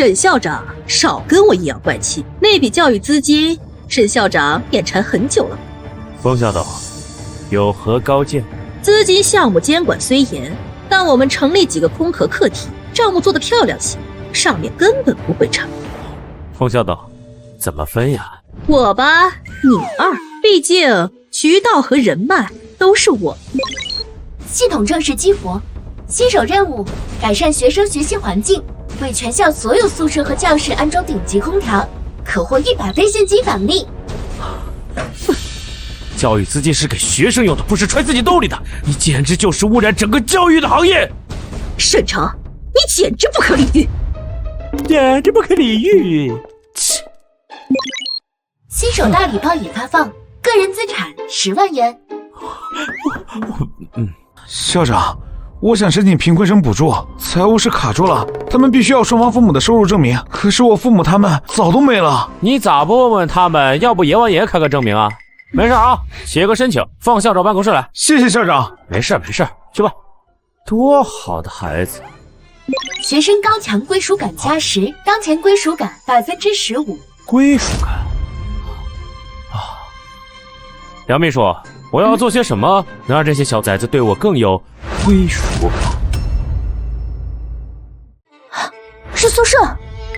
沈校长少跟我阴阳怪气，那笔教育资金，沈校长眼馋很久了。风校董，有何高见？资金项目监管虽严，但我们成立几个空壳课题，账目做得漂亮些，上面根本不会查。风校董，怎么分呀？我吧，你二，毕竟渠道和人脉都是我。系统正式激活，新手任务：改善学生学习环境，为全校所有宿舍和教室安装顶级空调，可获100倍现金返利。教育资金是给学生用的，不是揣自己兜里的，你简直就是污染整个教育的行业。沈城，你简直不可理喻，简直不可理喻。新手大礼包已发放，个人资产10万元。校长，我想申请贫困生补助，财务室卡住了，他们必须要双方父母的收入证明，可是我父母他们早都没了。你咋不问问他们，要不阎王爷开个证明啊？没事啊，写个申请，放校长办公室来。谢谢校长。没事，去吧。多好的孩子！学生高强归属感加10，当前归属感15%。归属感啊！梁秘书，我要做些什么，能让这些小崽子对我更有归属感？是宿舍，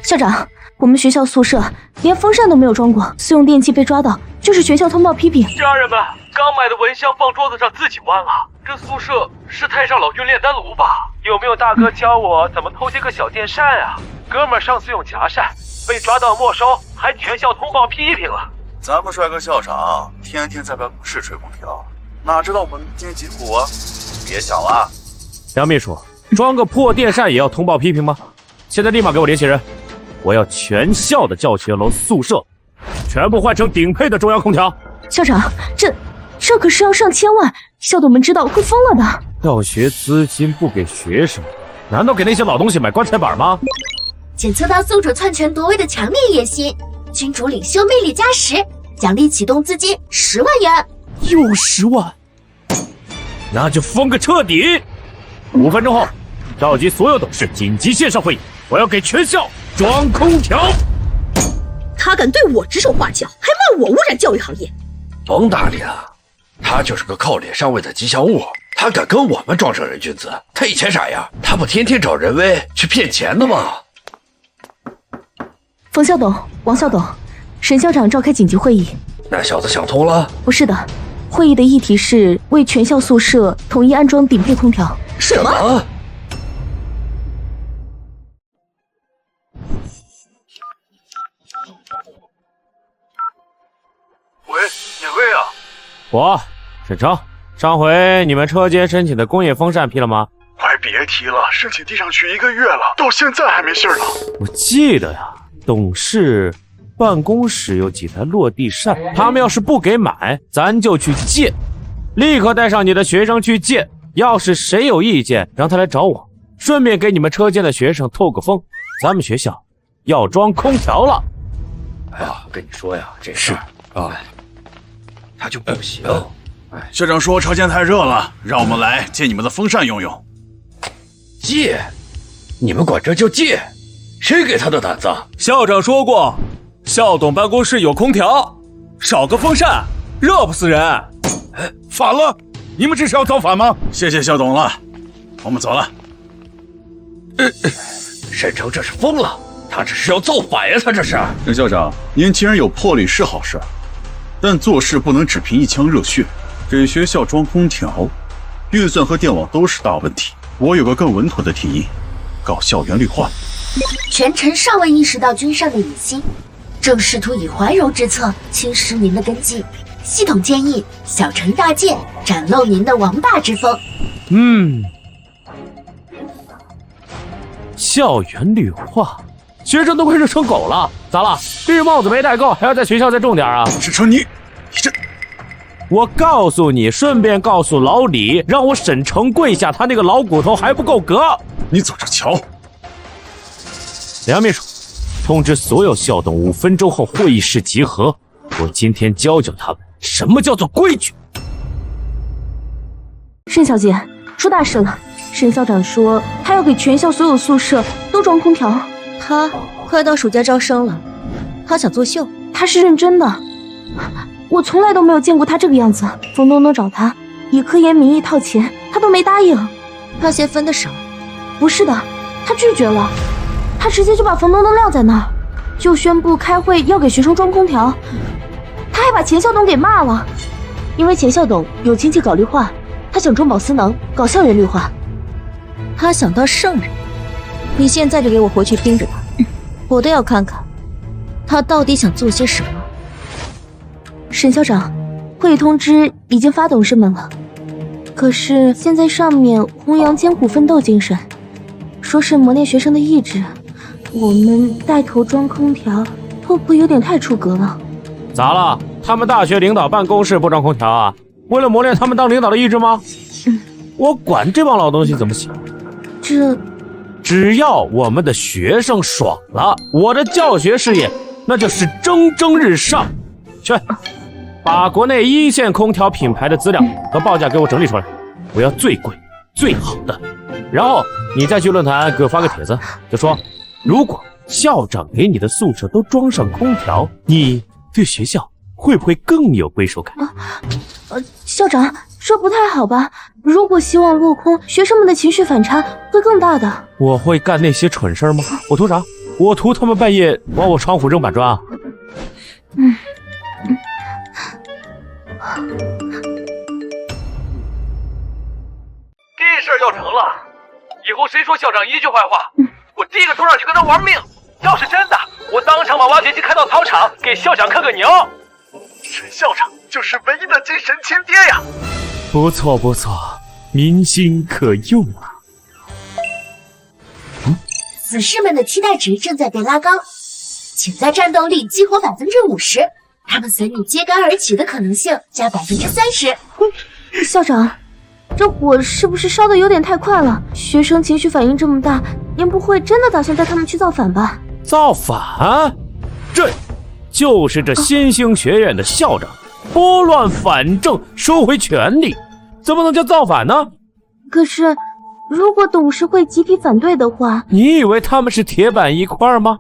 校长，我们学校宿舍连风扇都没有装过，私用电器被抓到，就是学校通报批评。家人们，刚买的蚊香放桌子上自己关了，这宿舍是太上老君炼丹炉吧？有没有大哥教我怎么偷些个小电扇啊？哥们儿上次用夹扇被抓到没收，还全校通报批评了。咱们帅哥校长天天在办公室吹空调，哪知道我们民间疾苦啊？别想了。梁秘书，装个破电扇也要通报批评吗？现在立马给我联系人，我要全校的教学楼宿舍全部换成顶配的中央空调。校长，这可是要上千万，校董们知道会疯了的。教学资金不给学生，难道给那些老东西买棺材板吗？检测到宿主篡权夺位的强烈野心，君主领袖魅力加10，奖励启动资金10万元。又10万，那就疯个彻底。5分钟后，召集所有董事紧急线上会议，我要给全校装空调。他敢对我指手画脚，还骂我污染教育行业。甭搭理他，他就是个靠脸上位的吉祥物，他敢跟我们装圣人君子，他以前啥样？他不天天找人威去骗钱的吗？冯校董、王校董，沈校长召开紧急会议。那小子想通了？不是的，会议的议题是为全校宿舍统一安装顶配空调。什么？喂，哪位啊？我沈城，上回你们车间申请的工业风扇批了吗？快别提了，申请递上去1个月了，到现在还没信儿呢。我记得呀，董事办公室有几台落地扇，他们要是不给买，咱就去借，立刻带上你的学生去借。要是谁有意见，让他来找我，顺便给你们车间的学生透个风。咱们学校要装空调了。啊，跟你说呀，这事啊，他就不行。校长说车间太热了，让我们来借你们的风扇用用。借？你们管这叫借？谁给他的胆子？校长说过，校董办公室有空调，少个风扇热不死人。反了！你们这是要造反吗？谢谢校董了，我们走了。沈城这是疯了，他这是要造反呀！他这是。沈校长，年轻人有魄力是好事，但做事不能只凭一腔热血。给学校装空调，预算和电网都是大问题。我有个更稳妥的提议，搞校园绿化。全城尚未意识到君上的野心，正试图以怀柔之策侵蚀您的根基。系统建议小惩大戒，展露您的王霸之风。校园绿化，学生都快热成狗了，咋了？绿帽子没戴够，还要在学校再种点啊？沈城，你这……我告诉你，顺便告诉老李，让我沈城跪下，他那个老骨头还不够格。你走着瞧。梁秘书，通知所有校董5分钟后会议室集合。我今天教教他们什么叫做规矩。沈小姐，出大事了！沈校长说他要给全校所有宿舍都装空调，他快到暑假招生了，他想作秀。他是认真的，我从来都没有见过他这个样子。冯东东找他以科研名义套钱，他都没答应。他嫌分的少？不是的，他拒绝了，他直接就把冯东东撂在那儿，就宣布开会要给学生装空调。他还把钱校董给骂了，因为钱校董有亲戚搞绿化，他想中饱私囊，搞校园绿化。他想当圣人，你现在就给我回去盯着他，我都要看看他到底想做些什么。沈校长，会议通知已经发董事们了，可是现在上面弘扬艰苦奋斗精神，说是磨练学生的意志，我们带头装空调，会不会有点太出格了？咋了？他们大学领导办公室不装空调啊？为了磨练他们当领导的意志吗？我管这帮老东西怎么想。只要我们的学生爽了，我的教学事业那就是蒸蒸日上。去，把国内一线空调品牌的资料和报价给我整理出来，我要最贵最好的。然后你再去论坛给我发个帖子，就说如果校长给你的宿舍都装上空调，你对学校会不会更有归属感？校长，这不太好吧？如果希望落空，学生们的情绪反差会更大的。我会干那些蠢事吗？我图啥？我图他们半夜往我窗户扔板砖啊！这事儿要成了，以后谁说校长一句坏话，我第一个冲上去跟他玩命。要是真的，我当场把挖掘机开到操场，给校长看个牛。沈校长就是唯一的精神亲爹呀！不错不错，民心可用啊。死士们的期待值正在被拉高，潜在战斗力激活50%，他们随你揭竿而起的可能性加30%。校长，这火是不是烧得有点太快了？学生情绪反应这么大，您不会真的打算带他们去造反吧？造反？这就是这新兴学院的校长拨乱反正，收回权力，怎么能叫造反呢？可是如果董事会集体反对的话，你以为他们是铁板一块吗？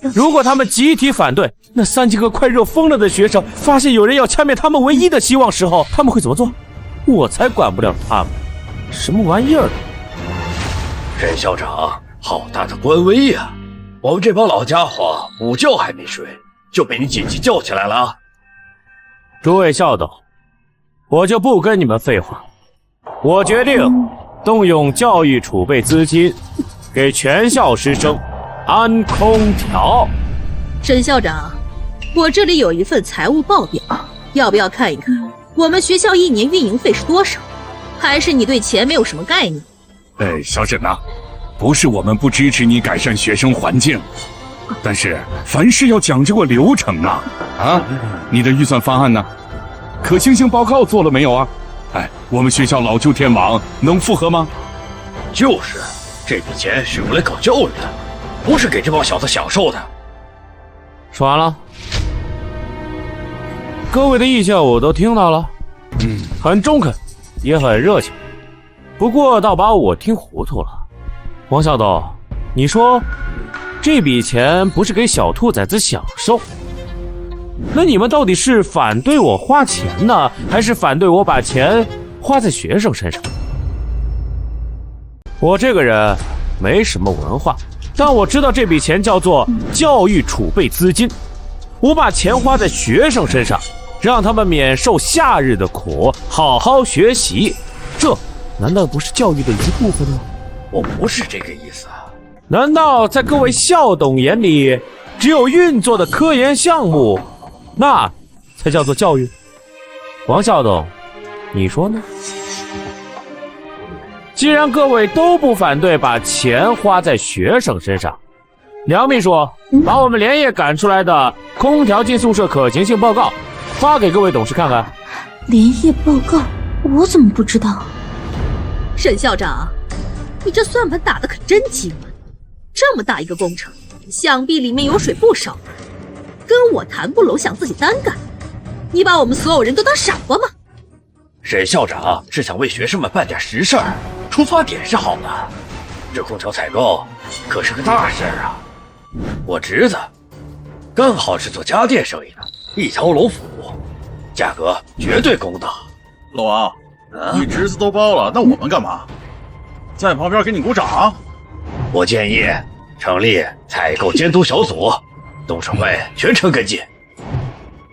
如果他们集体反对，那3节课快热疯了的学生发现有人要掐灭他们唯一的希望时候，他们会怎么做？我才管不了他们，什么玩意儿？沈校长，好大的官威呀！我们这帮老家伙午觉还没睡，就被你紧急叫起来了。诸位校董，我就不跟你们废话，我决定动用教育储备资金，给全校师生安空调。沈校长，我这里有一份财务报表，要不要看一看？我们学校1年运营费是多少？还是你对钱没有什么概念？小沈呐，不是我们不支持你改善学生环境，但是凡事要讲究个流程啊！你的预算方案呢？可行性报告做了没有啊？我们学校老旧天网能负荷吗？就是，这笔钱是用来搞教育的，不是给这帮小子享受的。说完了，各位的意见我都听到了，很中肯，也很热情，不过倒把我听糊涂了。王校董，你说这笔钱不是给小兔崽子享受，那你们到底是反对我花钱呢，还是反对我把钱花在学生身上？我这个人没什么文化，但我知道这笔钱叫做教育储备资金，我把钱花在学生身上，让他们免受夏日的苦，好好学习，这难道不是教育的一部分吗？我不是这个意思。难道在各位校董眼里，只有运作的科研项目，那才叫做教育？王校董，你说呢？既然各位都不反对把钱花在学生身上，梁秘书把我们连夜赶出来的空调进宿舍可行性报告发给各位董事看看。连夜报告？我怎么不知道？沈校长，你这算盘打得可真精啊！这么大一个工程，想必里面有水不少吧？跟我谈不拢，想自己单干，你把我们所有人都当傻瓜吗？沈校长是想为学生们办点实事儿，出发点是好的，这空调采购可是个大事儿啊！我侄子刚好是做家电生意的，一条龙服务，价格绝对公道。老王，你侄子都包了，那我们干嘛？在旁边给你鼓掌？我建议成立采购监督小组，董事会全程跟进。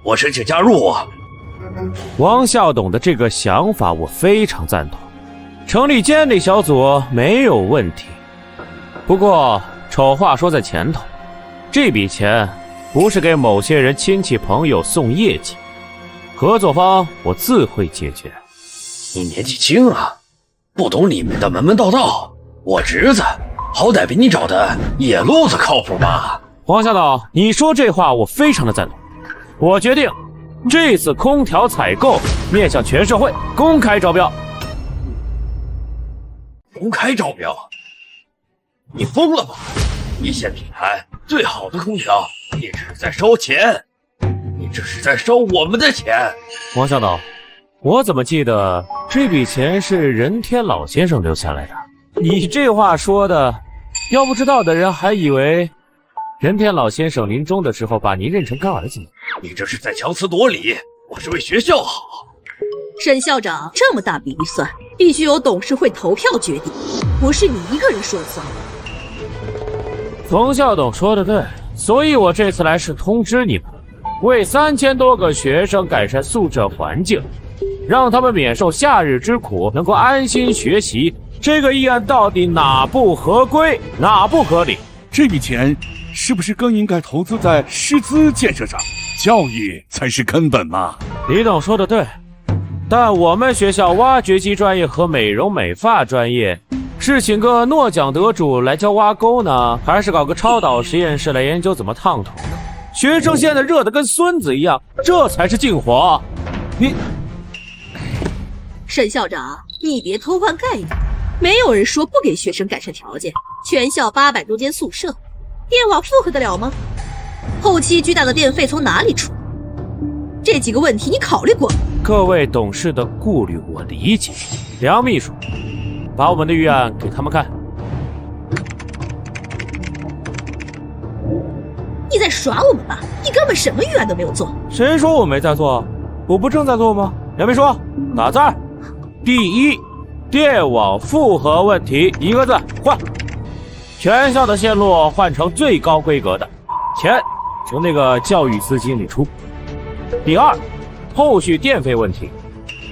我申请加入啊！王孝董的这个想法我非常赞同，成立监理小组没有问题。不过丑话说在前头，这笔钱不是给某些人亲戚朋友送业绩，合作方我自会解决。你年纪轻啊，不懂里面的门门道道。我侄子好歹比你找的野路子靠谱吧？黄校董，你说这话我非常的赞同。我决定这次空调采购面向全社会公开招标。公开招标？你疯了吧？一线品牌最好的空调，你这是在烧钱，你这是在烧我们的钱。王校董，我怎么记得这笔钱是任天老先生留下来的？你这话说的，要不知道的人还以为任天老先生临终的时候把您认成干儿子呢。你这是在强词夺理，我是为学校好。沈校长，这么大笔预算，必须由董事会投票决定，不是你一个人说了算。冯校董说的对，所以我这次来是通知你们，为3000多个学生改善宿舍环境，让他们免受夏日之苦，能够安心学习。这个议案到底哪不合规，哪不合理？这笔钱是不是更应该投资在师资建设上？教育才是根本嘛。李董说的对，但我们学校挖掘机专业和美容美发专业是请个诺奖得主来教挖沟呢，还是搞个超导实验室来研究怎么烫头呢？学生现在热得跟孙子一样，这才是禁火。你，沈校长，你别偷换概念，没有人说不给学生改善条件。全校800多间宿舍，电网负荷得了吗？后期巨大的电费从哪里出？这几个问题你考虑过？各位董事的顾虑我理解。梁秘书，把我们的预案给他们看。你在耍我们吧？你根本什么预案都没有做。谁说我没在做？我不正在做吗？梁秘书，打字。第一，电网负荷问题，1个字，换。全校的线路换成最高规格的，钱从那个教育资金里出。第二，后续电费问题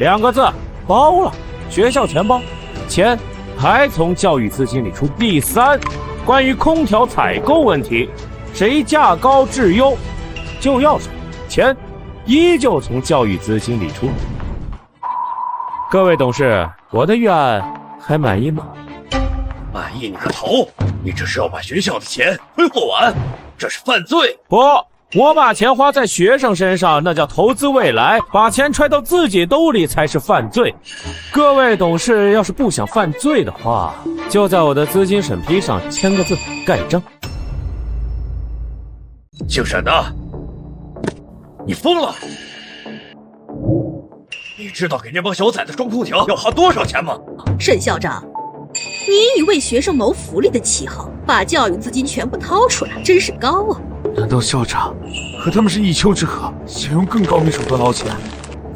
，2个字，包了，学校全包，钱还从教育资金里出。第三，关于空调采购问题，谁价高质优就要谁，钱依旧从教育资金里出。各位董事，我的预案还满意吗？满意你个头！你这是要把学校的钱挥霍完，这是犯罪！不，我把钱花在学生身上，那叫投资未来；把钱揣到自己兜里才是犯罪。各位董事要是不想犯罪的话，就在我的资金审批上签个字，盖章。姓沈的，你疯了！你知道给那帮小崽子装空调要花多少钱吗？沈校长，你以为学生谋福利的旗号，把教育资金全部掏出来，真是高啊！难道校长和他们是一丘之貉，想用更高明手段捞钱？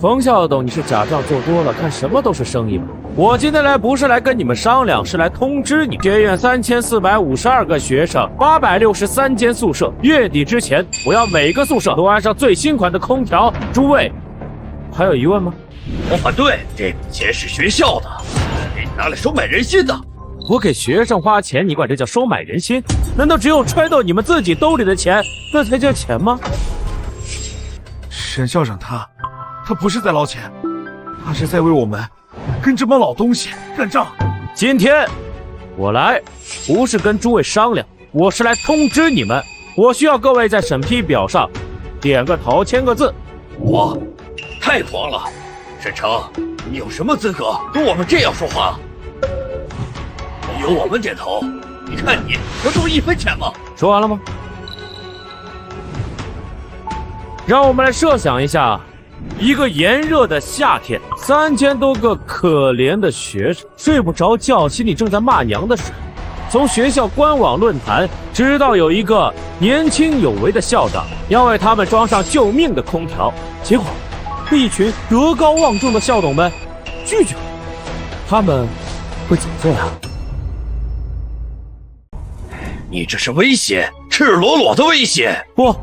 冯校董，你是假账做多了，看什么都是生意吧？我今天来不是来跟你们商量，是来通知你，学院3452个学生，863间宿舍，月底之前，我要每个宿舍都安上最新款的空调。诸位，还有疑问吗？我反对，这笔钱是学校的，给你拿来收买人心的。我给学生花钱，你管这叫收买人心？难道只有揣到你们自己兜里的钱，那才叫钱吗？沈校长他不是在捞钱，他是在为我们跟这帮老东西干仗。今天我来不是跟诸位商量，我是来通知你们，我需要各位在审批表上点个头，签个字。我太狂了，沈成，你有什么资格跟我们这样说话？有我们点头，你看你能收1分钱吗？说完了吗？让我们来设想一下，一个炎热的夏天，3000多个可怜的学生睡不着觉，心里正在骂娘的时候，从学校官网论坛知道有一个年轻有为的校长要为他们装上救命的空调，结果被一群德高望重的校董们拒绝了。他们会怎么做呀？你这是威胁，赤裸裸的威胁！不，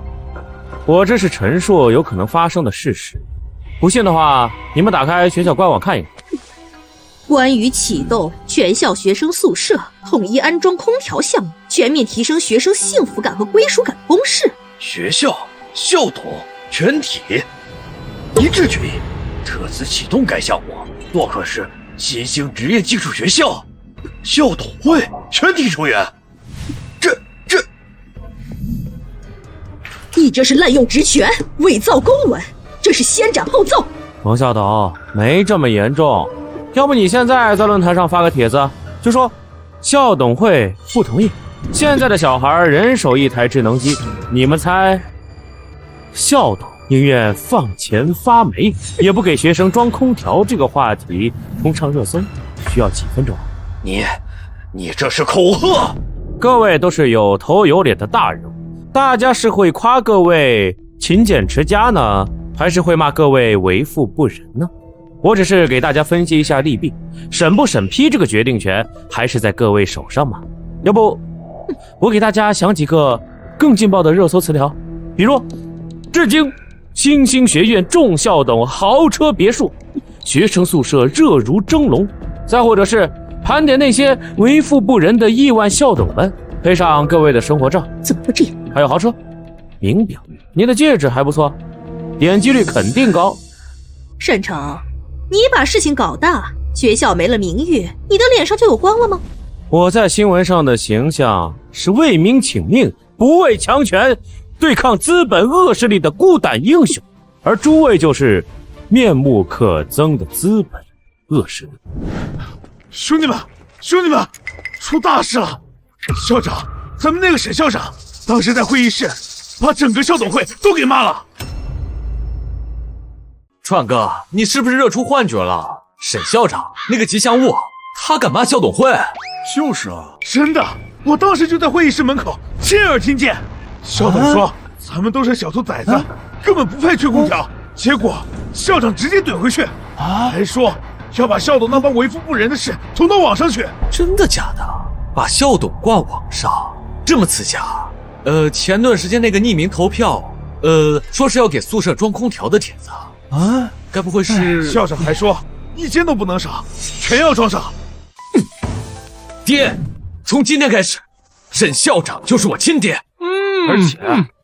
我这是陈述有可能发生的事实。不信的话，你们打开学校官网看一看。关于启动全校学生宿舍统一安装空调项目，全面提升学生幸福感和归属感公示。学校、校董、全体一致决议，特此启动该项目，漯河市新兴职业技术学校校董会全体成员。你这是滥用职权，伪造公文，这是先斩后奏。王校董，没这么严重，要不你现在在论坛上发个帖子，就说校董会不同意，现在的小孩人手一台智能机，你们猜校董宁愿放钱发霉，也不给学生装空调这个话题冲上热搜，需要几分钟？你这是恐吓！各位都是有头有脸的大人物，大家是会夸各位勤俭持家呢，还是会骂各位为富不仁呢？我只是给大家分析一下利弊，审不审批这个决定权还是在各位手上嘛。要不我给大家想几个更劲爆的热搜词条，比如至今新兴学院众校董豪车别墅，学生宿舍热如蒸笼，再或者是盘点那些为富不仁的亿万校董们，配上各位的生活照，怎么会这样？还有豪车、名表，你的戒指还不错，点击率肯定高。沈城，你把事情搞大，学校没了名誉，你的脸上就有光了吗？我在新闻上的形象是为民请命，不畏强权，对抗资本恶势力的孤胆英雄，而诸位就是面目可憎的资本恶势力。兄弟们，出大事了！校长，咱们那个沈校长当时在会议室把整个校董会都给骂了。川哥，你是不是热出幻觉了？沈校长那个吉祥物，他敢骂校董会？就是啊，真的，我当时就在会议室门口亲耳听见。校董说咱们都是小兔崽子，根本不配吹空调。结果校长直接怼回去，还说要把校董那帮为富不仁的事捅到网上去。真的假的？把校董挂网上，这么刺假？前段时间那个匿名投票，说是要给宿舍装空调的帖子啊，该不会是？校长还说一间都不能少，全要装上。爹，从今天开始，沈校长就是我亲爹。而且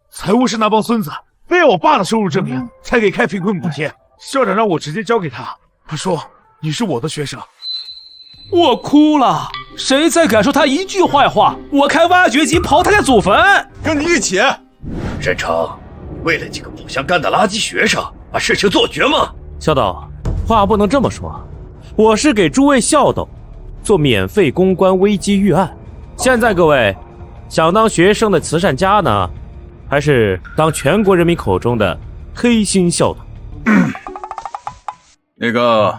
财务室那帮孙子非要我爸的收入证明才给开贫困补贴，校长让我直接交给他，他说你是我的学生。我哭了，谁再敢说他一句坏话，我开挖掘机刨他家祖坟，跟你一起。沈城，为了几个不相干的垃圾学生，把事情做绝吗？校董，话不能这么说，我是给诸位校董做免费公关危机预案。现在各位想当学生的慈善家呢，还是当全国人民口中的黑心校董？那个，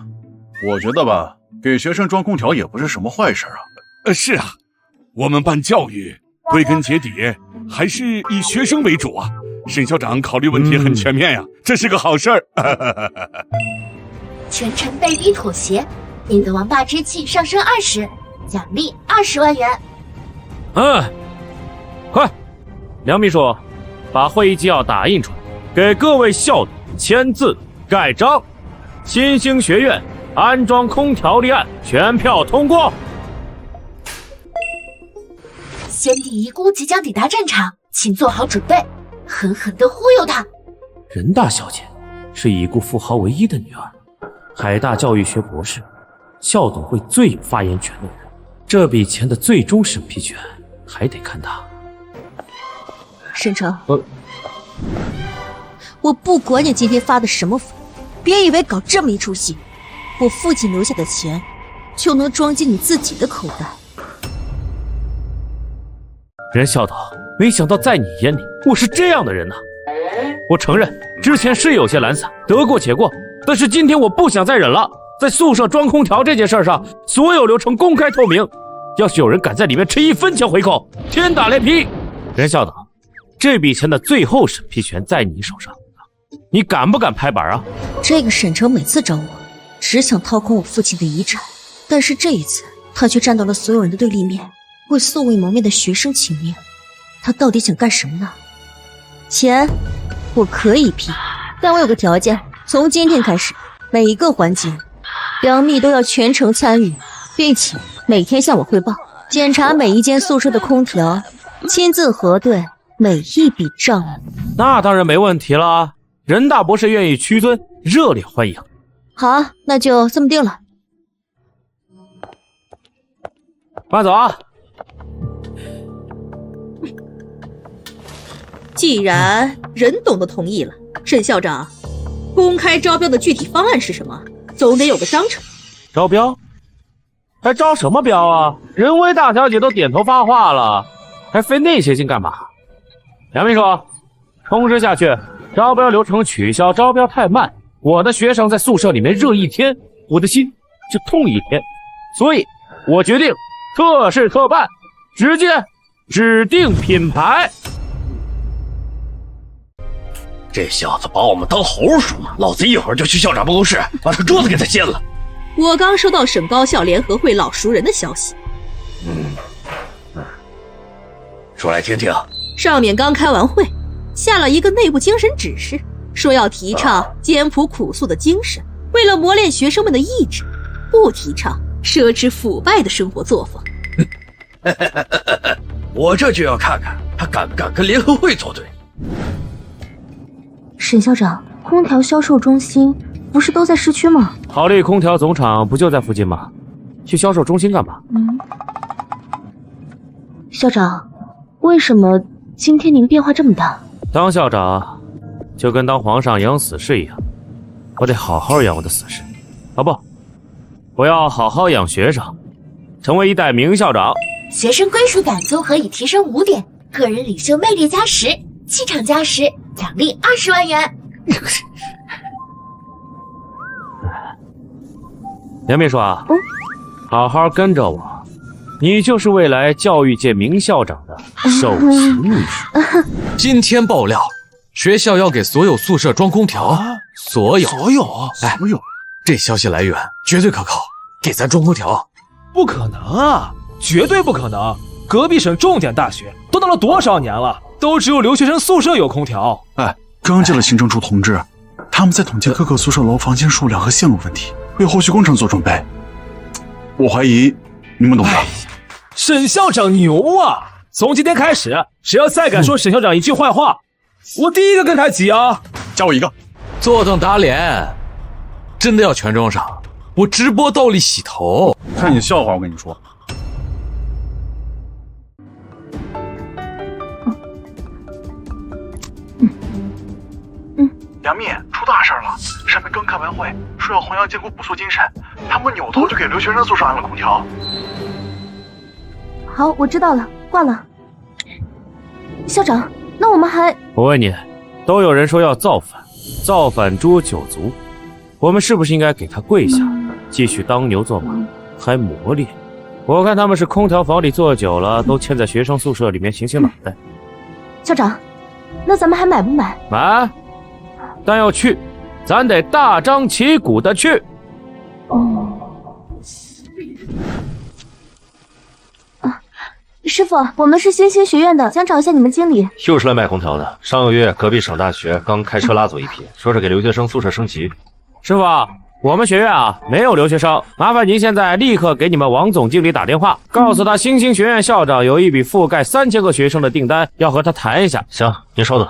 我觉得吧，给学生装空调也不是什么坏事啊。是啊，我们办教育归根结底还是以学生为主啊。沈校长考虑问题很全面呀，这是个好事儿。全程被逼妥协，你的王霸之气上升20，奖励20万元。快，梁秘书，把会议纪要打印出来，给各位校董签字盖章。新兴学院安装空调立案全票通过。先帝遗孤即将抵达战场，请做好准备，狠狠地忽悠他。任大小姐是已故富豪唯一的女儿，海大教育学博士，校董会最有发言权的人，这笔钱的最终审批权还得看他。沈城，我不管你今天发的什么福，别以为搞这么一出戏，我父亲留下的钱就能装进你自己的口袋。任校董，没想到在你眼里我是这样的人呐！我承认之前是有些懒散，得过且过，但是今天我不想再忍了。在宿舍装空调这件事上，所有流程公开透明，要是有人敢在里面吃1分钱回扣，天打雷劈！任校长，这笔钱的最后审批权在你手上，你敢不敢拍板啊？这个沈城每次找我，只想掏空我父亲的遗产，但是这一次，他却站到了所有人的对立面，为素未谋面的学生请命。他到底想干什么呢？钱，我可以批，但我有个条件，从今天开始，每一个环节，杨幂都要全程参与，并且每天向我汇报，检查每一间宿舍的空调，亲自核对每一笔账目。那当然没问题了，任大博士愿意屈尊，热烈欢迎。好，那就这么定了。慢走啊！既然任董都同意了，沈校长，公开招标的具体方案是什么？总得有个章程。招标？还招什么标啊？任薇大小姐都点头发话了，还费那些劲干嘛？杨秘书，通知下去，招标流程取消，招标太慢，我的学生在宿舍里面热1天，我的心就痛1天，所以我决定特事特办，直接指定品牌。这小子把我们当猴鼠，老子一会儿就去校长办公室把这桌子给他掀了。我刚收到省高校联合会老熟人的消息。说来听听。上面刚开完会，下了一个内部精神指示，说要提倡艰苦朴素的精神，为了磨练学生们的意志，不提倡奢侈腐败的生活作风。我这就要看看他敢不敢跟联合会作对。沈校长，空调销售中心不是都在市区吗？好利空调总厂不就在附近吗？去销售中心干嘛？校长，为什么今天您变化这么大？当校长就跟当皇上养死士一样，我得好好养我的死士。不，我要好好养学生，成为一代名校长。学生归属感综合已提升5点，个人领袖魅力加10，气场加10，奖励20万元。杨秘书啊，好好跟着我，你就是未来教育界名校长的首席秘书。今天爆料，学校要给所有宿舍装空调，所有。哎，这消息来源绝对可靠，给咱装空调。不可能啊，绝对不可能！隔壁省重点大学都闹了多少年了，都只有留学生宿舍有空调。哎，刚接了行政处通知，他们在统计各个宿舍楼房间数量和线路问题，为后续工程做准备。我怀疑你们懂的。沈校长牛啊！从今天开始，谁要再敢说沈校长一句坏话，我第一个跟他急啊！加我一个。坐等打脸，真的要全装上，我直播倒立洗头。看你笑话，我跟你说。杨幂，出大事了！上面刚开完会，说要弘扬艰苦朴素精神，他们扭头就给留学生宿舍安了空调。好，我知道了，挂了。校长，那我们还……我问你，都有人说要造反，造反诛九族，我们是不是应该给他跪下，继续当牛做马，还磨练？我看他们是空调房里坐久了，都嵌在学生宿舍里面醒醒脑袋。校长，那咱们还买不买？买，但要去，咱得大张旗鼓的去。师傅，我们是新兴学院的，想找一下你们经理。又是来卖空调的。上个月隔壁省大学刚开车拉走一批，说是给留学生宿舍升级。师傅，我们学院没有留学生，麻烦您现在立刻给你们王总经理打电话，告诉他新兴学院校长有一笔覆盖3000个学生的订单，要和他谈一下。行，您稍等。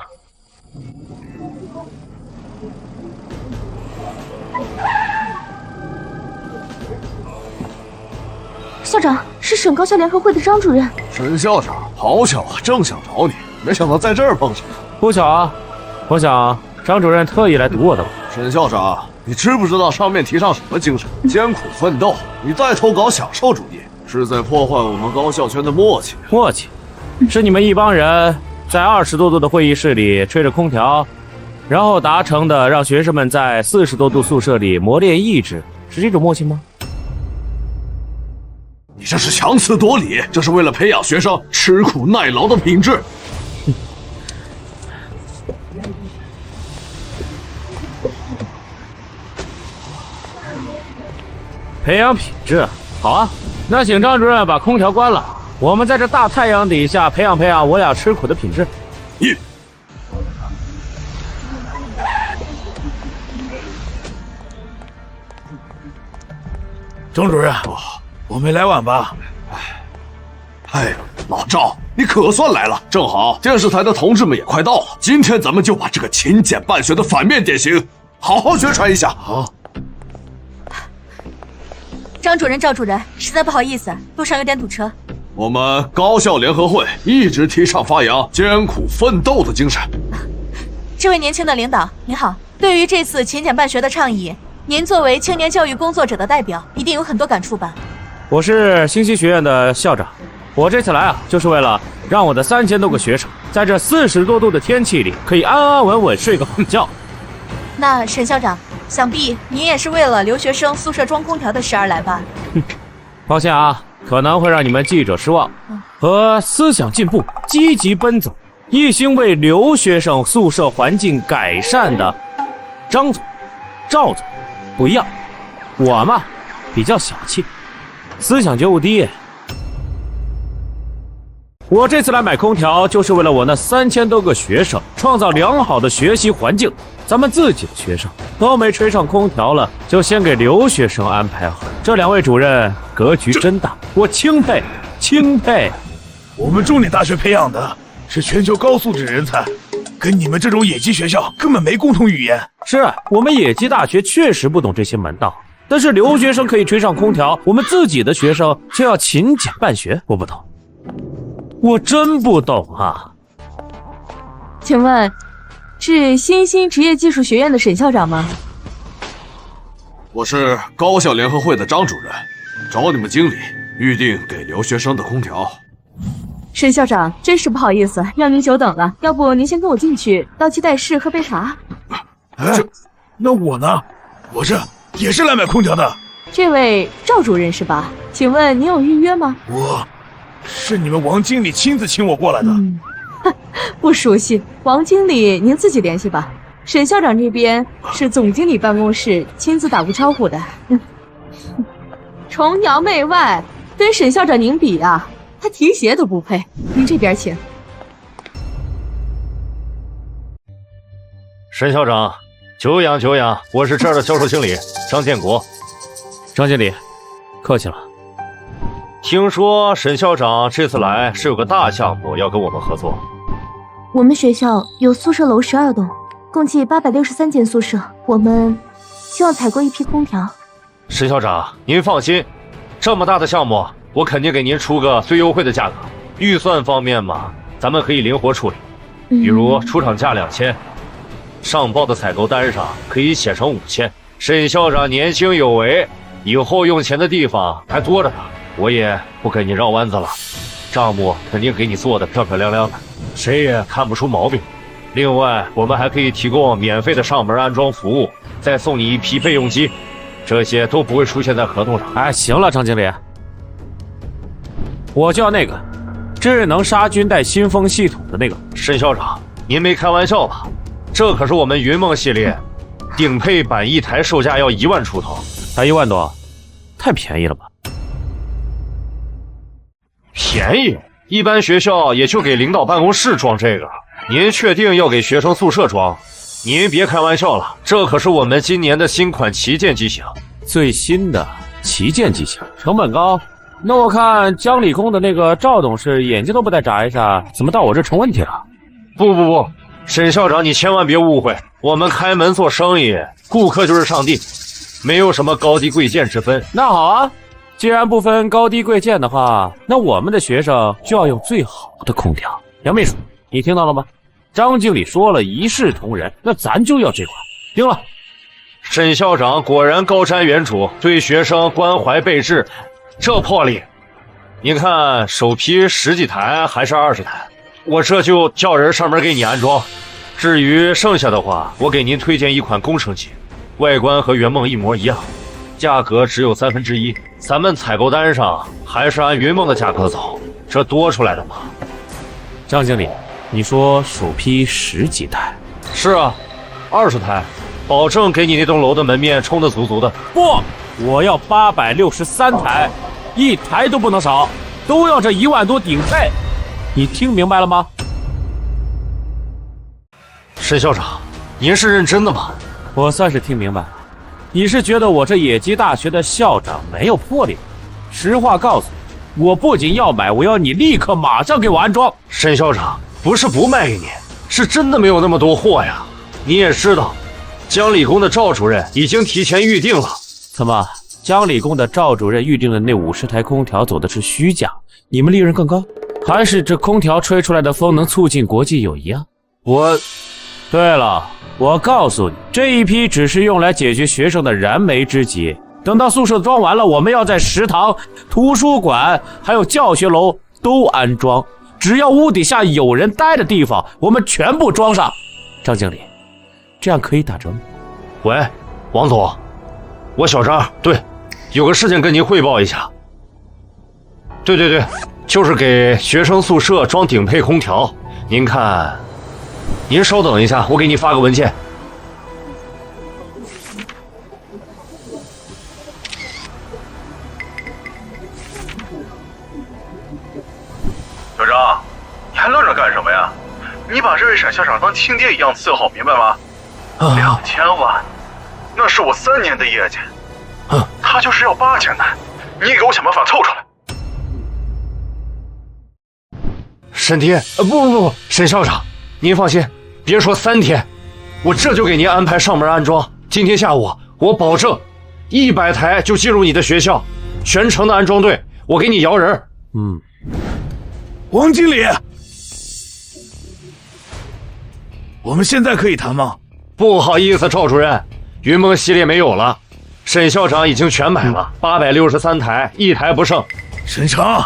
校长，是省高校联合会的张主任。沈校长，好巧啊，正想找你，没想到在这儿碰上。不巧啊，我想张主任特意来堵我的吧。沈校长，你知不知道上面提倡什么精神？艰苦奋斗。你带头搞享受主义，是在破坏我们高校圈的默契。默契，是你们一帮人在20多度的会议室里吹着空调，然后达成的让学生们在40多度宿舍里磨练意志，是这种默契吗？你这是强词夺理，这是为了培养学生吃苦耐劳的品质。培养品质，好啊，那请张主任把空调关了，我们在这大太阳底下培养我俩吃苦的品质。张主任，我没来晚吧？哎，老赵，你可算来了，正好电视台的同志们也快到了，今天咱们就把这个勤俭办学的反面典型好好宣传一下。好。张主任、赵主任，实在不好意思，路上有点堵车。我们高校联合会一直提倡发扬艰苦奋斗的精神。这位年轻的领导，您好。对于这次勤俭办学的倡议，您作为青年教育工作者的代表，一定有很多感触吧？我是星溪学院的校长，我这次来啊，就是为了让我的3000多个学生，在这40多度的天气里，可以安安稳稳睡个好觉。那沈校长，想必您也是为了留学生宿舍装空调的事而来吧？抱歉啊，可能会让你们记者失望。和思想进步、积极奔走、一心为留学生宿舍环境改善的张总、赵总不一样，我嘛比较小气，思想觉悟低。我这次来买空调，就是为了我那3000多个学生创造良好的学习环境。咱们自己的学生都没吹上空调了，就先给留学生安排好。这2位主任格局真大，我钦佩钦佩。我们重点大学培养的是全球高素质人才，跟你们这种野鸡学校根本没共同语言。是我们野鸡大学确实不懂这些门道，但是留学生可以吹上空调，我们自己的学生却要勤俭办学，我不懂，我真不懂啊。请问是新兴职业技术学院的沈校长吗？我是高校联合会的张主任，找你们经理预定给留学生的空调。沈校长，真是不好意思，让您久等了。要不您先跟我进去，倒期待室喝杯茶。那我呢？我这也是来买空调的。这位赵主任是吧？请问您有预约吗？我是你们王经理亲自请我过来的。不熟悉，王经理您自己联系吧。沈校长这边是总经理办公室亲自打过招呼的。崇洋媚外，跟沈校长您比啊，他提鞋都不配。您这边请。沈校长，久仰久仰，我是这儿的销售经理张建国。张经理，客气了。听说沈校长这次来是有个大项目要跟我们合作。我们学校有宿舍楼12栋，共计863间宿舍，我们希望采购一批空调。沈校长，您放心，这么大的项目，我肯定给您出个最优惠的价格。预算方面嘛，咱们可以灵活处理，比如出厂价2000，上报的采购单上可以写成5000。沈校长年轻有为，以后用钱的地方还多着呢，我也不跟你绕弯子了，账目肯定给你做的漂漂亮亮的，谁也看不出毛病。另外，我们还可以提供免费的上门安装服务，再送你一批备用机，这些都不会出现在合同上。哎，行了，张经理，我就要那个智能杀菌带新风系统的那个。沈校长，您没开玩笑吧？这可是我们云梦系列顶配版，一台售价要1万出头，才1万多，太便宜了吧？便宜？一般学校也就给领导办公室装这个，您确定要给学生宿舍装？您别开玩笑了，这可是我们今年的新款旗舰机型，最新的旗舰机型，成本高。那我看江理工的那个赵董事眼睛都不带眨一下，怎么到我这成问题了？不，沈校长，你千万别误会，我们开门做生意，顾客就是上帝，没有什么高低贵贱之分。那好啊，既然不分高低贵贱的话，那我们的学生就要用最好的空调。杨秘书，你听到了吗？张经理说了，一视同仁，那咱就要这款。定了。沈校长果然高瞻远瞩，对学生关怀备至，这魄力，你看首批10几台还是20台，我这就叫人上门给你安装。至于剩下的话，我给您推荐一款工程机，外观和圆梦一模一样，价格只有1/3，咱们采购单上还是按云梦的价格走，这多出来的嘛。张经理，你说首批10几台？是啊，20台，保证给你那栋楼的门面冲得足足的。不，我要863台，1台都不能少，都要这1万多顶配。你听明白了吗？沈校长，您是认真的吗？我算是听明白了。你是觉得我这野鸡大学的校长没有魄力？实话告诉你，我不仅要买，我要你立刻马上给我安装。沈校长，不是不卖给你，是真的没有那么多货呀。你也知道，江理工的赵主任已经提前预定了。怎么，江理工的赵主任预定的那50台空调走的是虚价，你们利润更高？还是这空调吹出来的风能促进国际友谊啊？对了，我告诉你，这一批只是用来解决学生的燃眉之急。等到宿舍装完了，我们要在食堂、图书馆还有教学楼都安装，只要屋底下有人待的地方，我们全部装上。张经理，这样可以打折吗？喂，王总，我小张，对，有个事情跟您汇报一下。对，就是给学生宿舍装顶配空调。您看，您稍等一下，我给你发个文件。小张，你还愣着干什么呀？你把这位沈校长当亲爹一样伺候，明白吗？2000万，那是我3年的业绩，他就是要8000台，你给我想办法凑出来。沈爹，不，沈校长，您放心，别说3天，我这就给您安排上门安装。今天下午，我保证100台就进入你的学校，全程的安装队，我给你摇人。王经理，我们现在可以谈吗？不好意思，赵主任，云梦系列没有了，沈校长已经全买了，863台，1台不剩。沈成，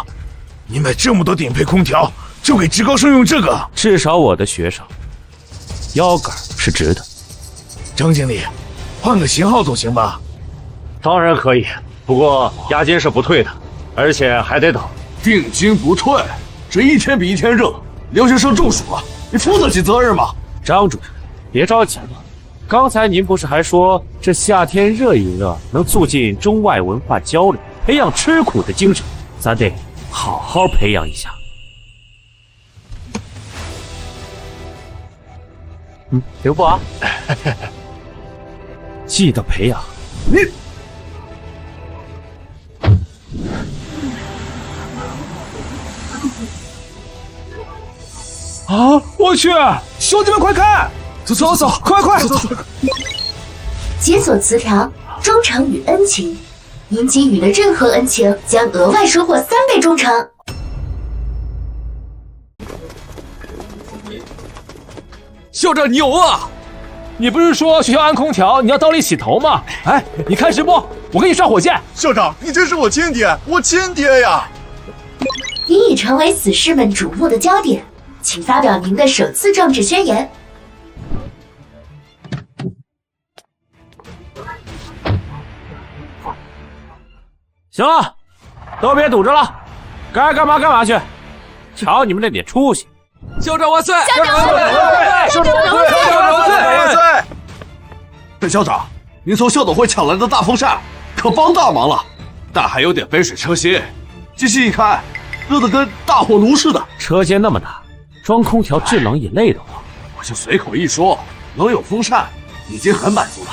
你买这么多顶配空调，就给职高生用这个？至少我的学生腰杆是直的。张经理，换个型号总行吧？当然可以，不过押金是不退的，而且还得等。定金不退，这一天比一天热，留学生中暑了，你负得起责任吗？张主任，别着急了。刚才您不是还说这夏天热一热，能促进中外文化交流，培养吃苦的精神，咱得好好培养一下。留步啊！记得培养。你啊！我去，兄弟们快看，走，快！解锁词条，忠诚与恩情，您给予的任何恩情将额外收获3倍忠诚。校长牛啊！你不是说学校安空调，你要倒立洗头吗？哎，你看直播，我给你刷火箭。校长，你真是我亲爹，我亲爹呀！您已成为死士们瞩目的焦点，请发表您的首次政治宣言。行了，都别堵着了，该干嘛干嘛去。瞧你们那点出息！校长万岁！校长万岁！校长万岁！沈校长，您从校董会抢来的大风扇可帮大忙了，但还有点杯水车薪。机器一开，热得跟大火炉似的。车间那么大，装空调制冷也累得慌。我就随口一说，能有风扇已经很满足了。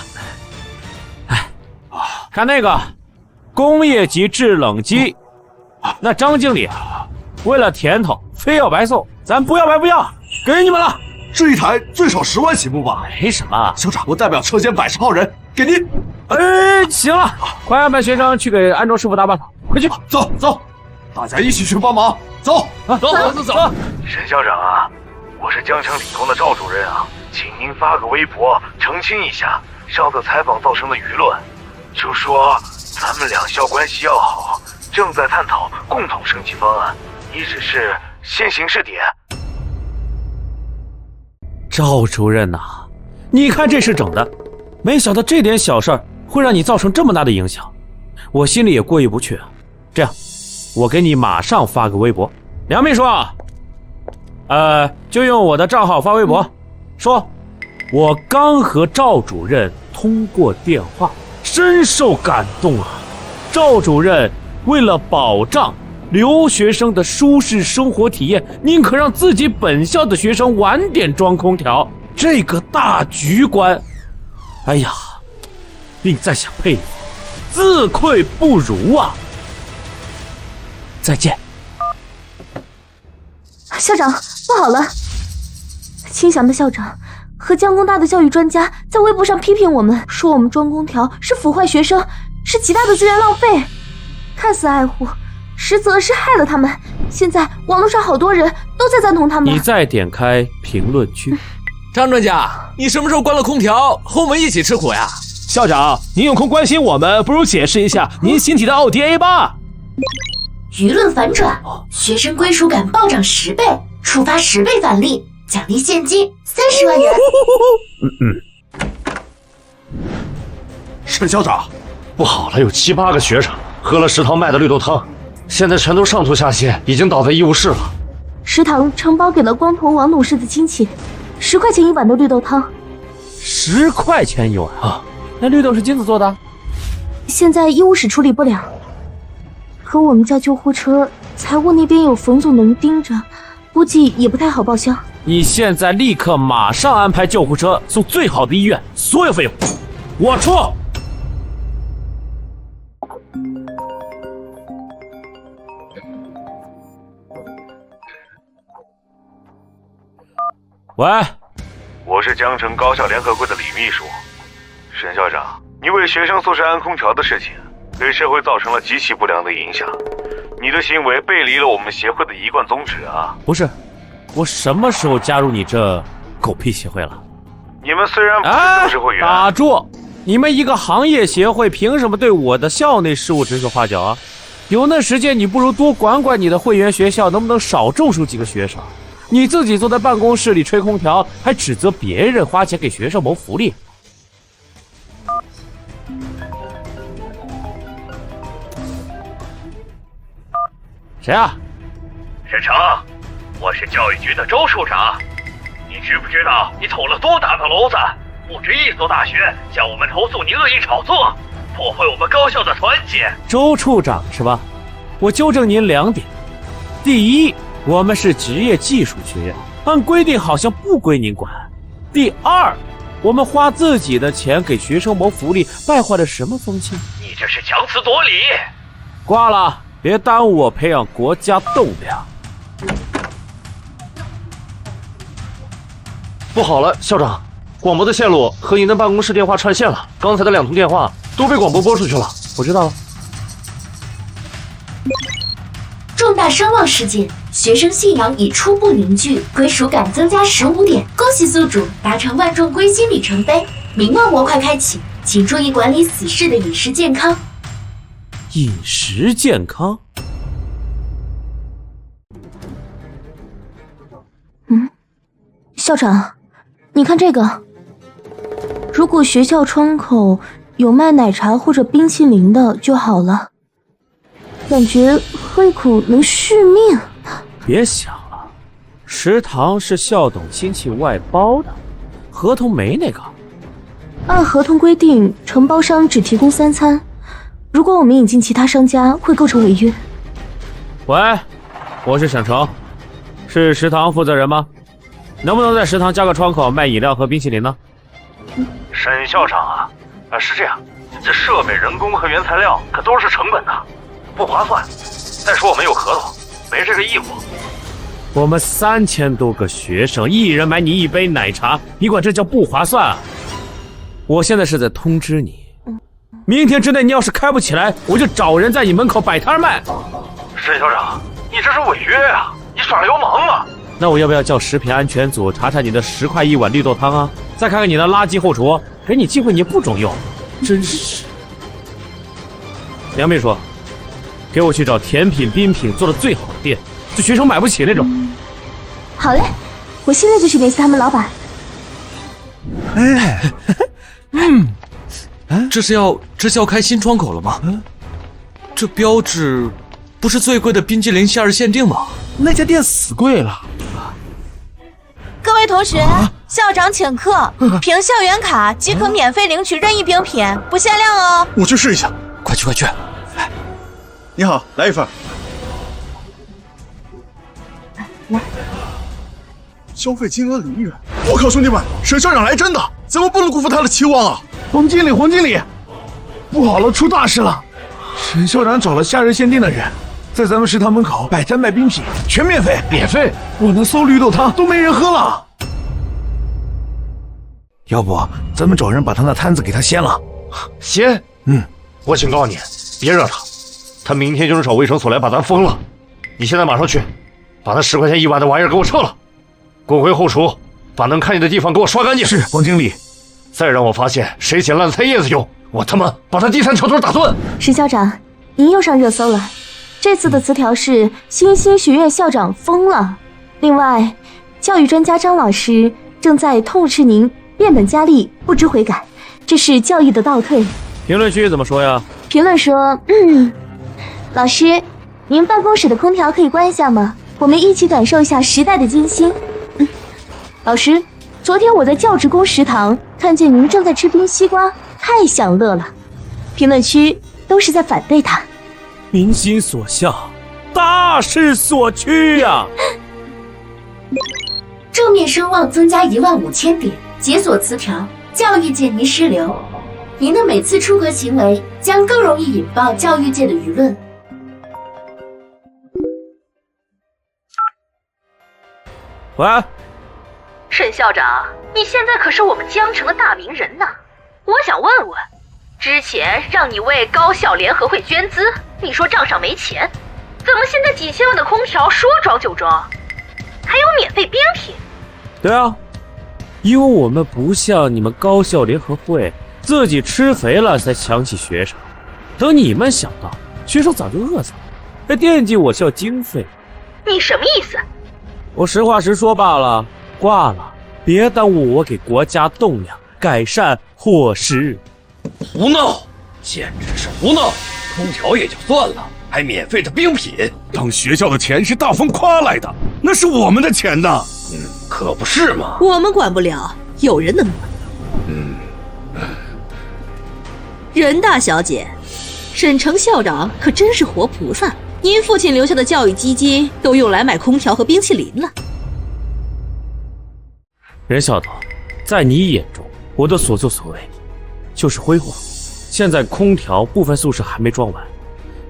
看那个工业级制冷机，那张经理为了甜头非要白送，咱不要白不要，给你们了。这一台最少10万起步吧？没什么，校长，我代表车间110号人给您。行了，快安排学生去给安装师傅搭办法，快去。走，大家一起去帮忙。走。沈校长啊，我是江城理工的赵主任啊，请您发个微博澄清一下上次采访造成的舆论，就说咱们2校关系要好，正在探讨共同升级方案，你只是先行试点。赵主任呐，你看这是整的，没想到这点小事儿会让你造成这么大的影响。我心里也过意不去啊。这样，我给你马上发个微博，梁秘书，就用我的账号发微博，说我刚和赵主任通过电话，深受感动啊。赵主任为了保障留学生的舒适生活体验，宁可让自己本校的学生晚点装空调，这个大局观，哎呀，令再想佩服，自愧不如啊。再见。校长，不好了！清祥的校长和江工大的教育专家在微博上批评我们，说我们装空调是腐坏学生，是极大的资源浪费。看似爱护，实则是害了他们。现在网络上好多人都在赞同他们。你再点开评论区。张专家，你什么时候关了空调，和我们一起吃苦呀？校长，您有空关心我们，不如解释一下您新提的奥迪 A 吧。舆论反转，学生归属感暴涨10倍，触发10倍返利，奖励现金30万元。沈校长，不好了，有7、8个学生喝了食堂卖的绿豆汤，现在全都上吐下泻，已经倒在医务室了。食堂承包给了光头王董事的亲戚，10块钱一碗的绿豆汤。10块钱一碗啊？那绿豆是金子做的？现在医务室处理不了，可我们叫救护车，财务那边有冯总的人盯着，估计也不太好报销。你现在立刻马上安排救护车送最好的医院，所有费用我出。喂，我是江城高校联合会的李秘书。沈校长，你为学生宿舍安空调的事情，对社会造成了极其不良的影响，你的行为背离了我们协会的一贯宗旨啊！不是，我什么时候加入你这狗屁协会了？你们虽然不是正式会员，打住！你们一个行业协会，凭什么对我的校内事务指手画脚啊？有那时间，你不如多管管你的会员学校，能不能少种树几个学生？你自己坐在办公室里吹空调，还指责别人花钱给学生谋福利。谁啊？沈成，我是教育局的周处长。你知不知道你捅了多大的娄子？不止一所大学向我们投诉你恶意炒作，破坏我们高校的团结。周处长是吧？我纠正您2点。第一，我们是职业技术学院，按规定好像不归您管。第二，我们花自己的钱给学生谋福利，败坏了什么风气？你这是强词夺理。挂了，别耽误我培养国家栋梁。不好了，校长，广播的线路和您的办公室电话串线了，刚才的2通电话都被广播播出去了。我知道了。重大声望事件，学生信仰已初步凝聚，归属感增加15点。恭喜宿主达成万众归心里程碑，名望模块开启，请注意管理死士的饮食健康。饮食健康？校长，你看这个，如果学校窗口有卖奶茶或者冰淇淋的就好了，感觉喝一口能续命。别想了，食堂是校董亲戚外包的，合同没那个。按合同规定，承包商只提供3餐，如果我们引进其他商家，会构成违约。喂，我是沈成，是食堂负责人吗？能不能在食堂加个窗口卖饮料和冰淇淋呢？沈校长啊，是这样，这设备、人工和原材料可都是成本的，不划算。再说我们有合同，没这个义务。我们3000多个学生，一人买你1杯奶茶，你管这叫不划算啊？我现在是在通知你，明天之内你要是开不起来，我就找人在你门口摆摊卖。沈校长，你这是违约啊！你耍流氓啊！那我要不要叫食品安全组查查你的10块1碗绿豆汤啊？再看看你的垃圾后厨，给你机会你也不中用，真是。梁秘书，给我去找甜品、冰品做的最好的店，就学生买不起那种。好嘞，我现在就去联系他们老板。这是要开新窗口了吗？这标志不是最贵的冰激凌夏日限定吗？那家店死贵了。各位同学，校长请客，凭校园卡即可免费领取任意冰品，不限量哦。我去试一下。快去快去！你好，来一份。来。消费金额0元。我靠，兄弟们，沈校长来真的，咱们不能辜负他的期望啊！黄经理，不好了，出大事了！沈校长找了夏日限定的人，在咱们食堂门口摆摊卖冰品，全免费。免费？我那馊绿豆汤都没人喝了。要不咱们找人把他那摊子给他掀了？掀？我警告你，别惹他，他明天就能找卫生所来把咱封了。你现在马上去，把那10块钱1碗的玩意儿给我撤了，滚回后厨，把能看见的地方给我刷干净。是，黄经理。再让我发现谁捡烂菜叶子用，我他妈把他第3条腿打断！沈校长，您又上热搜了。这次的词条是新兴学院校长疯了。另外，教育专家张老师正在痛斥您变本加厉，不知悔改，这是教育的倒退。评论区怎么说呀？评论说，老师，您办公室的空调可以关一下吗？我们一起感受一下时代的艰辛。老师，昨天我在教职工食堂看见您正在吃冰西瓜，太享乐了。评论区都是在反对他。民心所向，大势所趋呀！正面声望增加15000点，解锁词条，教育界泥石流。您的每次出格行为将更容易引爆教育界的舆论。喂，沈校长，你现在可是我们江城的大名人呐！我想问问，之前让你为高校联合会捐资，你说账上没钱，怎么现在几千万的空调说装就装，还有免费冰品？对啊，因为我们不像你们高校联合会自己吃肥了才抢起学生，等你们想到，学生早就饿死了，还惦记我校经费。你什么意思？我实话实说罢了，挂了，别耽误我给国家栋梁改善伙食。胡闹，简直是胡闹！空调也就算了，还免费的冰品，当学校的钱是大风刮来的，那是我们的钱呐。可不是嘛。我们管不了，有人能管。任大小姐，沈城校长可真是活菩萨。您父亲留下的教育基金都用来买空调和冰淇淋了。任校长，在你眼中，我的所作所为就是辉煌。现在空调部分宿舍还没装完，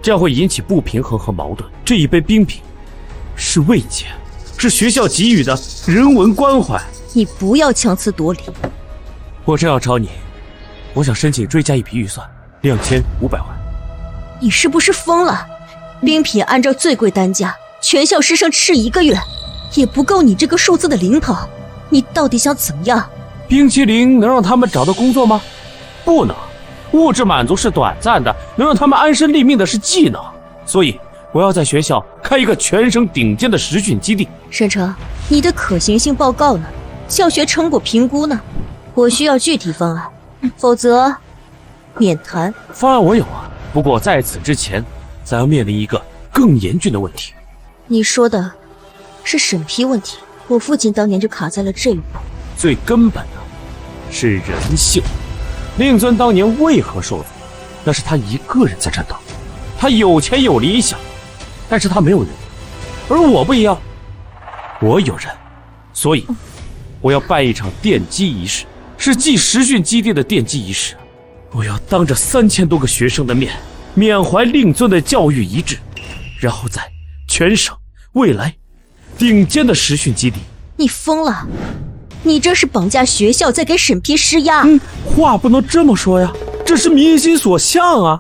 这样会引起不平衡和矛盾。这一杯冰品是慰藉，是学校给予的人文关怀。你不要强词夺理。我正要找你，我想申请追加一笔预算，2500万。你是不是疯了？冰品按照最贵单价，全校师生吃1个月，也不够你这个数字的零头。你到底想怎么样？冰淇淋能让他们找到工作吗？不能。物质满足是短暂的，能让他们安身立命的是技能。所以我要在学校开一个全省顶尖的实训基地。沈城，你的可行性报告呢？教学成果评估呢？我需要具体方案，否则免谈。方案我有啊，不过在此之前，咱要面临一个更严峻的问题。你说的是审批问题，我父亲当年就卡在了这一步。最根本的是人性。令尊当年为何受阻？那是他一个人在战斗。他有钱有理想，但是他没有人。而我不一样，我有人，所以我要办一场奠基仪式，是继实训基地的奠基仪式。我要当着3000多个学生的面，缅怀令尊的教育遗志，然后在全省未来顶尖的实训基地。你疯了！你这是绑架学校，在给审批施压。话不能这么说呀，这是民心所向啊！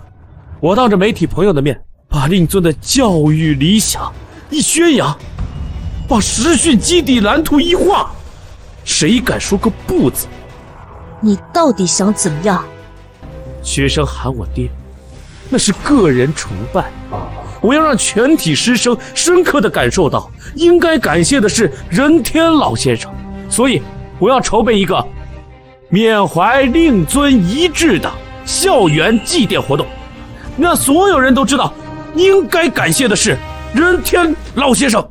我当着媒体朋友的面，把令尊的教育理想一宣扬，把实训基地蓝图一画，谁敢说个不字？你到底想怎么样？学生喊我爹，那是个人崇拜。我要让全体师生深刻地感受到，应该感谢的是任天老先生。所以我要筹备一个缅怀令尊遗志的校园祭奠活动，让所有人都知道，应该感谢的是任天老先生。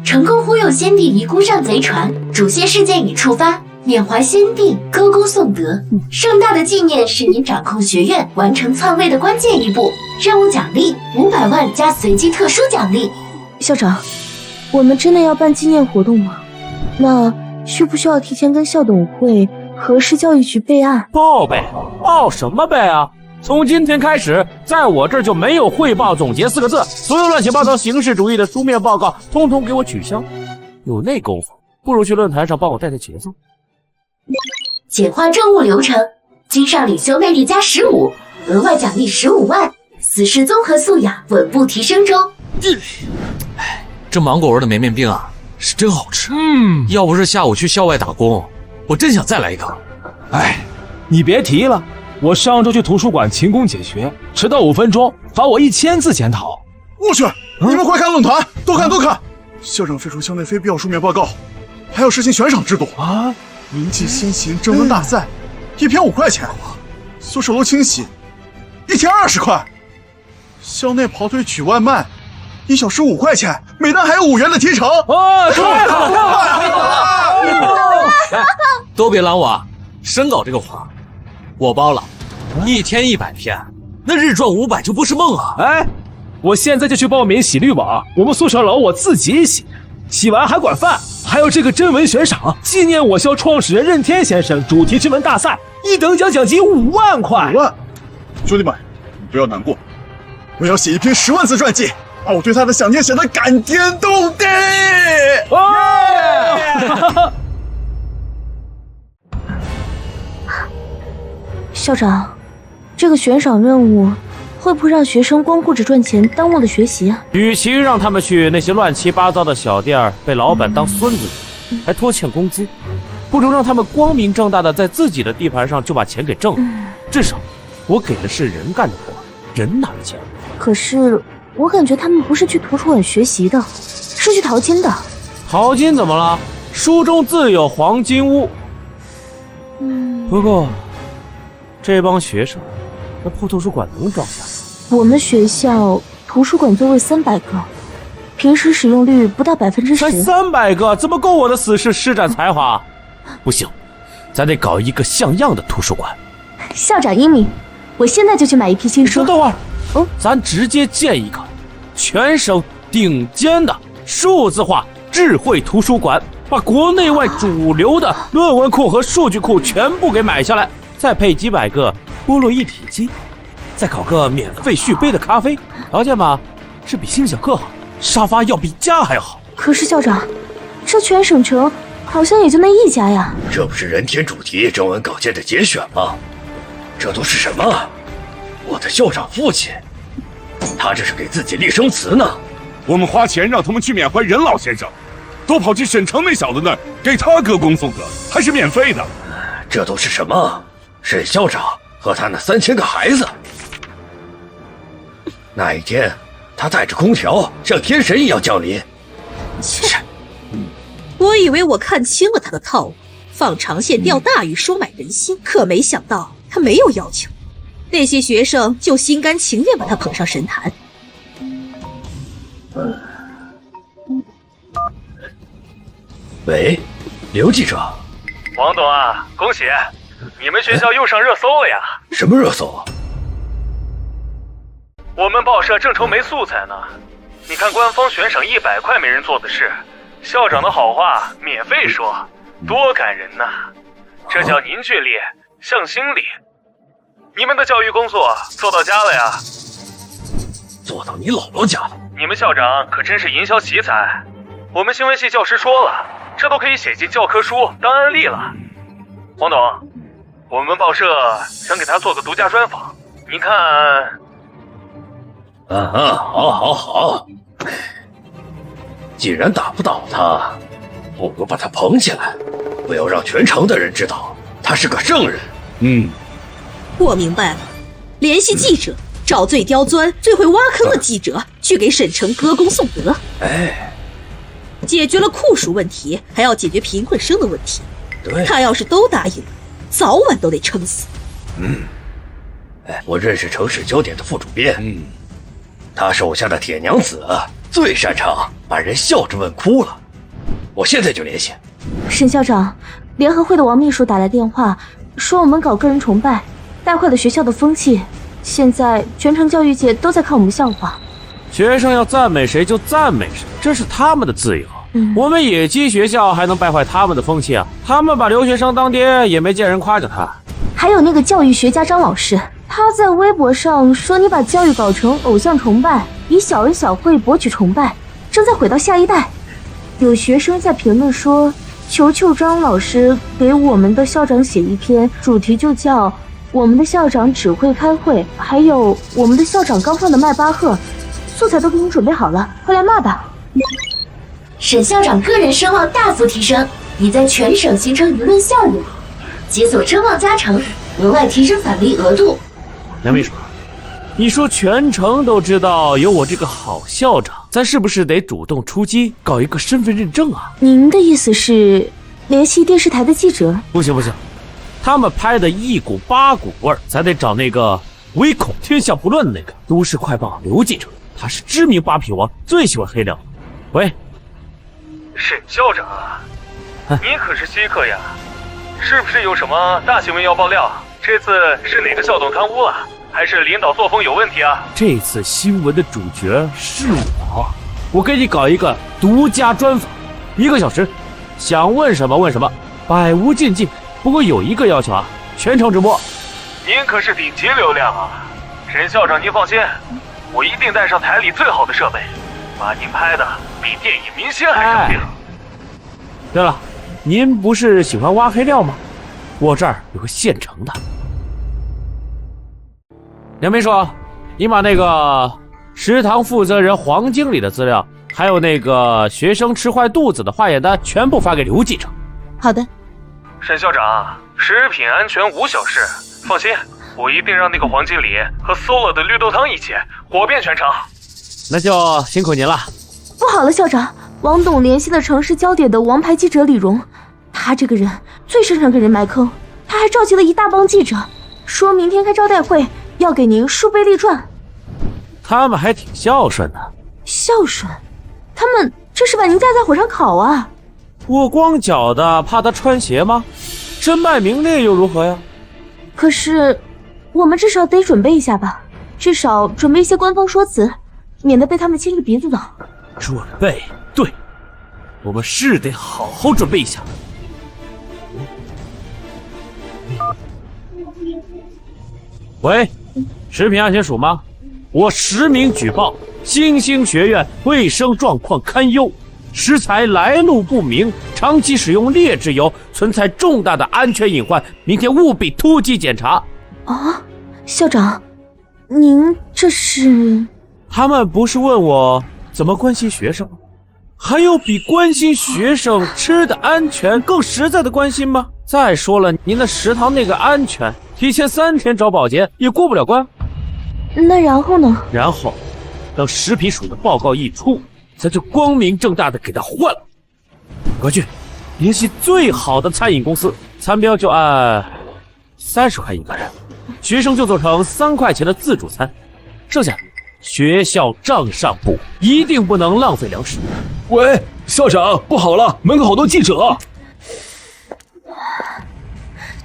成功忽悠先帝遗孤上贼船，主线事件已触发，缅怀先帝，歌功颂德。盛大的纪念是你掌控学院完成篡位的关键一步。任务奖励500万加随机特殊奖励。校长，我们真的要办纪念活动吗？那需不需要提前跟校董会和市教育局备案？报备？报什么备啊？从今天开始，在我这儿就没有汇报总结4个字，所有乱七八糟形式主义的书面报告，通通给我取消。有那功夫，不如去论坛上帮我带节奏。简化任务流程，经上领袖魅力加15，额外奖励15万，死士综合素养稳步提升中。这芒果味的绵面冰啊，是真好吃。要不是下午去校外打工，我真想再来一个。你别提了，我上周去图书馆勤工俭学，迟到5分钟，罚我1000字检讨。我去，你们快看论坛，多看多看。校长废除校内非必要书面报告，还要实行悬赏制度啊！铭记先行征文大赛，1篇5块钱；宿舍楼清洗，1天20块；校内跑腿取外卖，1小时5块钱，每单还有5元的提成。太好了！都别拦我啊！申稿这个活我包了，1天100篇，那日赚500就不是梦啊！我现在就去报名洗绿网，我们宿舍楼我自己洗，洗完还管饭。还有这个征文悬赏，纪念我校创始人任天先生主题征文大赛，1等奖奖金5万块。5万，兄弟们，你不要难过，我要写一篇10万字传记，把我对他的想念写得感天动地。校长，这个悬赏任务会不会让学生光顾着赚钱，耽误了学习啊？与其让他们去那些乱七八糟的小店被老板当孙子，还拖欠工资，不如让他们光明正大的在自己的地盘上就把钱给挣了。至少我给的是人干的活，人拿的钱。可是我感觉他们不是去图书馆学习的，是去淘金的。淘金怎么了？书中自有黄金屋。不过这帮学生，那破图书馆能装下？我们学校图书馆座位300个，平时使用率不到10%。才300个，怎么够我的死士施展才华？不行，咱得搞一个像样的图书馆。校长英明，我现在就去买一批新书。等会儿，咱直接建一个全省顶尖的数字化智慧图书馆，把国内外主流的论文库和数据库全部给买下来，再配几百个菠萝一体机，再搞个免费续杯的咖啡，条件嘛是比星小克好，沙发要比家还要好。可是校长，这全省城好像也就那一家呀。这不是人天主题征文稿件的节选吗？这都是什么？我的校长父亲，他这是给自己立生祠呢。我们花钱让他们去缅怀任老先生，都跑去沈城那小子那儿给他歌功颂德，还是免费的。这都是什么？沈校长和他那3000个孩子。那一天，他带着空调像天神一样降临。切！我以为我看清了他的套路，放长线钓大鱼，收买人心，可没想到他没有要求，那些学生就心甘情愿把他捧上神坛。喂，刘记者。王董啊，恭喜，你们学校又上热搜了呀！什么热搜？我们报社正愁没素材呢。你看官方悬赏100块没人做的事，校长的好话免费说，多感人呐！这叫凝聚力、向心力。你们的教育工作做到家了呀？做到你姥姥家了。你们校长可真是营销奇才，我们新闻系教师说了，这都可以写进教科书当案例了。黄董，我们报社想给他做个独家专访，您看？好。既然打不倒他，不如把他捧起来，不要让全城的人知道他是个圣人。我明白了，联系记者，找最刁钻、最会挖坑的记者，去给沈城歌功颂德。解决了酷暑问题，还要解决贫困生的问题。对，他要是都答应了，早晚都得撑死。我认识城市焦点的副主编，他手下的铁娘子最擅长把人笑着问哭了。我现在就联系。沈校长，联合会的王秘书打来电话，说我们搞个人崇拜，带坏了学校的风气。现在全城教育界都在看我们笑话。学生要赞美谁就赞美谁，这是他们的自由。我们野鸡学校还能败坏他们的风气啊？他们把留学生当爹，也没见人夸奖他。还有那个教育学家张老师，他在微博上说你把教育搞成偶像崇拜，以小恩小惠博取崇拜，正在毁到下一代。有学生在评论说，求求张老师给我们的校长写一篇，主题就叫我们的校长只会开会，还有我们的校长刚放的迈巴赫，素材都给你准备好了，快来骂吧。沈校长个人声望大幅提升，已在全省形成舆论效应，解锁声望加成，额外提升返利额度。梁秘书，你说全城都知道有我这个好校长，咱是不是得主动出击，搞一个身份认证啊？您的意思是联系电视台的记者？不行不行，他们拍的一股八股味儿，咱得找那个唯恐天下不乱的那个都市快报刘记者，他是知名扒皮王，最喜欢黑料。喂，沈校长啊，你可是稀客呀，是不是有什么大新闻要爆料？这次是哪个校董贪污了，还是领导作风有问题啊？这次新闻的主角是我给你搞一个独家专访，1个小时，想问什么问什么，百无禁忌。不过有一个要求啊，全程直播。您可是顶级流量啊，沈校长您放心，我一定带上台里最好的设备，把您拍的比电影明星还生硬。对了，您不是喜欢挖黑料吗？我这儿有个现成的。梁秘书，你把那个食堂负责人黄经理的资料，还有那个学生吃坏肚子的化验单全部发给刘记者。好的。沈校长，食品安全无小事，放心，我一定让那个黄经理和馊了的绿豆汤一起火遍全城。那就辛苦您了。不好了，校长，王董联系了城市焦点的王牌记者李荣，他这个人最擅长给人埋坑，他还召集了一大帮记者，说明天开招待会要给您数倍立传。他们还挺孝顺的。孝顺？他们这是把您架在火上烤啊！我光脚的怕他穿鞋吗？身败名裂又如何呀？可是我们至少得准备一下吧，至少准备一些官方说辞，免得被他们牵着鼻子走。准备？对，我们是得好好准备一下。喂，食品安全署吗？我实名举报新兴学院卫生状况堪忧，食材来路不明，长期使用劣质油，存在重大的安全隐患，明天务必突击检查。啊，校长，您这是？他们不是问我怎么关心学生吗？还有比关心学生吃的安全更实在的关心吗？再说了，您的食堂那个安全，提前3天找保洁也过不了关。那然后呢？然后，等食品署的报告一出，咱就光明正大的给他换了。快去联系最好的餐饮公司，餐标就按30块一个人，学生就做成3块钱的自助餐，剩下学校账上补，一定不能浪费粮食。喂，校长，不好了，门口好多记者。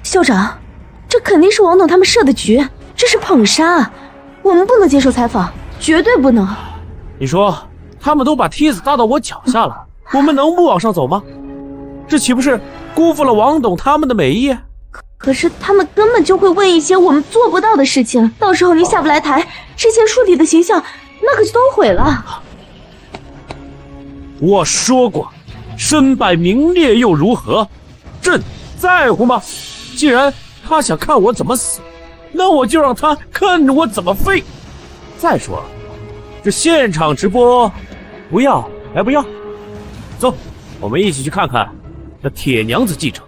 校长，这肯定是王董他们设的局，这是捧杀，我们不能接受采访，绝对不能。你说他们都把梯子搭到我脚下了，我们能不往上走吗？这岂不是辜负了王董他们的美意？可是他们根本就会问一些我们做不到的事情，到时候您下不来台，之前树立的形象那可就都毁了。我说过，身败名裂又如何？朕在乎吗？既然他想看我怎么死，那我就让他看着我怎么飞。再说了，这现场直播不要还不要？走，我们一起去看看那铁娘子记者。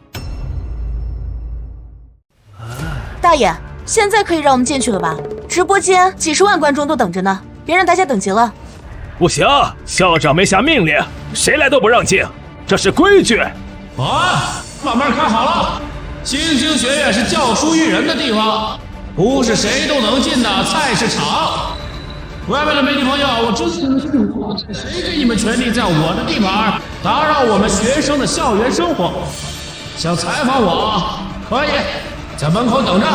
大爷，现在可以让我们进去了吧？直播间几10万观众都等着呢，别让大家等急了。不行，校长没下命令，谁来都不让进，这是规矩。慢慢看好了，新兴学院是教书育人的地方，不是谁都能进的菜市场。外面的媒体朋友，我知道你们是主播，谁给你们权利在我的地盘打扰我们学生的校园生活？想采访我，可以在门口等着。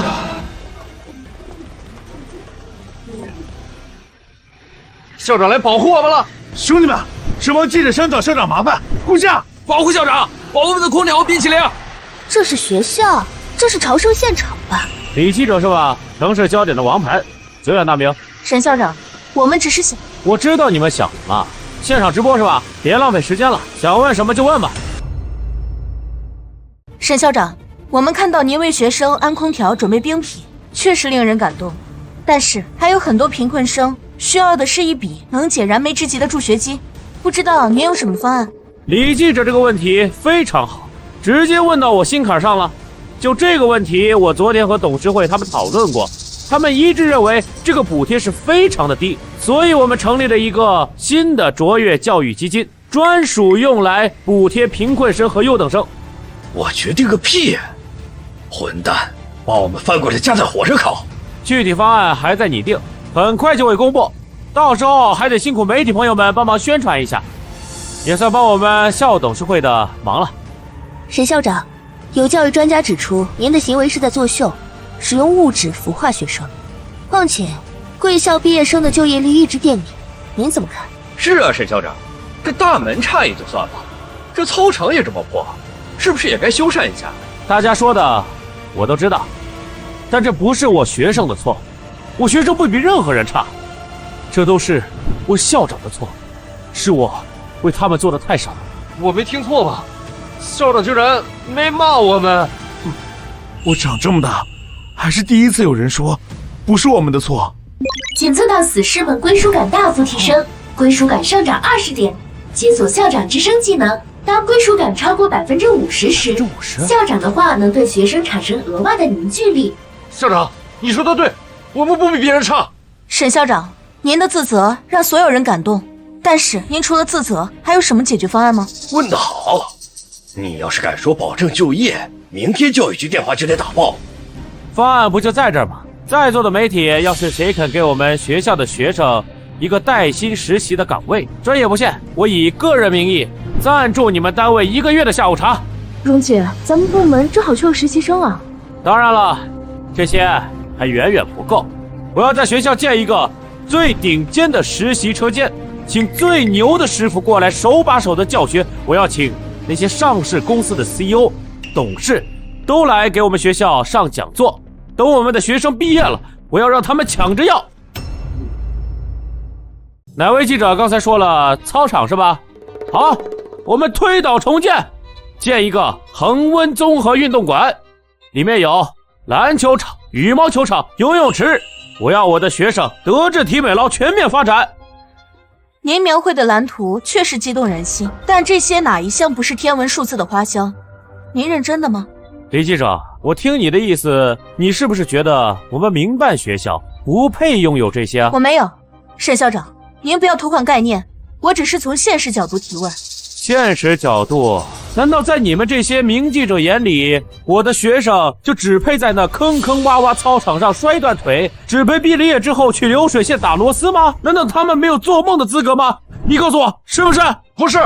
校长来保护我们了，兄弟们，是帮记者想找校长麻烦，顾下，保护校长，保我们的空调冰淇淋。这是学校，这是朝圣现场吧？李记者是吧？城市焦点的王牌，久远大名。沈校长，我们只是想……我知道你们想什么，现场直播是吧？别浪费时间了，想问什么就问吧。沈校长，我们看到您为学生安空调、准备冰品，确实令人感动。但是还有很多贫困生需要的是一笔能解燃眉之急的助学金，不知道您有什么方案？李记者这个问题非常好，直接问到我心坎上了。就这个问题，我昨天和董事会他们讨论过，他们一致认为这个补贴是非常的低，所以我们成立了一个新的卓越教育基金，专属用来补贴贫困生和优等生。我决定个屁呀！混蛋，把我们翻过来夹在火上烤。具体方案还在拟定，很快就会公布，到时候还得辛苦媒体朋友们帮忙宣传一下，也算帮我们校董事会的忙了。沈校长，有教育专家指出，您的行为是在作秀，使用物质腐化学生。况且，贵校毕业生的就业率一直垫底，您怎么看？是啊，沈校长，这大门差也就算了，这操场也这么破，是不是也该修缮一下？大家说的我都知道，但这不是我学生的错，我学生不比任何人差，这都是我校长的错，是我为他们做的太少。我没听错吧？校长居然没骂我们？我长这么大，还是第一次有人说不是我们的错。检测到死士们归属感大幅提升，归属感上涨20点，解锁校长直升技能。当归属感超过50%时，校长的话能对学生产生额外的凝聚力。校长，你说的对，我们不比别人差。沈校长，您的自责让所有人感动，但是您除了自责，还有什么解决方案吗？问得好，你要是敢说保证就业，明天教育局电话就得打爆。方案不就在这儿吗？在座的媒体，要是谁肯给我们学校的学生一个带薪实习的岗位，专业不限，我以个人名义赞助你们单位1个月的下午茶。蓉姐，咱们部门正好缺个实习生啊。当然了，这些还远远不够，我要在学校建一个最顶尖的实习车间，请最牛的师傅过来手把手的教学。我要请那些上市公司的 CEO、董事都来给我们学校上讲座。等我们的学生毕业了，我要让他们抢着要。哪位记者刚才说了操场是吧？好，我们推倒重建，建一个恒温综合运动馆，里面有篮球场、羽毛球场、游泳池。我要我的学生德智体美劳全面发展。您描绘的蓝图确实激动人心，但这些哪一项不是天文数字的花销？您认真的吗？李记者，我听你的意思，你是不是觉得我们民办学校不配拥有这些啊？我没有。沈校长，您不要偷换概念，我只是从现实角度提问。现实角度？难道在你们这些名记者眼里，我的学生就只配在那坑坑洼洼操场上摔断腿，只配毕了业之后去流水线打螺丝吗？难道他们没有做梦的资格吗？你告诉我，是不是？不是，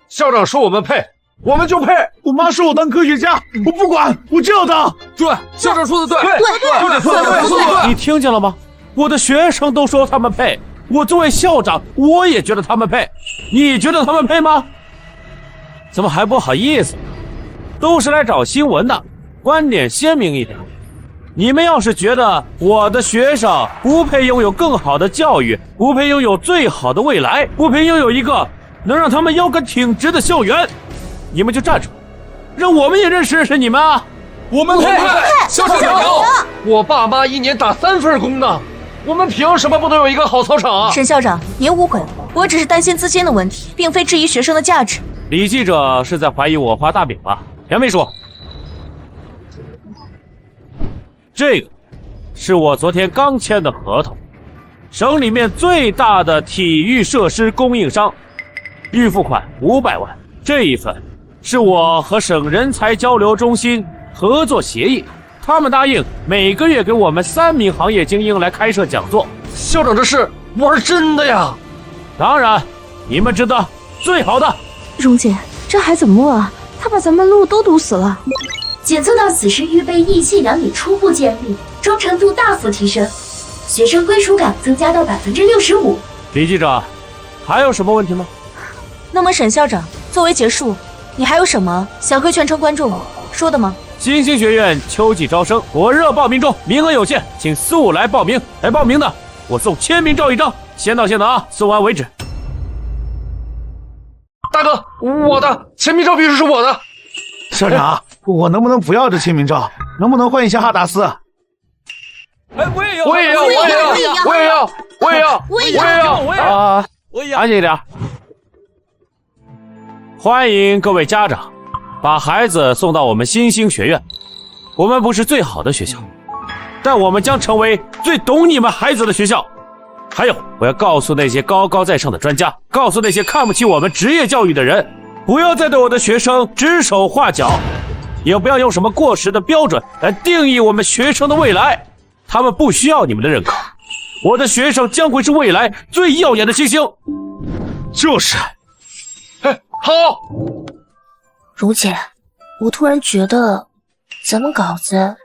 校长说我们配，我们就配。我妈说我当科学家，我不管，我就要当。对，校长说的对，对，你听见了吗？我的学生都说他们配，我作为校长，我也觉得他们配。你觉得他们配吗？怎么还不好意思？都是来找新闻的，观点鲜明一点。你们要是觉得我的学生不配拥有更好的教育，不配拥有最好的未来，不配拥有一个能让他们腰杆挺直的校园，你们就站出来，让我们也认识认识你们啊！我们配，校长加油！我爸妈1年打3份工呢，我们凭什么不能有一个好操场啊？沈校长，您误会了，我只是担心资金的问题，并非质疑学生的价值。李记者是在怀疑我画大饼吧？杨秘书，这个是我昨天刚签的合同，省里面最大的体育设施供应商，预付款500万。这一份是我和省人才交流中心合作协议，他们答应每个月给我们3名行业精英来开设讲座。校长，这事我是真的呀。当然，你们知道最好的。蓉姐，这还怎么摸啊？他把咱们路都堵死了。检测到死尸预备役信仰已初步建立，忠诚度大幅提升，学生归属感增加到65%。李记者，还有什么问题吗？那么沈校长，作为结束，你还有什么想和全城观众说的吗？新兴学院秋季招生，火热报名中，名额有限，请速来报名。来报名的，我送签名照1张，先到先得啊，送完为止。大哥，我的签名照必须是我的。校长，我能不能不要这签名照？能不能换一下哈达斯？哎，我也要！啊，安静一点。欢迎各位家长把孩子送到我们新兴学院。我们不是最好的学校，但我们将成为最懂你们孩子的学校。还有，我要告诉那些高高在上的专家，告诉那些看不起我们职业教育的人，不要再对我的学生指手画脚，也不要用什么过时的标准来定义我们学生的未来。他们不需要你们的认可，我的学生将会是未来最耀眼的星星。就是。好。蓉姐，我突然觉得咱们稿子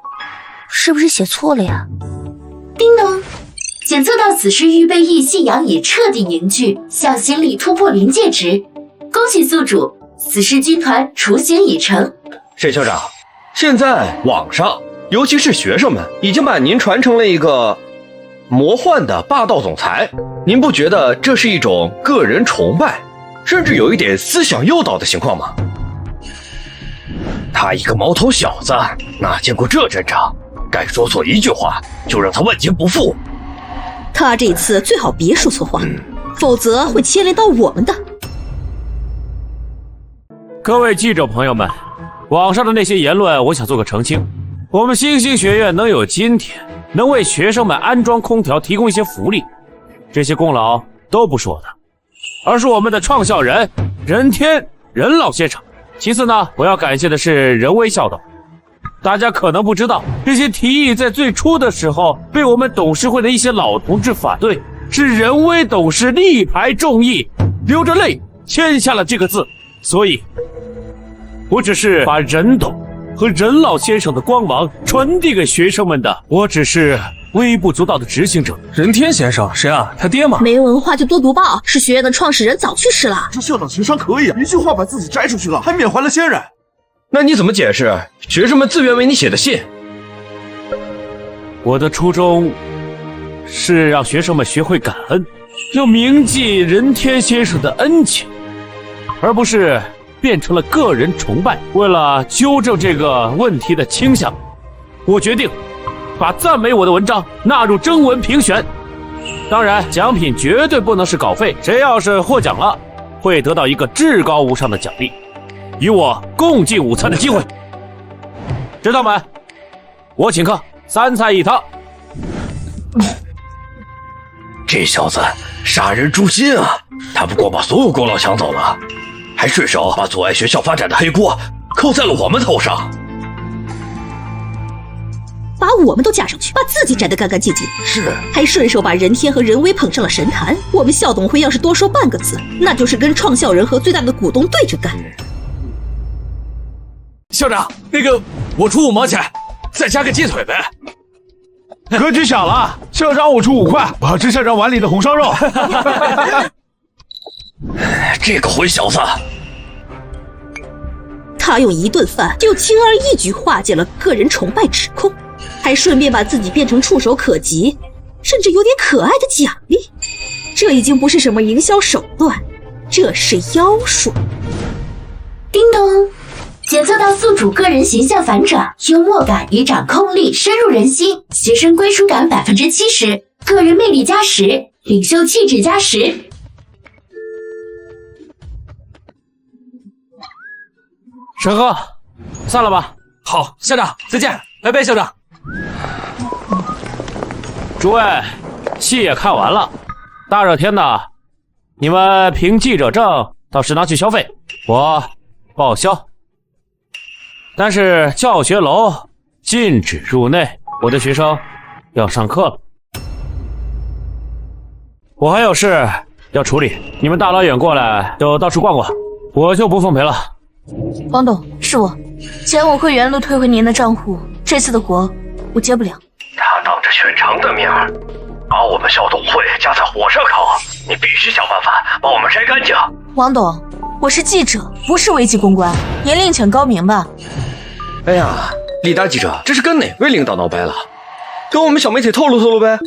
是不是写错了呀？叮咚，检测到死尸预备役信仰已彻底凝聚，向心力突破临界值。恭喜宿主，死尸军团雏形已成。沈校长，现在网上，尤其是学生们，已经把您传成了一个魔幻的霸道总裁。您不觉得这是一种个人崇拜，甚至有一点思想诱导的情况吗？他一个毛头小子，哪见过这阵仗？敢说错一句话，就让他万劫不复。他这次最好别说错话，否则会牵连到我们的。各位记者朋友们，网上的那些言论，我想做个澄清。我们新兴学院能有今天，能为学生们安装空调提供一些福利，这些功劳都不是我的，而是我们的创校人任天任老先生。其次呢，我要感谢的是任威校董。大家可能不知道，这些提议在最初的时候被我们董事会的一些老同志反对，是任威董事力排众议，流着泪签下了这个字。所以我只是把任董和任老先生的光芒传递给学生们的，我只是微不足道的执行者。任天先生谁啊？他爹吗？没文化就多读报，是学院的创始人，早去世了。这校长情商可以啊，一句话把自己摘出去了，还缅怀了先人。那你怎么解释学生们自愿为你写的信？我的初衷是让学生们学会感恩，要铭记任天先生的恩情，而不是变成了个人崇拜。为了纠正这个问题的倾向，我决定把赞美我的文章纳入征文评选。当然，奖品绝对不能是稿费，谁要是获奖了，会得到一个至高无上的奖励，与我共进午餐的机会。知道们，我请客，3菜1汤。这小子杀人诛心啊！他不光把所有功劳抢走了，还顺手把阻碍学校发展的黑锅扣在了我们头上，把我们都架上去，把自己摘得干干净净。是，还顺手把任天和任威捧上了神坛。我们校董会要是多说半个字，那就是跟创校人和最大的股东对着干。校长，那个我出5毛钱，再加个鸡腿呗。格局小了，校长我出5块，我要吃校长碗里的红烧肉。这个混小子，他用一顿饭就轻而易举化解了个人崇拜指控，还顺便把自己变成触手可及，甚至有点可爱的奖励。这已经不是什么营销手段，这是妖术。叮咚，检测到宿主个人形象反转，幽默感与掌控力深入人心，学生归属感70%，个人魅力加10，领袖气质加10。沈鹤，散了吧。好，校长再见，拜拜，校长。诸位，戏也看完了，大热天的，你们凭记者证到食堂去消费，我报销。但是教学楼禁止入内，我的学生要上课了。我还有事要处理，你们大老远过来就到处逛逛，我就不奉陪了。王董，是我，钱我会原路退回您的账户，这次的活我接不了。他当着全城的面把我们校董会架在火上烤，你必须想办法把我们摘干净。王董，我是记者，不是危机公关，您另请高明吧。哎呀，李大记者，这是跟哪位领导闹掰了？跟我们小媒体透露透露呗。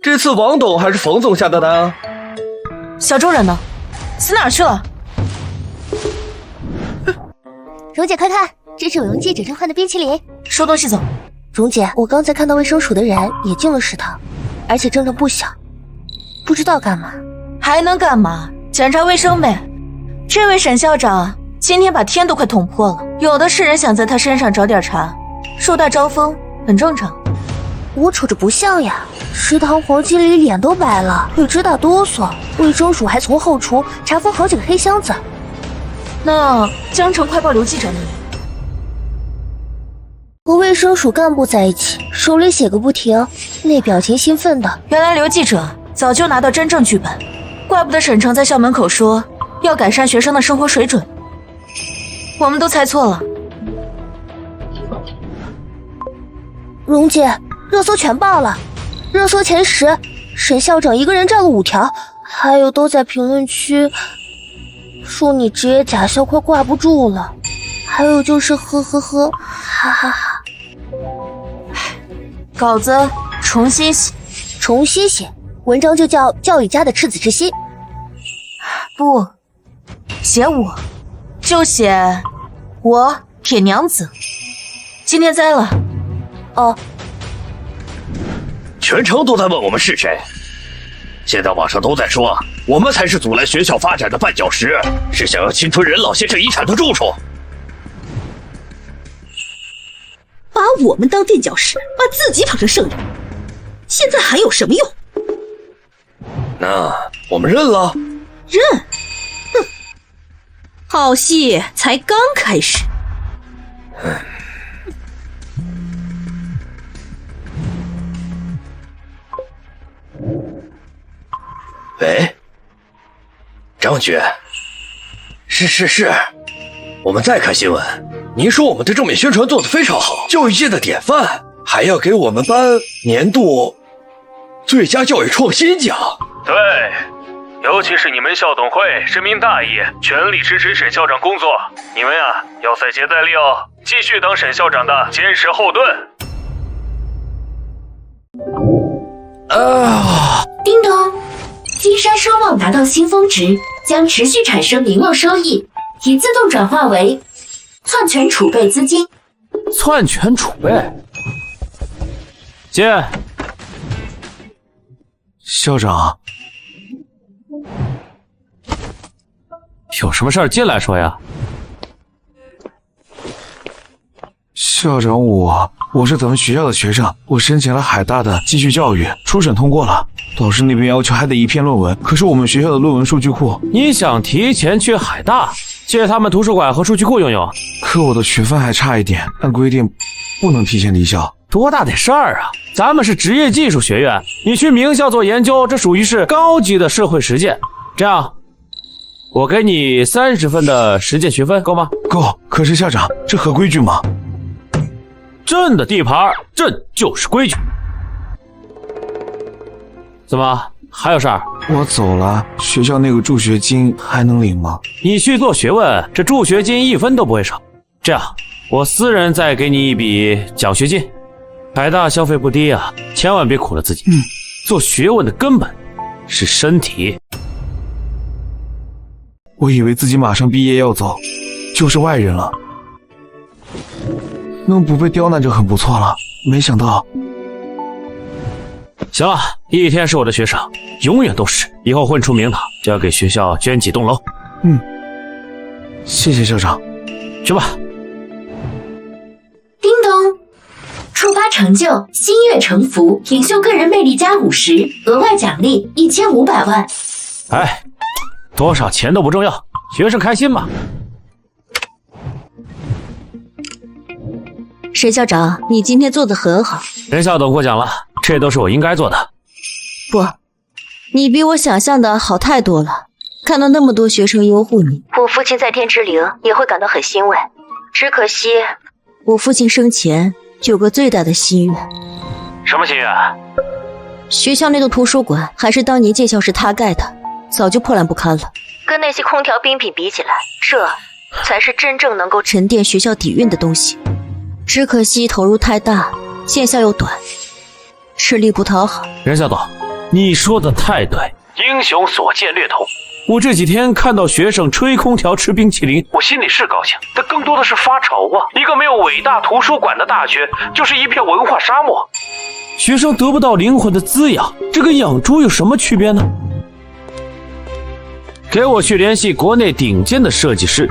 这次王董还是冯总下的单啊？小周人呢？死哪儿去了？蓉姐，快看，这是我用记者证换的冰淇淋。收东西走。蓉姐，我刚才看到卫生署的人也进了食堂，而且症状不小，不知道干嘛。还能干嘛？检查卫生呗。这位沈校长今天把天都快捅破了，有的是人想在他身上找点茬，树大招风，很正常。我瞅着不像呀，食堂黄经理脸都白了，腿直打哆嗦，卫生署还从后厨查封好几个黑箱子。那江城快报刘记者呢？和卫生署干部在一起，手里写个不停，那表情兴奋的。原来刘记者早就拿到真正剧本，怪不得沈城在校门口说要改善学生的生活水准。我们都猜错了。蓉姐，热搜全爆了，热搜前10，沈校长一个人占了5条，还有都在评论区说你职业假笑快挂不住了，还有就是呵呵呵，哈哈哈。稿子重新写，重新写，文章就叫教育家的赤子之心。不，写我，就写我铁娘子。今天栽了。哦。全城都在问我们是谁，现在网上都在说我们才是阻拦学校发展的绊脚石，是想要侵吞任老先生遗产的住处。把我们当垫脚石，把自己捧成圣人，现在还有什么用？那我们认了。认？哼，好戏才刚开始。喂，张局，是，我们再看新闻。您说我们的正面宣传做得非常好，教育界的典范，还要给我们颁年度最佳教育创新奖。对，尤其是你们校董会深明大义，全力支持沈校长工作。你们呀，要再接再厉哦，继续当沈校长的坚实后盾。叮咚，金山声望达到新峰值，将持续产生名望收益，已自动转化为篡权储备资金。篡权储备？进。校长，有什么事儿进来说呀？校长，我是咱们学校的学生，我申请了海大的继续教育，初审通过了，导师那边要求还得1篇论文，可是我们学校的论文数据库，你想提前去海大借他们图书馆和数据库用用？可我的学分还差一点，按规定不能提前离校。多大点事儿啊！咱们是职业技术学院，你去名校做研究，这属于是高级的社会实践。这样，我给你30分的实践学分，够吗？够。可是校长，这合规矩吗？朕的地盘，朕就是规矩。怎么还有事儿？我走了，学校那个助学金还能领吗？你去做学问，这助学金1分都不会少。这样，我私人再给你一笔奖学金。海大消费不低啊，千万别苦了自己。做学问的根本是身体。我以为自己马上毕业要走，就是外人了，能不被刁难就很不错了，没想到。行了，一天是我的学生，永远都是。以后混出名堂，就要给学校捐几栋楼。谢谢校长。去吧。叮咚，触发成就星月成福，领袖个人魅力加50，额外奖励1500万。哎，多少钱都不重要，学生开心嘛。沈校长，你今天做得很好。任校董过奖了，这都是我应该做的。不，你比我想象的好太多了。看到那么多学生拥护你，我父亲在天之灵也会感到很欣慰。只可惜，我父亲生前有个最大的心愿。什么心愿？学校内的图书馆还是当年建校时他盖的，早就破烂不堪了。跟那些空调冰品比起来，这才是真正能够沉淀学校底蕴的东西。只可惜投入太大，见效又短，吃力不讨好。任校董，你说的太对，英雄所见略同。我这几天看到学生吹空调吃冰淇淋，我心里是高兴，但更多的是发愁啊！一个没有伟大图书馆的大学，就是一片文化沙漠。学生得不到灵魂的滋养，这跟养猪有什么区别呢？给我去联系国内顶尖的设计师，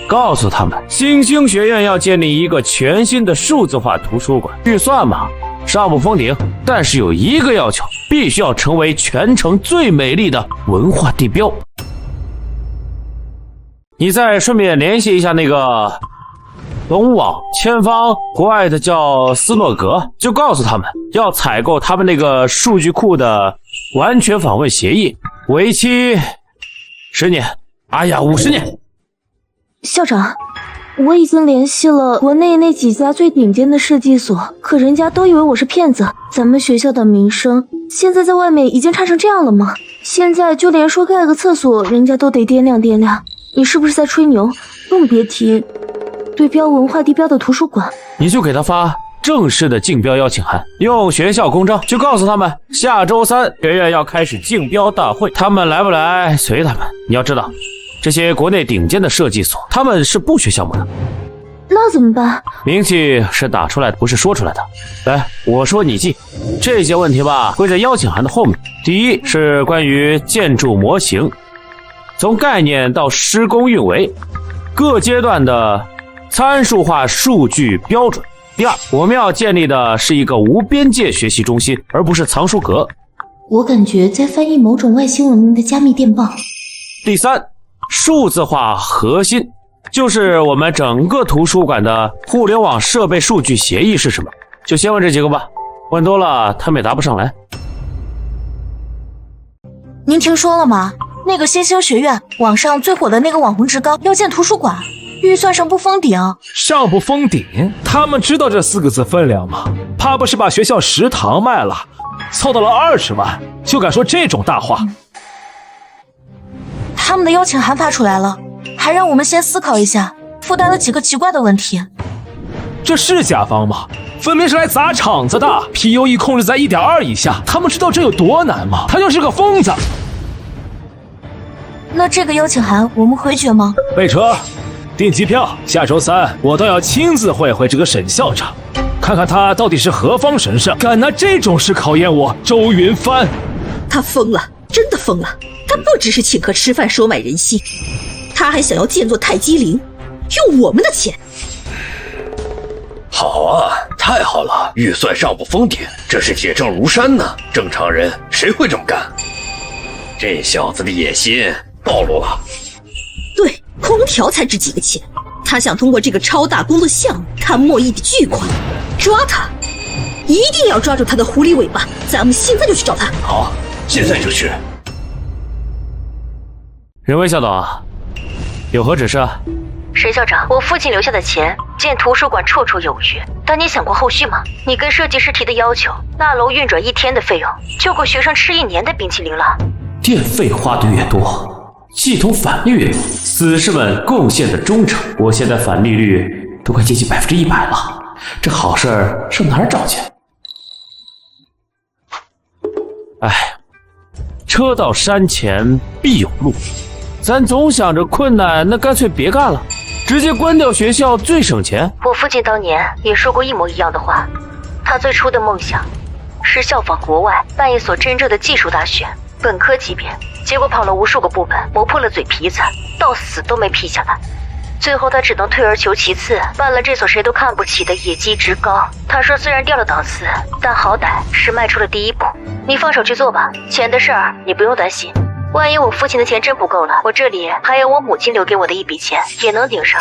告诉他们新兴学院要建立一个全新的数字化图书馆，预算嘛上不封顶，但是有一个要求，必须要成为全城最美丽的文化地标。你再顺便联系一下那个龙网千方国外的叫斯诺格，就告诉他们要采购他们那个数据库的完全访问协议，为期10年。哎呀，50年。校长，我已经联系了国内那几家最顶尖的设计所，可人家都以为我是骗子。咱们学校的名声现在在外面已经差成这样了吗？现在就连说盖个厕所，人家都得掂量掂量。你是不是在吹牛？更别提对标文化地标的图书馆。你就给他发正式的竞标邀请函，用学校公章就告诉他们，下周3学院要开始竞标大会，他们来不来随他们。你要知道，这些国内顶尖的设计所，他们是不缺项目的。那怎么办？名气是打出来的，不是说出来的。来，我说你记这些问题吧，会在邀请函的后面。第一是关于建筑模型，从概念到施工运维各阶段的参数化数据标准。第二，我们要建立的是一个无边界学习中心，而不是藏书阁。我感觉在翻译某种外星文明的加密电报。第三，数字化核心，就是我们整个图书馆的互联网设备数据协议是什么？就先问这几个吧，问多了他们也答不上来。您听说了吗？那个新兴学院网上最火的那个网红职高要建图书馆，预算上不封顶。上不封顶？他们知道这4个字分量吗？怕不是把学校食堂卖了，凑到了20万，就敢说这种大话。他们的邀请函发出来了，还让我们先思考一下，附带了几个奇怪的问题。这是甲方吗？分明是来砸场子的。PUE 控制在 1.2 以下，他们知道这有多难吗？他就是个疯子。那这个邀请函我们回绝吗？备车，订机票，下周3我倒要亲自会会这个沈校长，看看他到底是何方神圣，敢拿这种事考验我周云帆。他疯了，真的疯了。他不只是请客吃饭收买人心，他还想要建座泰姬陵，用我们的钱。好啊，太好了，预算上不封顶，这是铁证如山呢。正常人谁会这么干？这小子的野心暴露了。对，空调才值几个钱，他想通过这个超大工作项目看莫一笔巨款，抓他，一定要抓住他的狐狸尾巴。咱们现在就去找他。好，现在就去。任威校董，有何指示啊？沈校长，我父亲留下的钱建图书馆绰绰有余，但你想过后续吗？你跟设计师提的要求，那楼运转1天的费用就够学生吃1年的冰淇淋了。电费花的越多，系统返利越多，死士们贡献的忠诚，我现在返利率都快接近100%了，这好事儿上哪儿找去？哎，车到山前必有路，咱总想着困难，那干脆别干了，直接关掉学校最省钱。我父亲当年也说过一模一样的话，他最初的梦想是效仿国外办一所真正的技术大学，本科级别，结果跑了无数个部门，磨破了嘴皮子，到死都没批下来。最后他只能退而求其次，办了这所谁都看不起的野鸡职高。他说虽然掉了档次，但好歹是迈出了第一步。你放手去做吧，钱的事儿你不用担心。万一我父亲的钱真不够了，我这里还有我母亲留给我的一笔钱，也能顶上。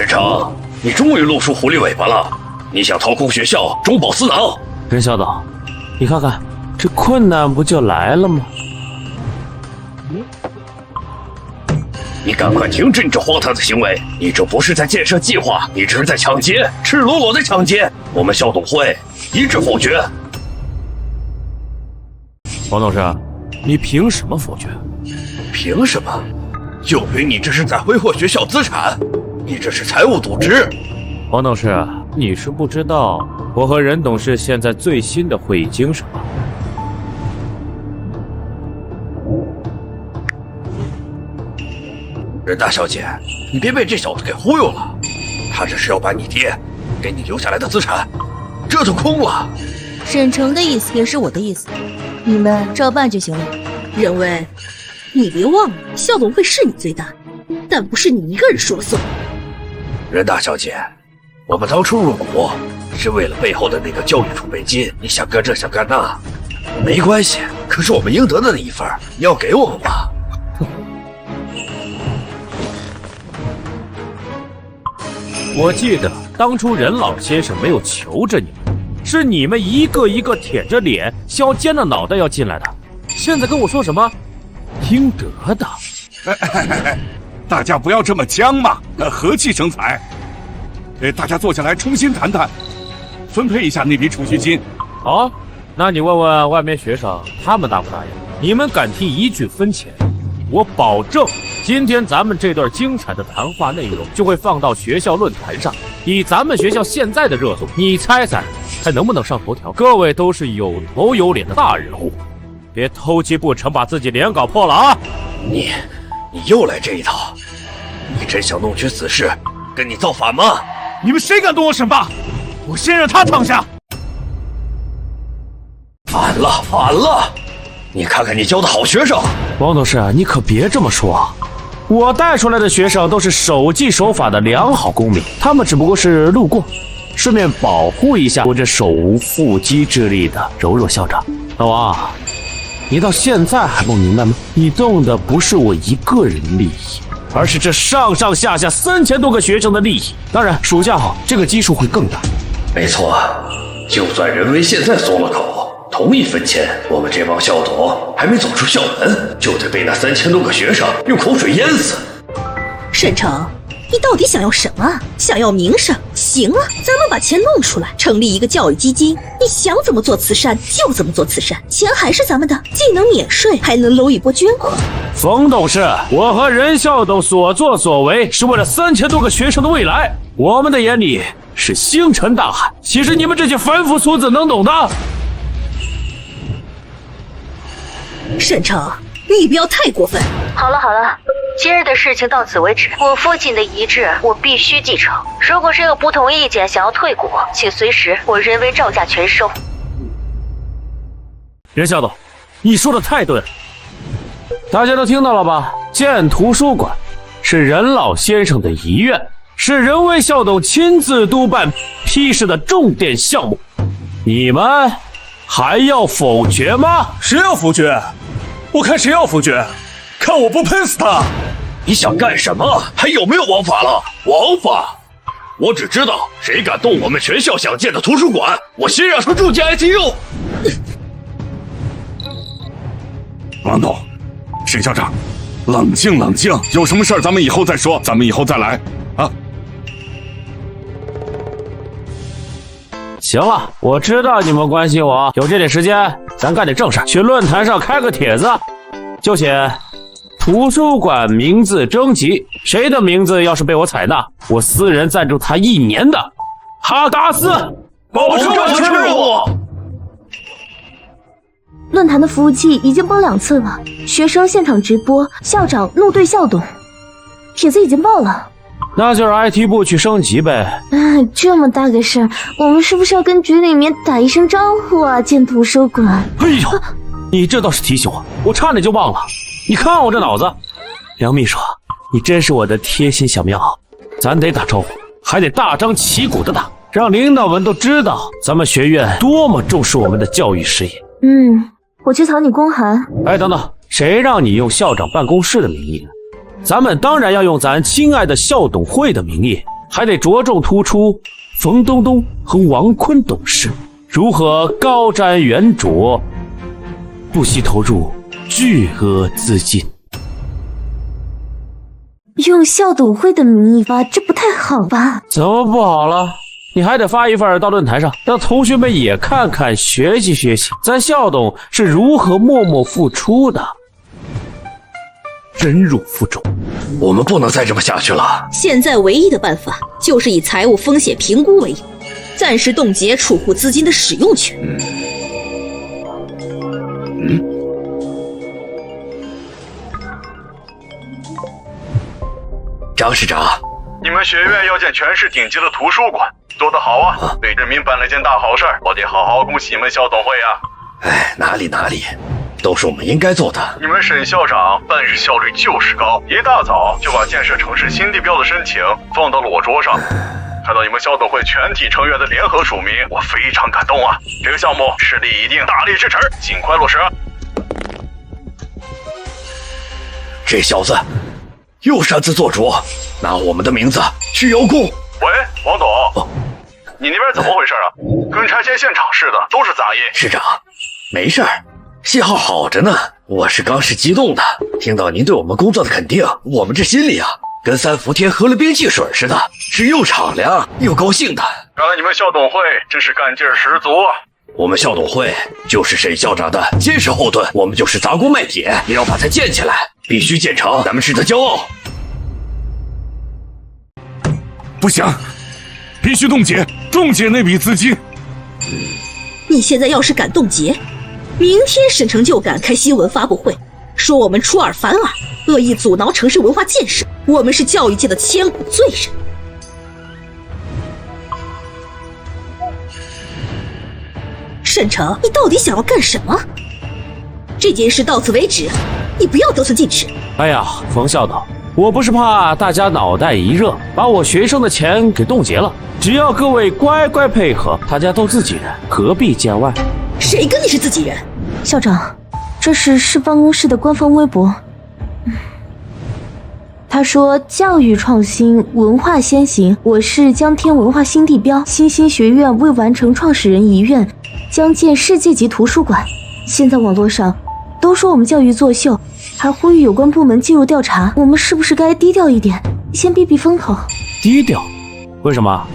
沈城，你终于露出狐狸尾巴了！你想掏空学校，中饱私囊？任校长，你看看，这困难不就来了吗？你赶快停止你这荒唐的行为！你这不是在建设计划，你这是在抢劫，赤裸裸的抢劫！我们校董会一致否决。王董事，你凭什么否决？凭什么？就凭你这是在挥霍学校资产，你这是财务渎职。王董事，你是不知道我和任董事现在最新的会议精神吗？任大小姐，你别被这小子给忽悠了，他这是要把你爹给你留下来的资产折腾空了。沈城的意思也是我的意思，你们照办就行了。任威，你别忘了，校董会是你最大，但不是你一个人说了算。任大小姐，我们当初入股是为了背后的那个教育储备金，你想干这想干那，没关系。可是我们应得的那一份，你要给我们吧。我记得当初任老先生没有求着你们，是你们一个一个舔着脸、削尖了脑袋要进来的。现在跟我说什么应得的？大家不要这么僵嘛，和气生财。大家坐下来重新谈谈，分配一下那笔储蓄金。好，那你问问外面学生，他们答不答应？你们敢提一句分钱，我保证今天咱们这段精彩的谈话内容就会放到学校论坛上。以咱们学校现在的热度，你猜猜还能不能上头条？各位都是有头有脸的大人物，别偷鸡不成把自己脸搞破了啊！你又来这一套，你真想弄群死士跟你造反吗？你们谁敢动我沈爸？我先让他躺下！反了，反了！你看看你教的好学生。王董事，你可别这么说，我带出来的学生都是守纪守法的良好公民，他们只不过是路过，顺便保护一下我这手无缚鸡之力的柔弱校长。老王，你到现在还不明白吗？你动的不是我一个人利益，而是这上上下下3000多个学生的利益。当然，暑假后这个基数会更大。没错，就算任威现在松了口，同一分钱，我们这帮校董还没走出校门，就得被那3000多个学生用口水淹死。沈城，你到底想要什么？想要名声？行啊，咱们把钱弄出来，成立一个教育基金，你想怎么做慈善就怎么做慈善，钱还是咱们的，既能免税，还能搂一波捐款。冯董事，我和任校董所作所为是为了3000多个学生的未来，我们的眼里是星辰大海，岂是你们这些凡夫俗子能懂的？沈城，你不要太过分。好了好了，今日的事情到此为止。我父亲的遗志我必须继承，如果谁有不同意见想要退股，请随时，我任威照价全收。任校董，你说的太对了。大家都听到了吧？建图书馆是任老先生的遗愿，是任威校董亲自督办批示的重点项目，你们还要否决吗？谁要否决？我看谁要否决，看我不喷死他！你想干什么？还有没有王法了？王法！我只知道，谁敢动我们全校想建的图书馆，我先让他住进 ITU。王董，沈校长，冷静冷静，有什么事儿咱们以后再说，咱们以后再来啊。行了，我知道你们关心我，有这点时间，咱干点正事，去论坛上开个帖子，就写图书馆名字征集，谁的名字要是被我采纳，我私人赞助他1年的哈达斯保证完成任务。论坛的服务器已经崩2次了，学生现场直播，校长怒对校董，帖子已经爆了。那就是 IT 部去升级呗。这么大个事儿，我们是不是要跟局里面打一声招呼啊？建图书馆。哎呦，你这倒是提醒我，我差点就忘了。你看我这脑子。梁秘书，你真是我的贴心小棉袄，咱得打招呼，还得大张旗鼓的打，让领导们都知道咱们学院多么重视我们的教育事业。我去草拟公函。哎，等等，谁让你用校长办公室的名义呢？咱们当然要用咱亲爱的校董会的名义，还得着重突出冯东东和王坤董事如何高瞻远瞩，不惜投入巨额资金。用校董会的名义发，这不太好吧？怎么不好了？你还得发一份到论坛上，让同学们也看看学习学习咱校董是如何默默付出的，忍辱负重。我们不能再这么下去了。现在唯一的办法就是以财务风险评估为由，暂时冻结储户资金的使用权。张市长，你们学院要建全市顶级的图书馆，做得好啊！为人民办了件大好事儿，我得好好恭喜你们校董会啊！哎，哪里，都是我们应该做的。你们沈校长办事效率就是高，一大早就把建设城市新地标的申请放到了我桌上。看到你们校董会全体成员的联合署名，我非常感动啊！这个项目势力一定大力支持，尽快落实。这小子又擅自做主，拿我们的名字去邀功。喂，王董，你那边怎么回事啊？跟拆迁现场似的，都是杂音。市长，没事儿，信号好着呢。我是刚是激动的，听到您对我们工作的肯定，我们这心里啊，跟三伏天喝了冰汽水似的，是又敞亮又高兴的。看来你们校董会真是干劲儿十足啊！我们校董会就是沈校长的坚实后盾，我们就是砸锅卖铁也要把它建起来，必须建成咱们市的骄傲。不行，必须冻结那笔资金。你现在要是敢冻结，明天省城就敢开新闻发布会，说我们出尔反尔，恶意阻挠城市文化建设，我们是教育界的千古罪人。沈城，你到底想要干什么？这件事到此为止，你不要得寸进尺。哎呀，冯校导，我不是怕大家脑袋一热，把我学生的钱给冻结了。只要各位乖乖配合，大家都自己人，何必见外？谁跟你是自己人？校长，这是市办公室的官方微博。他说：“教育创新，文化先行。我市将添文化新地标，新兴学院未完成创始人遗愿，将建世界级图书馆。现在网络上都说我们教育作秀，还呼吁有关部门介入调查。我们是不是该低调一点，先避避风头？”低调？为什么？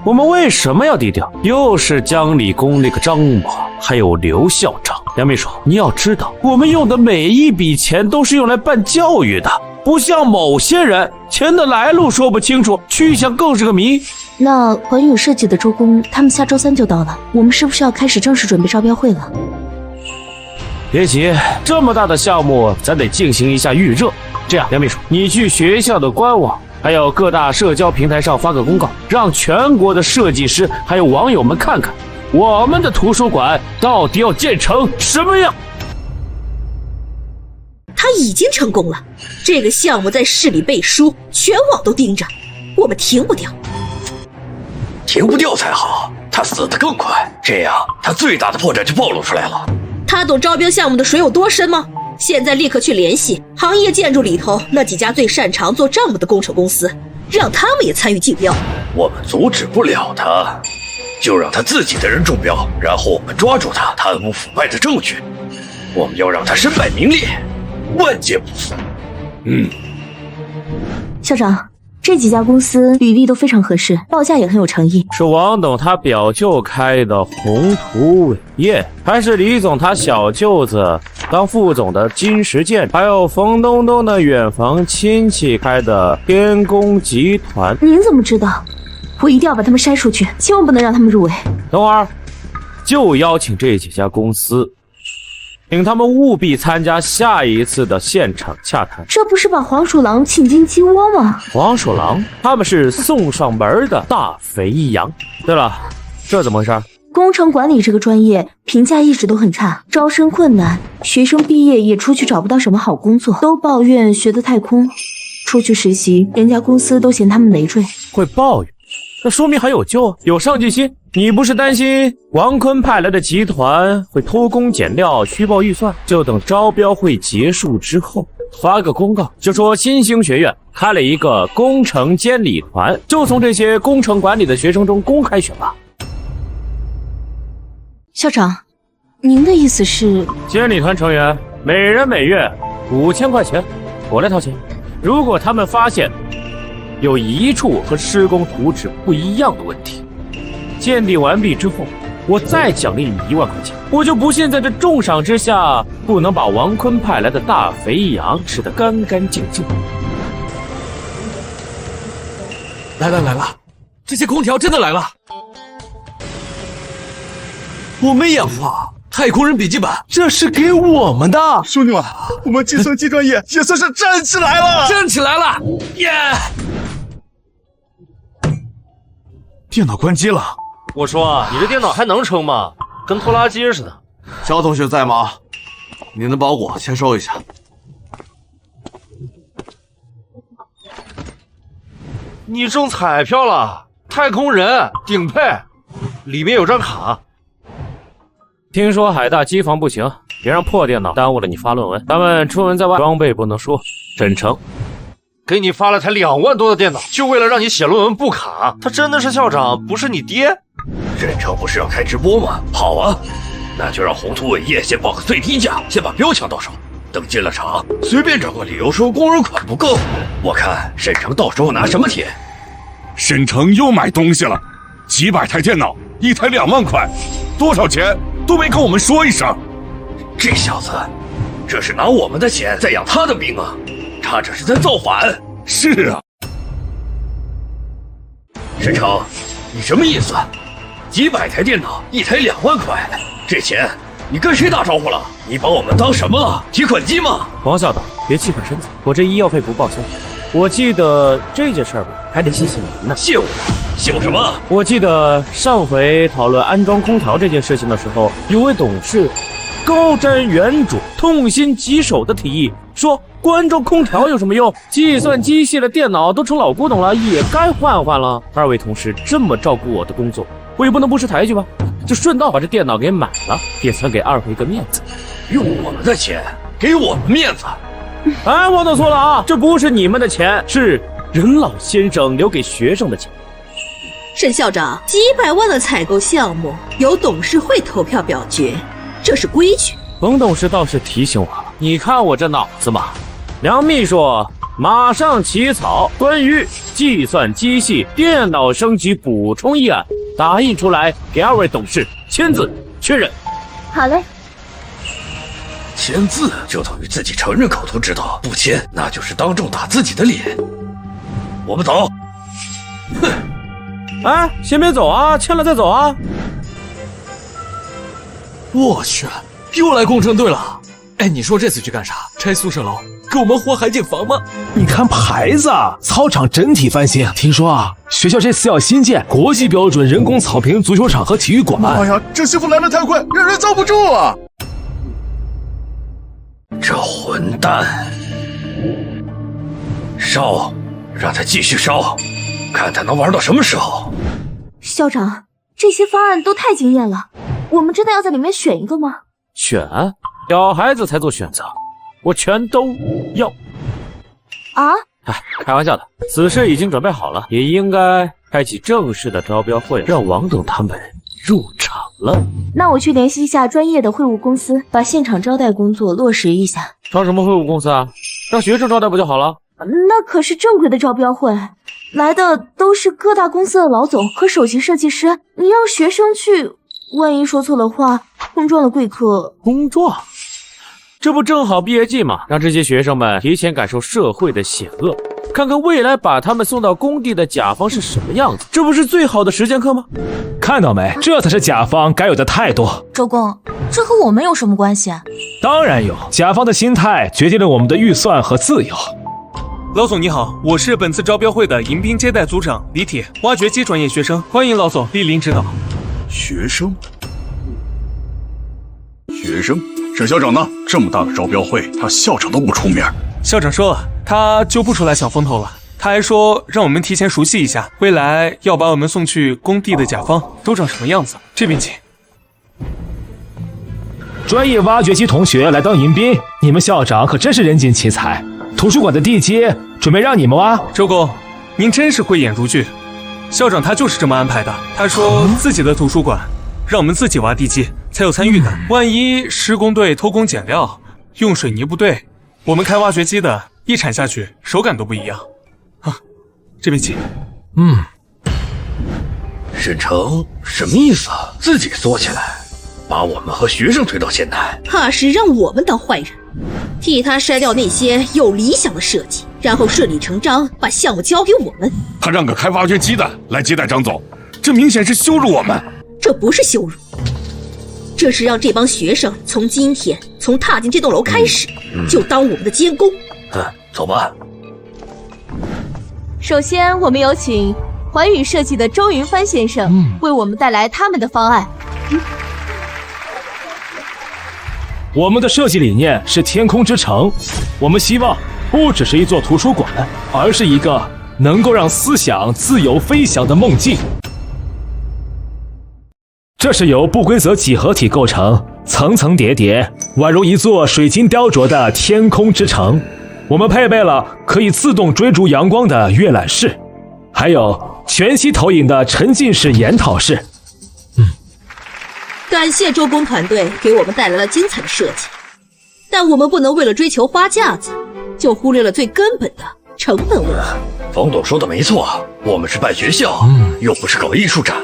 我们为什么要低调？又是江理工那个张某，还有刘校长。梁秘书，你要知道，我们用的每一笔钱都是用来办教育的。不像某些人，钱的来路说不清楚，去向更是个谜。那环宇设计的周工，他们下周3就到了，我们是不是要开始正式准备招标会了？别急，这么大的项目，咱得进行一下预热。这样，梁秘书，你去学校的官网，还有各大社交平台上发个公告，让全国的设计师还有网友们看看，我们的图书馆到底要建成什么样。他已经成功了，这个项目在市里背书，全网都盯着，我们停不掉。停不掉才好，他死得更快，这样他最大的破绽就暴露出来了。他懂招标项目的水有多深吗？现在立刻去联系行业建筑里头那几家最擅长做账目的工程公司，让他们也参与竞标。我们阻止不了他，就让他自己的人中标，然后我们抓住他贪污腐败的证据，我们要让他身败名裂，万劫不复。校长，这几家公司履历都非常合适，报价也很有诚意。是王董他表舅开的宏图伟业，还是李总他小舅子当副总的金石建，还有冯东东的远房亲戚开的天工集团？您怎么知道？我一定要把他们筛出去，千万不能让他们入围。等会儿就邀请这几家公司，请他们务必参加下一次的现场洽谈。这不是把黄鼠狼请进鸡窝吗？黄鼠狼，他们是送上门的大肥羊。对了，这怎么回事？工程管理这个专业评价一直都很差，招生困难，学生毕业也出去找不到什么好工作，都抱怨学得太空。出去实习，人家公司都嫌他们累赘。会抱怨，那说明还有救，有上进心。你不是担心王坤派来的集团会偷工减料、虚报预算？就等招标会结束之后，发个公告，就说新兴学院开了一个工程监理团，就从这些工程管理的学生中公开选拔。校长，您的意思是？监理团成员每人每月5000块钱，我来掏钱。如果他们发现有一处和施工图纸不一样的问题，鉴定完毕之后，我再奖励你1万块钱。我就不信在这重赏之下，不能把王坤派来的大肥羊吃得干干净净。来了，这些空调真的来了。我没眼花，太空人笔记本，这是给我们的。兄弟们，我们计算机专业也算是站起来了，站起来了，耶！电脑关机了。我说你这电脑还能撑吗？跟拖拉机似的。肖同学在吗？您的包裹先收一下。你中彩票了，太空人顶配，里面有张卡。听说海大机房不行，别让破电脑耽误了你发论文。咱们出门在外，装备不能说，真诚。给你发了台2万多的电脑，就为了让你写论文不卡。他真的是校长，不是你爹？任城不是要开直播吗？好啊，那就让宏图伟业先报个最低价，先把标抢到手。等进了场，随便找个理由说工人款不够。我看沈城到时候拿什么贴？沈城又买东西了，几百台电脑，一台2万块，多少钱都没跟我们说一声。这小子，这是拿我们的钱在养他的兵啊！他这是在造反。是啊，沈城，你什么意思？几百台电脑，一台2万块，这钱你跟谁打招呼了？你把我们当什么了？提款机吗？王校长，别气愤身子，我这医药费不报销。我记得这件事儿吧，还得谢谢您呢。谢我？谢我什么？我记得上回讨论安装空调这件事情的时候，有位董事高瞻远瞩、痛心疾首的提议说，安装空调有什么用？计算机系的电脑都成老古董了，也该换换了。2位同事这么照顾我的工作，我也不能不识抬举吧？就顺道把这电脑给买了，也算给2位一个面子。用我们的钱，给我们面子。哎，我弄错了啊！这不是你们的钱，是任老先生留给学生的钱。沈校长，几百万的采购项目由董事会投票表决，这是规矩。冯董事倒是提醒我了，你看我这脑子嘛。梁秘书马上起草关于计算机系电脑升级补充议案，打印出来给2位董事签字确认。好嘞。签字就等于自己承认口头知道，不签那就是当众打自己的脸。我们走。哼！哎，先别走啊，签了再走啊。我去，又来工程队了。哎，你说这次去干啥？拆宿舍楼，给我们换海景房吗？你看牌子，操场整体翻新。听说啊，学校这次要新建国际标准人工草坪足球场和体育馆。哎呀，这媳妇来得太快，让人遭不住啊！这混蛋，烧，让他继续烧，看他能玩到什么时候。校长，这些方案都太惊艳了，我们真的要在里面选一个吗？选？小孩子才做选择，我全都要。啊？哎，开玩笑的，此事已经准备好了，也应该开启正式的招标会，让王董他们入场了。那我去联系一下专业的会务公司，把现场招待工作落实一下。招什么会务公司啊？让学生招待不就好了？那可是正规的招标会，来的都是各大公司的老总和首席设计师，你让学生去，万一说错了话，冲撞了贵客。冲撞？这不正好毕业季吗？让这些学生们提前感受社会的险恶，看看未来把他们送到工地的甲方是什么样子，这不是最好的实践课吗？看到没，这才是甲方该有的态度。周公，这和我们有什么关系啊？当然有，甲方的心态决定了我们的预算和自由。老总你好，我是本次招标会的迎宾接待组长李铁，挖掘机专业学生，欢迎老总莅临指导。学生？沈校长呢？这么大的招标会，他校长都不出面。校长说了，他就不出来抢风头了。他还说让我们提前熟悉一下，未来要把我们送去工地的甲方都长什么样子。这边请。专业挖掘机同学来当迎宾，你们校长可真是人尽其才。图书馆的地基准备让你们挖。周公，您真是慧眼如炬。校长他就是这么安排的。他说自己的图书馆，让我们自己挖地基才有参与感。万一施工队偷工减料，用水泥不对，我们开挖掘机的一铲下去，手感都不一样。啊，这边请。沈城什么意思啊？自己缩起来，把我们和学生推到前台，怕是让我们当坏人，替他筛掉那些有理想的设计，然后顺理成章把项目交给我们。他让个开挖掘机的来接待张总，这明显是羞辱我们。这不是羞辱，这是让这帮学生从今天踏进这栋楼开始，就当我们的监工。走吧。首先，我们有请环宇设计的周云帆先生为我们带来他们的方案。我们的设计理念是天空之城，我们希望不只是一座图书馆，而是一个能够让思想自由飞翔的梦境。这是由不规则几何体构成，层层叠叠，宛如一座水晶雕琢的天空之城。我们配备了可以自动追逐阳光的阅览室，还有全息投影的沉浸式研讨室。感谢周工团队给我们带来了精彩的设计，但我们不能为了追求花架子，就忽略了最根本的成本问题。冯董说的没错，我们是办学校，又不是搞艺术展，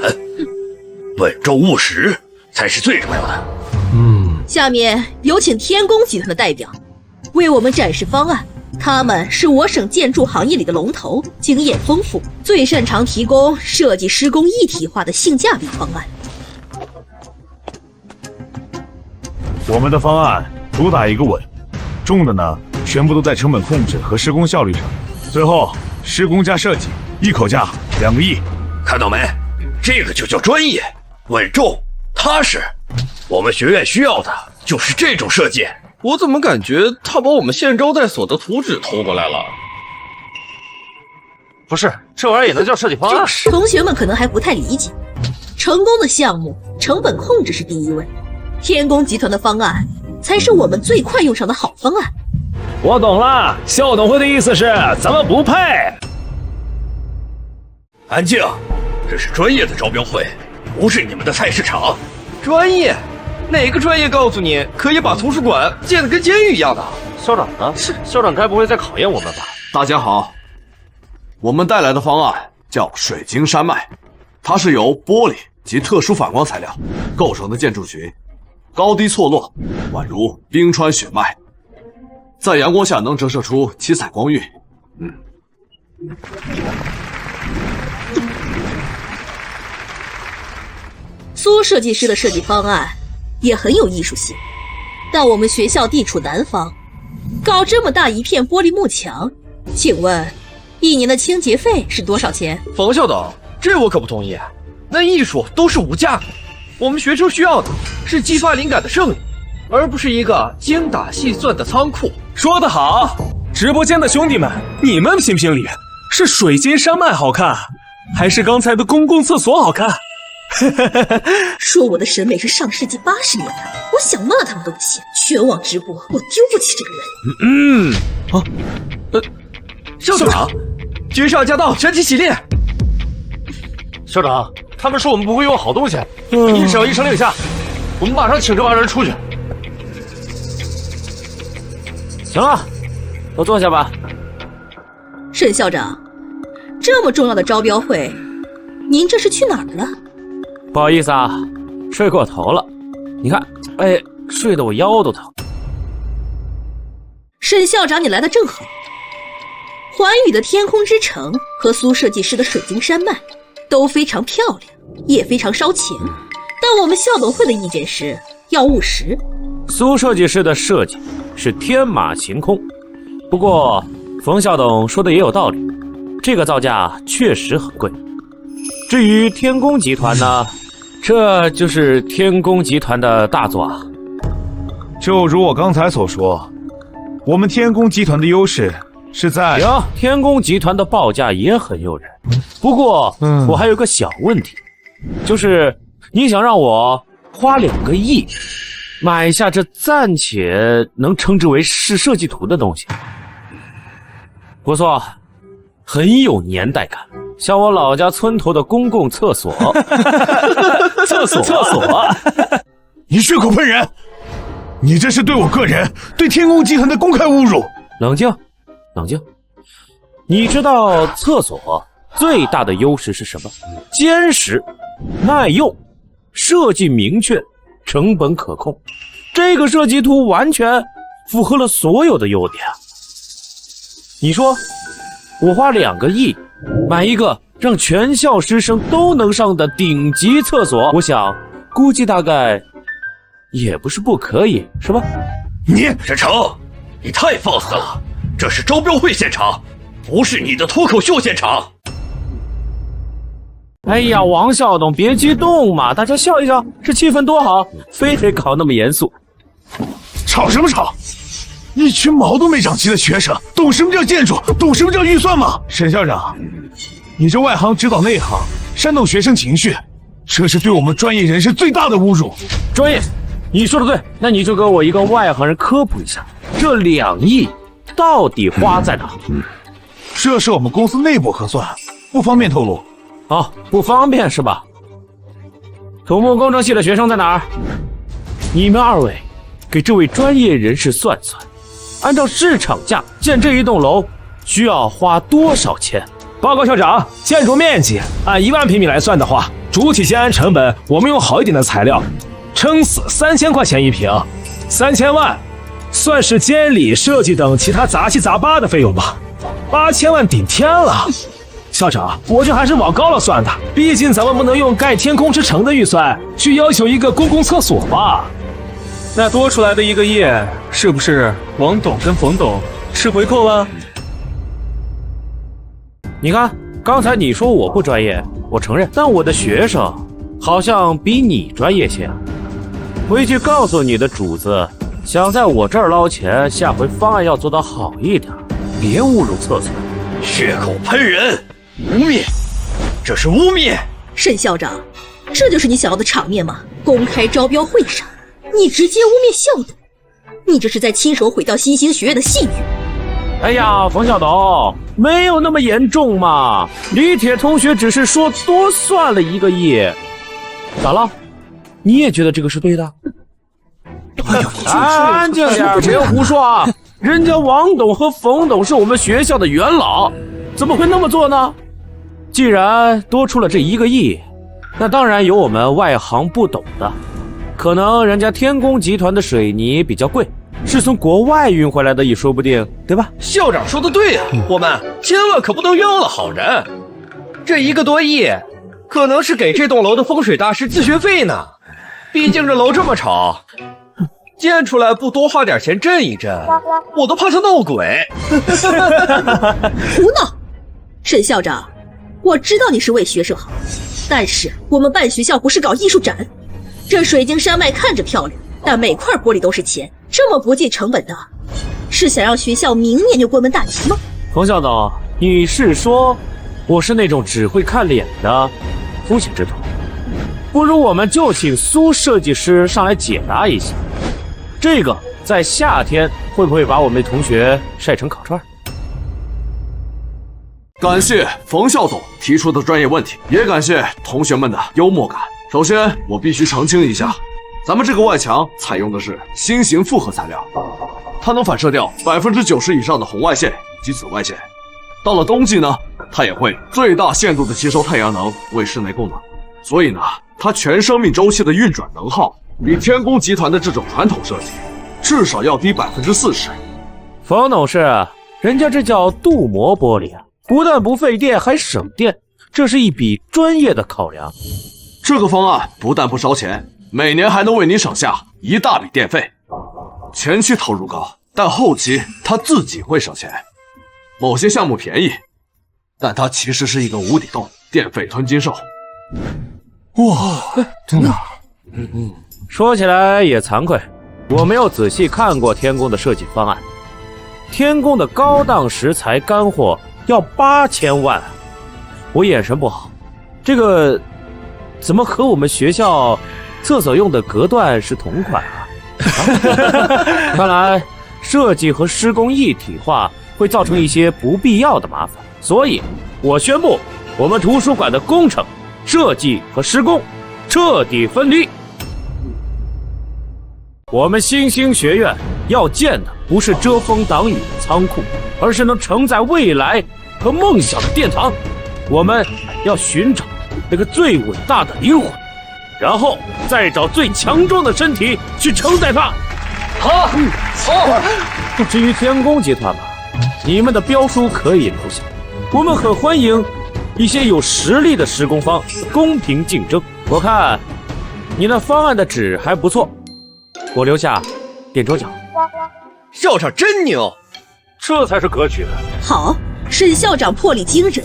稳重务实才是最重要的。下面有请天工集团的代表为我们展示方案。他们是我省建筑行业里的龙头，经验丰富，最擅长提供设计施工一体化的性价比方案。我们的方案主打一个稳，重的呢全部都在成本控制和施工效率上。最后施工加设计，一口价2个亿。看到没？这个就叫专业、稳重、踏实。我们学院需要的就是这种设计。我怎么感觉他把我们县招待所的图纸偷过来了？不是，这玩意儿也能叫设计方案？同学们可能还不太理解，成功的项目成本控制是第一位，天工集团的方案才是我们最快用上的好方案。我懂了，校董会的意思是咱们不配。安静，这是专业的招标会，不是你们的菜市场。专业？哪个专业告诉你可以把图书馆建得跟监狱一样的？校长呢？校长该不会在考验我们吧？大家好，我们带来的方案叫水晶山脉，它是由玻璃及特殊反光材料构成的建筑群，高低错落，宛如冰川雪脉，在阳光下能折射出七彩光晕。苏设计师的设计方案也很有艺术性，但我们学校地处南方，搞这么大一片玻璃幕墙，请问1年的清洁费是多少钱？冯校长，这我可不同意。那艺术都是无价的，我们学生需要的是激发灵感的圣地，而不是一个精打细算的仓库。说得好，直播间的兄弟们，你们评评理，是水晶山脉好看，还是刚才的公共厕所好看？说我的审美是上世纪80年代，我想骂他们都不行。全网直播，我丢不起这个人。校长，军上驾到，全体起立。校长，他们说我们不会用好东西，一声令下，我们马上请这帮人出去。行了，都坐下吧。沈校长，这么重要的招标会，您这是去哪儿了？不好意思啊，睡过头了。你看，哎，睡得我腰都疼。沈校长，你来的正好。环宇的天空之城和苏设计师的水晶山脉都非常漂亮，也非常烧钱，但我们校董会的意见是要务实。苏设计师的设计是天马行空，不过冯校董说的也有道理，这个造价确实很贵。至于天工集团呢，这就是天工集团的大作啊。就如我刚才所说，我们天工集团的优势是在……行，天工集团的报价也很诱人，不过我还有个小问题，就是你想让我花2个亿买下这暂且能称之为是设计图的东西。不错，很有年代感，像我老家村头的公共厕所。厕所，你血口喷人！你这是对我个人、对天宫集团的公开侮辱！冷静，冷静。你知道厕所最大的优势是什么？坚实、耐用、设计明确、成本可控。这个设计图完全符合了所有的优点。你说，我花2个亿买一个让全校师生都能上的顶级厕所，我想估计大概也不是不可以，是吧？沈城，你太放肆了！这是招标会现场，不是你的脱口秀现场。哎呀，王校董，别激动嘛，大家笑一笑，这气氛多好，非得搞那么严肃。吵什么吵？一群毛都没长齐的学生，懂什么叫建筑，懂什么叫预算吗？沈校长，你这外行指导内行，煽动学生情绪，这是对我们专业人士最大的侮辱。专业，你说的对，那你就给我一个外行人科普一下，这2亿到底花在哪？这是我们公司内部核算，不方便透露。哦，不方便是吧？土木工程系的学生在哪儿？你们2位给这位专业人士算算，按照市场价建这一栋楼需要花多少钱？报告校长，建筑面积按1万平米来算的话，主体建安成本我们用好一点的材料，撑死3000块钱一平，3000万算是监理、设计等其他杂七杂八的费用吧，8000万顶天了。校长，我这还是往高了算的，毕竟咱们不能用盖天空之城的预算去要求一个公共厕所吧。那多出来的1个亿，是不是王董跟冯董吃回扣了？你看，刚才你说我不专业，我承认，但我的学生好像比你专业些。回去告诉你的主子，想在我这儿捞钱，下回方案要做得好一点，别侮辱厕所。血口喷人，污蔑，这是污蔑！沈校长，这就是你想要的场面吗？公开招标会上，你直接污蔑校董，你这是在亲手毁掉新兴学院的信誉。哎呀，冯校董，没有那么严重嘛。李铁同学只是说多算了1个亿，咋了？你也觉得这个是对的？安静点，别胡说啊！人家王董和冯董是我们学校的元老，怎么会那么做呢？既然多出了这1个亿，那当然有我们外行不懂的，可能人家天宫集团的水泥比较贵，是从国外运回来的也说不定，对吧？校长说的对呀，我们千万可不能冤枉了好人。这1个多亿，可能是给这栋楼的风水大师自学费呢。毕竟这楼这么吵，建出来不多花点钱震一震，我都怕他闹鬼。胡闹！沈校长，我知道你是为学生好，但是我们办学校不是搞艺术展。这水晶山脉看着漂亮，但每块玻璃都是钱，这么不计成本的，是想让学校明年就关门大吉吗？冯校董，你是说我是那种只会看脸的肤浅之徒？不如我们就请苏设计师上来解答一下，这个在夏天会不会把我们的同学晒成烤串？感谢冯校董提出的专业问题，也感谢同学们的幽默感。首先，我必须澄清一下，咱们这个外墙采用的是新型复合材料，它能反射掉90%以上的红外线及紫外线。到了冬季呢，它也会最大限度的吸收太阳能为室内供能。所以呢，它全生命周期的运转能耗比天宫集团的这种传统设计至少要低40%。冯董事，人家这叫镀膜玻璃啊，不但不费电还省电，这是一笔专业的考量。这个方案不但不烧钱，每年还能为你省下一大笔电费。前期投入高，但后期它自己会省钱。某些项目便宜，但它其实是一个无底洞，电费吞金兽。哇，真的？说起来也惭愧，我没有仔细看过天宫的设计方案。天宫的高档石材干货要8000万，我眼神不好，这个怎么和我们学校厕所用的隔断是同款啊？看来设计和施工一体化会造成一些不必要的麻烦，所以我宣布，我们图书馆的工程、设计和施工彻底分离。我们新兴学院要建的不是遮风挡雨的仓库，而是能承载未来和梦想的殿堂。我们要寻找那个最伟大的灵魂，然后再找最强壮的身体去承载它。好，至于天宫集团嘛，你们的标书可以留下，我们很欢迎一些有实力的施工方公平竞争。我看你那方案的纸还不错，我留下垫桌奖。校长真牛，这才是格局。好，沈校长魄力惊人。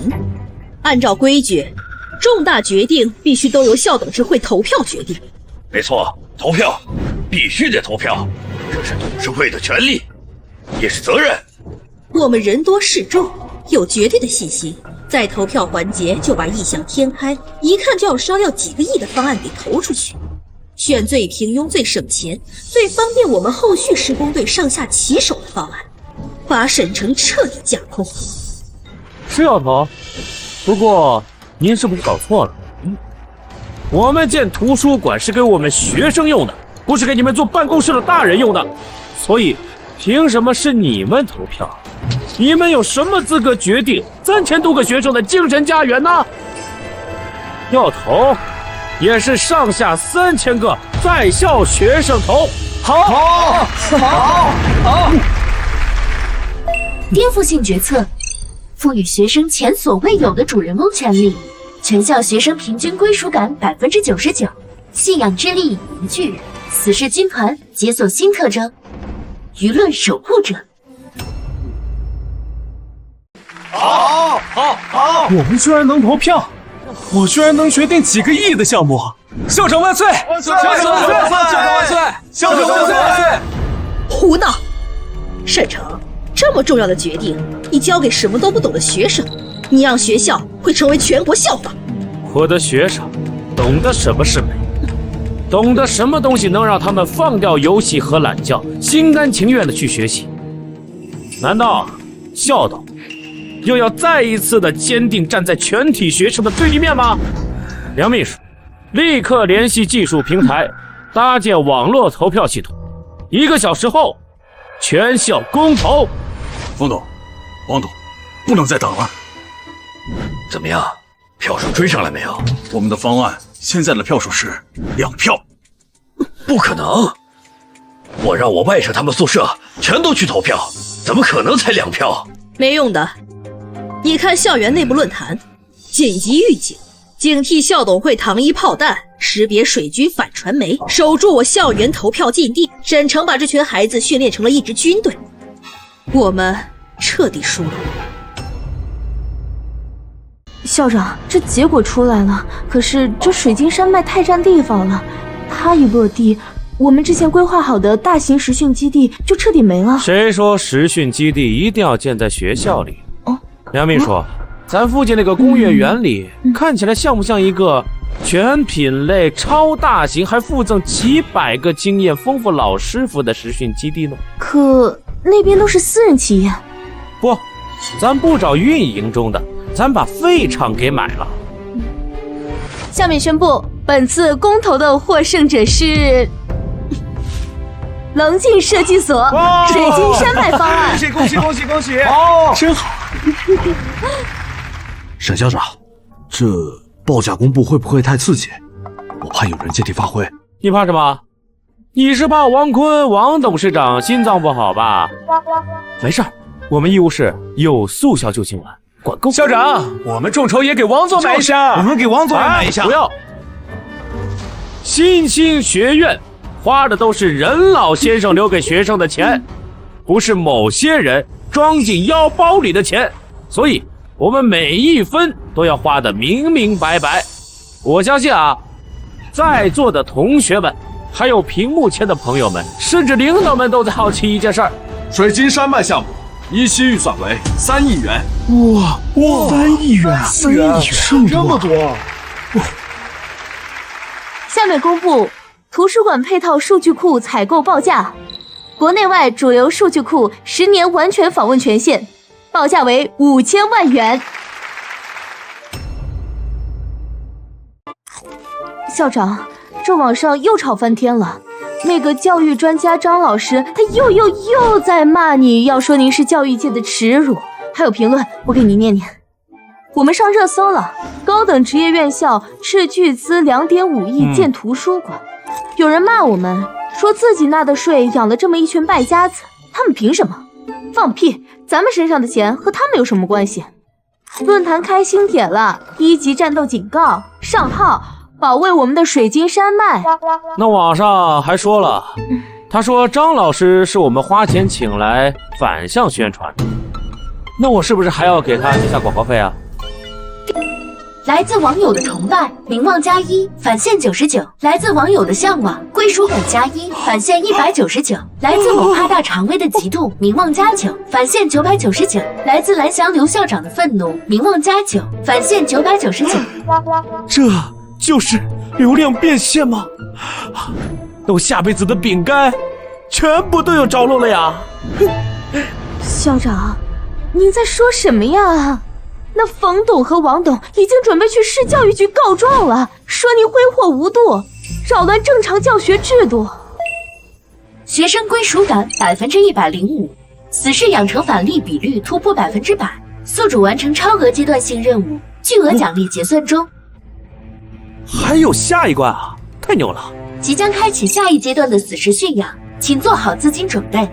按照规矩，重大决定必须都由校董事会投票决定。没错，投票必须得投票，这是董事会的权利，也是责任。我们人多势众，有绝对的信心，在投票环节就把异想天开，一看就要烧要几个亿的方案给投出去，选最平庸、最省钱、最方便我们后续施工队上下其手的方案，把沈城彻底架空。是要投，不过您是不是搞错了？我们建图书馆是给我们学生用的，不是给你们做办公室的大人用的，所以凭什么是你们投票？你们有什么资格决定3000多个学生的精神家园呢？要投，也是上下3000个在校学生投。好，颠覆性决策，赋予学生前所未有的主人翁权利，全校学生平均归属感99%，信仰之力凝聚，死士军团解锁新特征，舆论守护者。好！我们居然能投票，我居然能决定几个亿的项目！校长万岁！校长万岁！校长万岁！胡闹！沈城，这么重要的决定，你交给什么都不懂的学生，你让学校会成为全国笑话。我的学生懂得什么是美，懂得什么东西能让他们放掉游戏和懒觉，心甘情愿地去学习。难道校董又要再一次的坚定站在全体学生的对立面吗？梁秘书，立刻联系技术平台，搭建网络投票系统，1个小时后全校公投。冯董、王董，不能再等了。怎么样，票数追上来没有？我们的方案现在的票数是2票。不可能！我让我外甥他们宿舍全都去投票，怎么可能才2票？没用的。你看校园内部论坛，紧急预警，警惕校董会糖衣炮弹，识别水军反传媒，守住我校园投票禁地。沈城把这群孩子训练成了一支军队，我们彻底输了。校长，这结果出来了，可是这水晶山脉太占地方了，它一落地，我们之前规划好的大型实训基地就彻底没了。谁说实训基地一定要建在学校里？梁秘书，咱附近那个工业园里，看起来像不像一个全品类超大型还附赠几百个经验丰富老师傅的实训基地呢？可那边都是私人企业。不，咱不找运营中的，咱把废厂给买了。下面宣布，本次公投的获胜者是棱镜设计所水晶山脉方案。恭喜！真好。沈校长，这报价公布会不会太刺激？我怕有人借题发挥。你怕什么？你是怕王坤王董事长心脏不好吧？没事儿，我们医务室有速效救心丸，管够。校长，我们众筹也给王总买一下，我们给王总也买一下。不要。新兴学院花的都是任老先生留给学生的钱，不是某些人装进腰包里的钱，所以我们每一分都要花得明明白白。我相信啊，在座的同学们，还有屏幕前的朋友们，甚至领导们都在好奇一件事儿：水晶山脉项目一期预算为3亿元。哇，3亿元，3亿元，这么多！下面公布图书馆配套数据库采购报价，国内外主流数据库10年完全访问权限，报价为5000万元。校长，这网上又吵翻天了。那个教育专家张老师，他又在骂你，要说您是教育界的耻辱。还有评论，我给您念念。我们上热搜了，高等职业院校斥巨资2.5亿建图书馆。有人骂我们，说自己纳的税养了这么一群败家子，他们凭什么？放屁！咱们身上的钱和他们有什么关系？论坛开新帖了，1级战斗警告，上号，保卫我们的水晶山脉。那网上还说了，他说张老师是我们花钱请来反向宣传的，那我是不是还要给他接下广告费啊？来自网友的崇拜，名望+1，返现99；来自网友的向往，归属感+1，返现199；来自某怕大肠胃的嫉妒，名望+9，返现999；来自蓝翔刘校长的愤怒，名望+9，返现999。这就是流量变现吗？那我下辈子的饼干全部都有着落了呀！校长，您在说什么呀？那冯董和王董已经准备去市教育局告状了，说您挥霍无度，扰乱正常教学制度。学生归属感105%，死士养成返利比率突破100%，宿主完成超额阶段性任务，巨额奖励结算中。还有下一关啊！太牛了！即将开启下一阶段的死士驯养，请做好资金准备。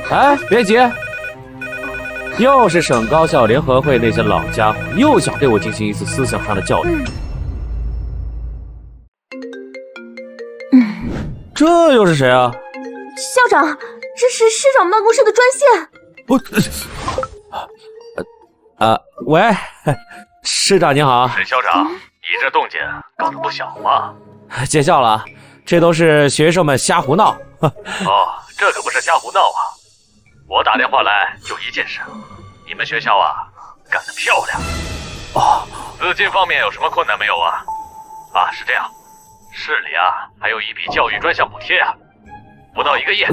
哎，别急，又是省高校联合会那些老家伙，又想对我进行一次思想上的教育。这又是谁啊？校长，这是市长办公室的专线。喂，市长您好。沈校长，你这动静搞得不小嘛。见笑了，这都是学生们瞎胡闹。哦，这可不是瞎胡闹啊！我打电话来就一件事，你们学校啊干得漂亮。哦，资金方面有什么困难没有啊？啊，是这样，市里啊还有一笔教育专项补贴啊，不到1个亿，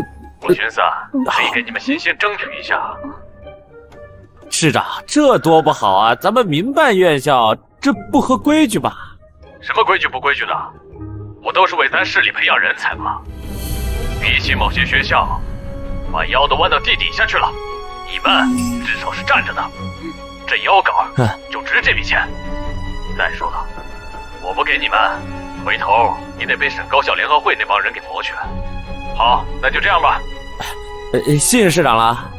我寻思啊可以给你们新鲜争取一下。市长，这多不好啊！咱们民办院校这不合规矩吧？什么规矩不规矩的？我都是为咱市里培养人才嘛。比起某些学校把腰都弯到地底下去了，你们至少是站着的，这腰杆就值这笔钱。再说了，我不给你们，回头你得被省高校联合会那帮人给磨去。好，那就这样吧。谢谢市长了。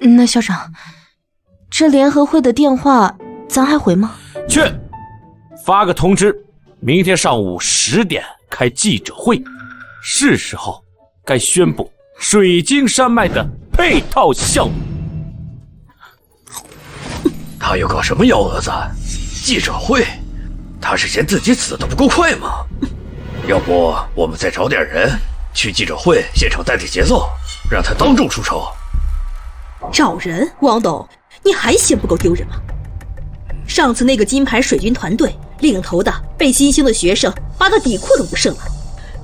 那校长，这联合会的电话咱还回吗？去，发个通知，明天上午10点开记者会，是时候该宣布水晶山脉的配套项目。他又搞什么幺蛾子？记者会？他是嫌自己死得不够快吗？要不我们再找点人去记者会现场代替节奏，让他当众出丑。找人？王董，你还嫌不够丢人吗？上次那个金牌水军团队领头的被新兴的学生扒得底裤都不剩了，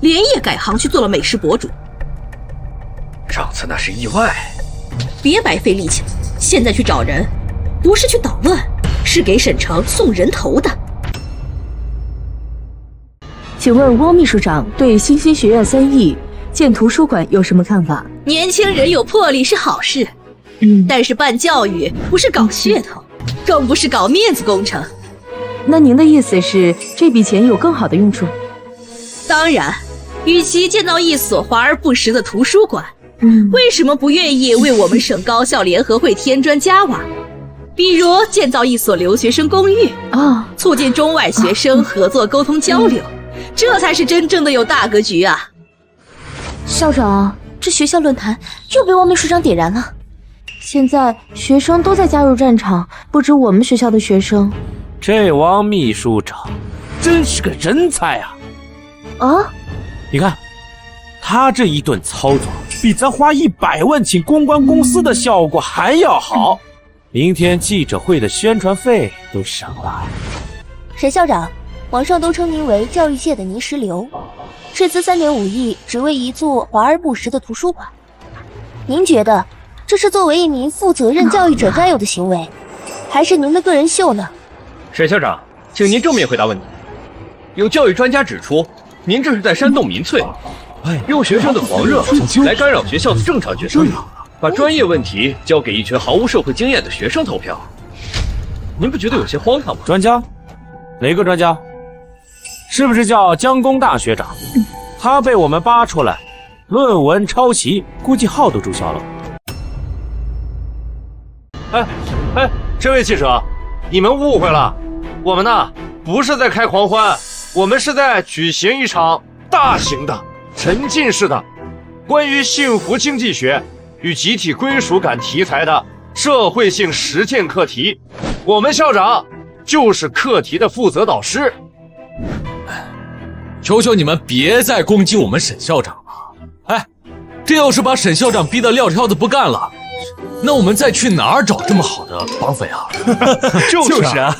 连夜改行去做了美食博主。上次那是意外，别白费力气了，现在去找人不是去捣乱，是给沈城送人头的。请问汪秘书长对新兴学院3亿建图书馆有什么看法？年轻人有魄力是好事，但是办教育不是搞噱头，更不是搞面子工程。那您的意思是这笔钱有更好的用处？当然，与其建造一所华而不实的图书馆，为什么不愿意为我们省高校联合会添砖加瓦？比如建造一所留学生公寓促进中外学生合作沟通交流，这才是真正的有大格局啊！校长，这学校论坛又被汪秘书长点燃了。现在学生都在加入战场，不止我们学校的学生。这汪秘书长真是个人才啊！啊，你看，他这一顿操作，比咱花100万请公关公司的效果还要好。明天记者会的宣传费都省了。沈校长，网上都称您为教育界的泥石流，斥资3.5亿只为一座华而不实的图书馆。您觉得这是作为一名负责任教育者该有的行为，还是您的个人秀呢？沈校长，请您正面回答问题。有教育专家指出，您这是在煽动民粹，用学生的狂热来干扰学校的正常决策，把专业问题交给一群毫无社会经验的学生投票，您不觉得有些荒唐吗？专家？哪个专家？是不是叫江工大学长？他被我们扒出来，论文抄袭，估计号都注销了。这位记者，你们误会了，我们呢不是在开狂欢，我们是在举行一场大型的、沉浸式的关于幸福经济学与集体归属感题材的社会性实践课题。我们校长就是课题的负责导师。求求你们别再攻击我们沈校长了。这要是把沈校长逼得撂挑子不干了，那我们再去哪儿找这么好的绑匪啊？就是啊，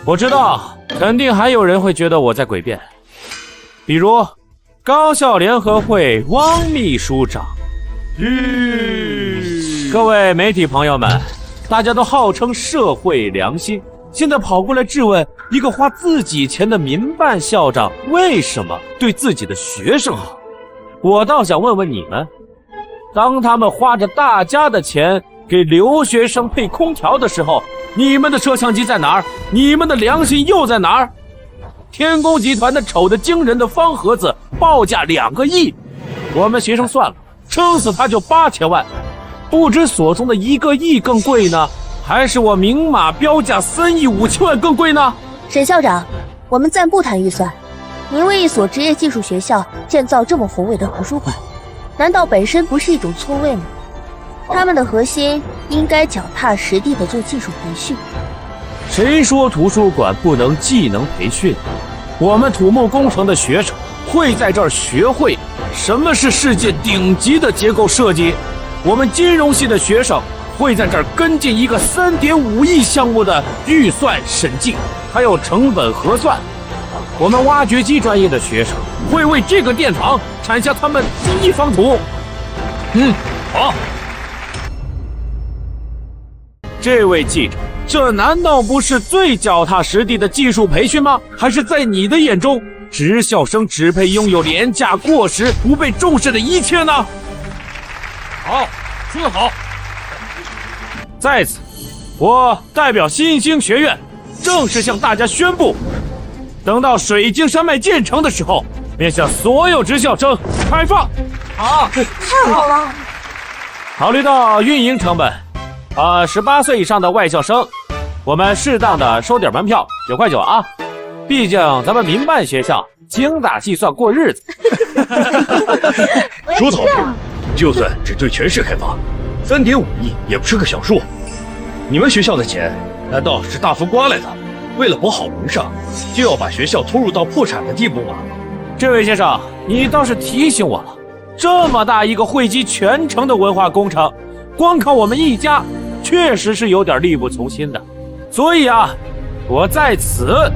我知道，肯定还有人会觉得我在诡辩，比如高校联合会汪秘书长。各位媒体朋友们，大家都号称社会良心，现在跑过来质问一个花自己钱的民办校长为什么对自己的学生好。我倒想问问你们，当他们花着大家的钱给留学生配空调的时候，你们的摄像机在哪儿？你们的良心又在哪儿？天宫集团的丑得惊人的方盒子报价2个亿，我们学生算了，撑死他就8000万，不知所中的1个亿更贵呢，还是我明码标价3亿5千万更贵呢？沈校长，我们暂不谈预算，您为一所职业技术学校建造这么宏伟的图书馆，难道本身不是一种错位吗？他们的核心应该脚踏实地地做技术培训。谁说图书馆不能技能培训？我们土木工程的学生会在这儿学会什么是世界顶级的结构设计，我们金融系的学生会在这儿跟进一个3.5亿项目的预算审计，还有成本核算。我们挖掘机专业的学生会为这个电厂产下他们第一方土。好。这位记者，这难道不是最脚踏实地的技术培训吗？还是在你的眼中，职校生只配拥有廉价、过时、不被重视的一切呢？好，说得好。在此，我代表新兴学院正式向大家宣布，等到水晶山脉建成的时候，便向所有职校生开放。好，太好了。考虑到运营成本，18岁以上的外校生，我们适当的收点门票，9块9啊！毕竟咱们民办学校精打细算过日子。说得好，就算只对全市开放，3.5亿也不是个小数。你们学校的钱难道是大风刮来的？为了博好名声，就要把学校拖入到破产的地步吗？这位先生，你倒是提醒我了，这么大一个汇集全城的文化工程，光靠我们一家确实是有点力不从心的。所以啊，我在此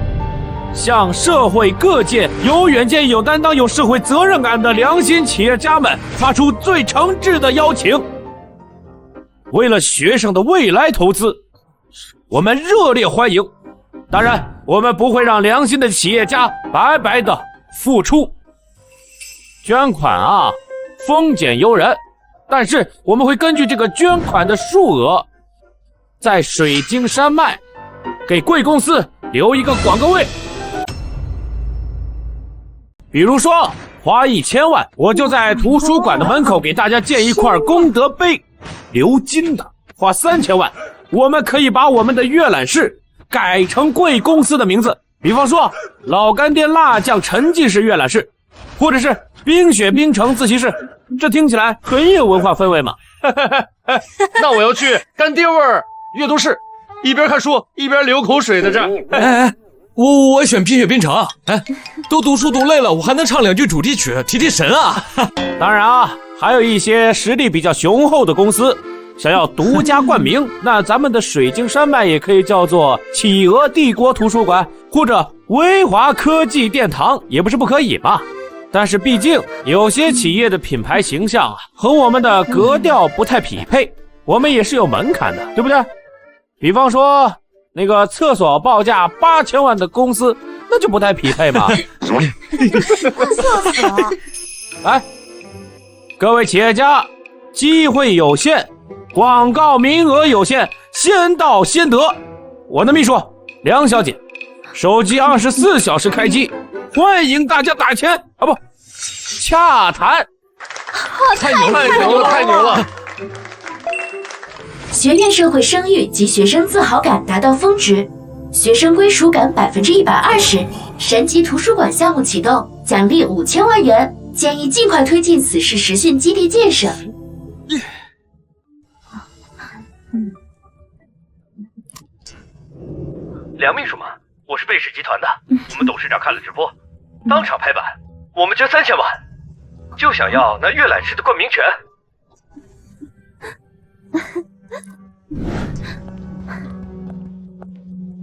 向社会各界有远见、有担当、有社会责任感的良心企业家们发出最诚挚的邀请。为了学生的未来投资，我们热烈欢迎。当然，我们不会让良心的企业家白白的付出。捐款啊，丰俭由人，但是我们会根据这个捐款的数额，在水晶山脉给贵公司留一个广告位。比如说花1000万，我就在图书馆的门口给大家建一块功德碑，鎏金的。花3000万，我们可以把我们的阅览室改成贵公司的名字，比方说老干爹辣酱沉浸式阅览室，或者是冰雪冰城自习室，这听起来很有文化氛围嘛。那我要去干爹味儿阅读室，一边看书一边流口水的这。我选冰雪冰城。都读书读累了，我还能唱2句主题曲提提神啊。当然啊，还有一些实力比较雄厚的公司，想要独家冠名，那咱们的水晶山脉也可以叫做企鹅帝国图书馆或者威华科技殿堂，也不是不可以嘛。但是毕竟有些企业的品牌形象啊，和我们的格调不太匹配，我们也是有门槛的，对不对？比方说那个厕所报价8000万的公司，那就不太匹配嘛。厕所。来，各位企业家，机会有限，广告名额有限，先到先得。我的秘书梁小姐，手机24小时开机，欢迎大家打钱啊，不，洽谈。太牛了，太牛了！学院社会声誉及学生自豪感达到峰值，学生归属感120%，神级图书馆项目启动，奖励5000万元，建议尽快推进此市实训基地建设。梁秘书吗？我是贝氏集团的，我们董事长看了直播，当场拍板，我们捐3000万，就想要那阅览室的冠名权。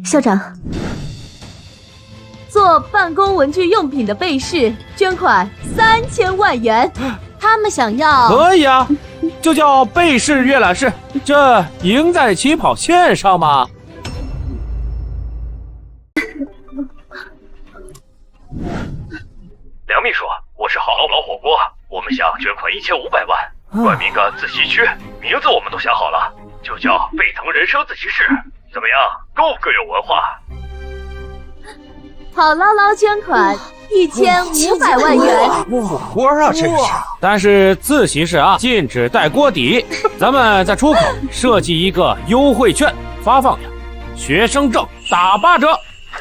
校长，做办公文具用品的贝氏捐款3000万元，他们想要。可以啊，就叫贝氏阅览室，这赢在起跑线上嘛。梁秘书，我是好老火锅，我们想捐款1500万，冠名个自习区，名字我们都想好了，就叫贝腾人生自习室，怎么样？够不够有文化？好捞捞捐款1500万元，火锅啊，真是！但是自习室啊，禁止带锅底，咱们在出口设计一个优惠券，发放呀，学生证打8折。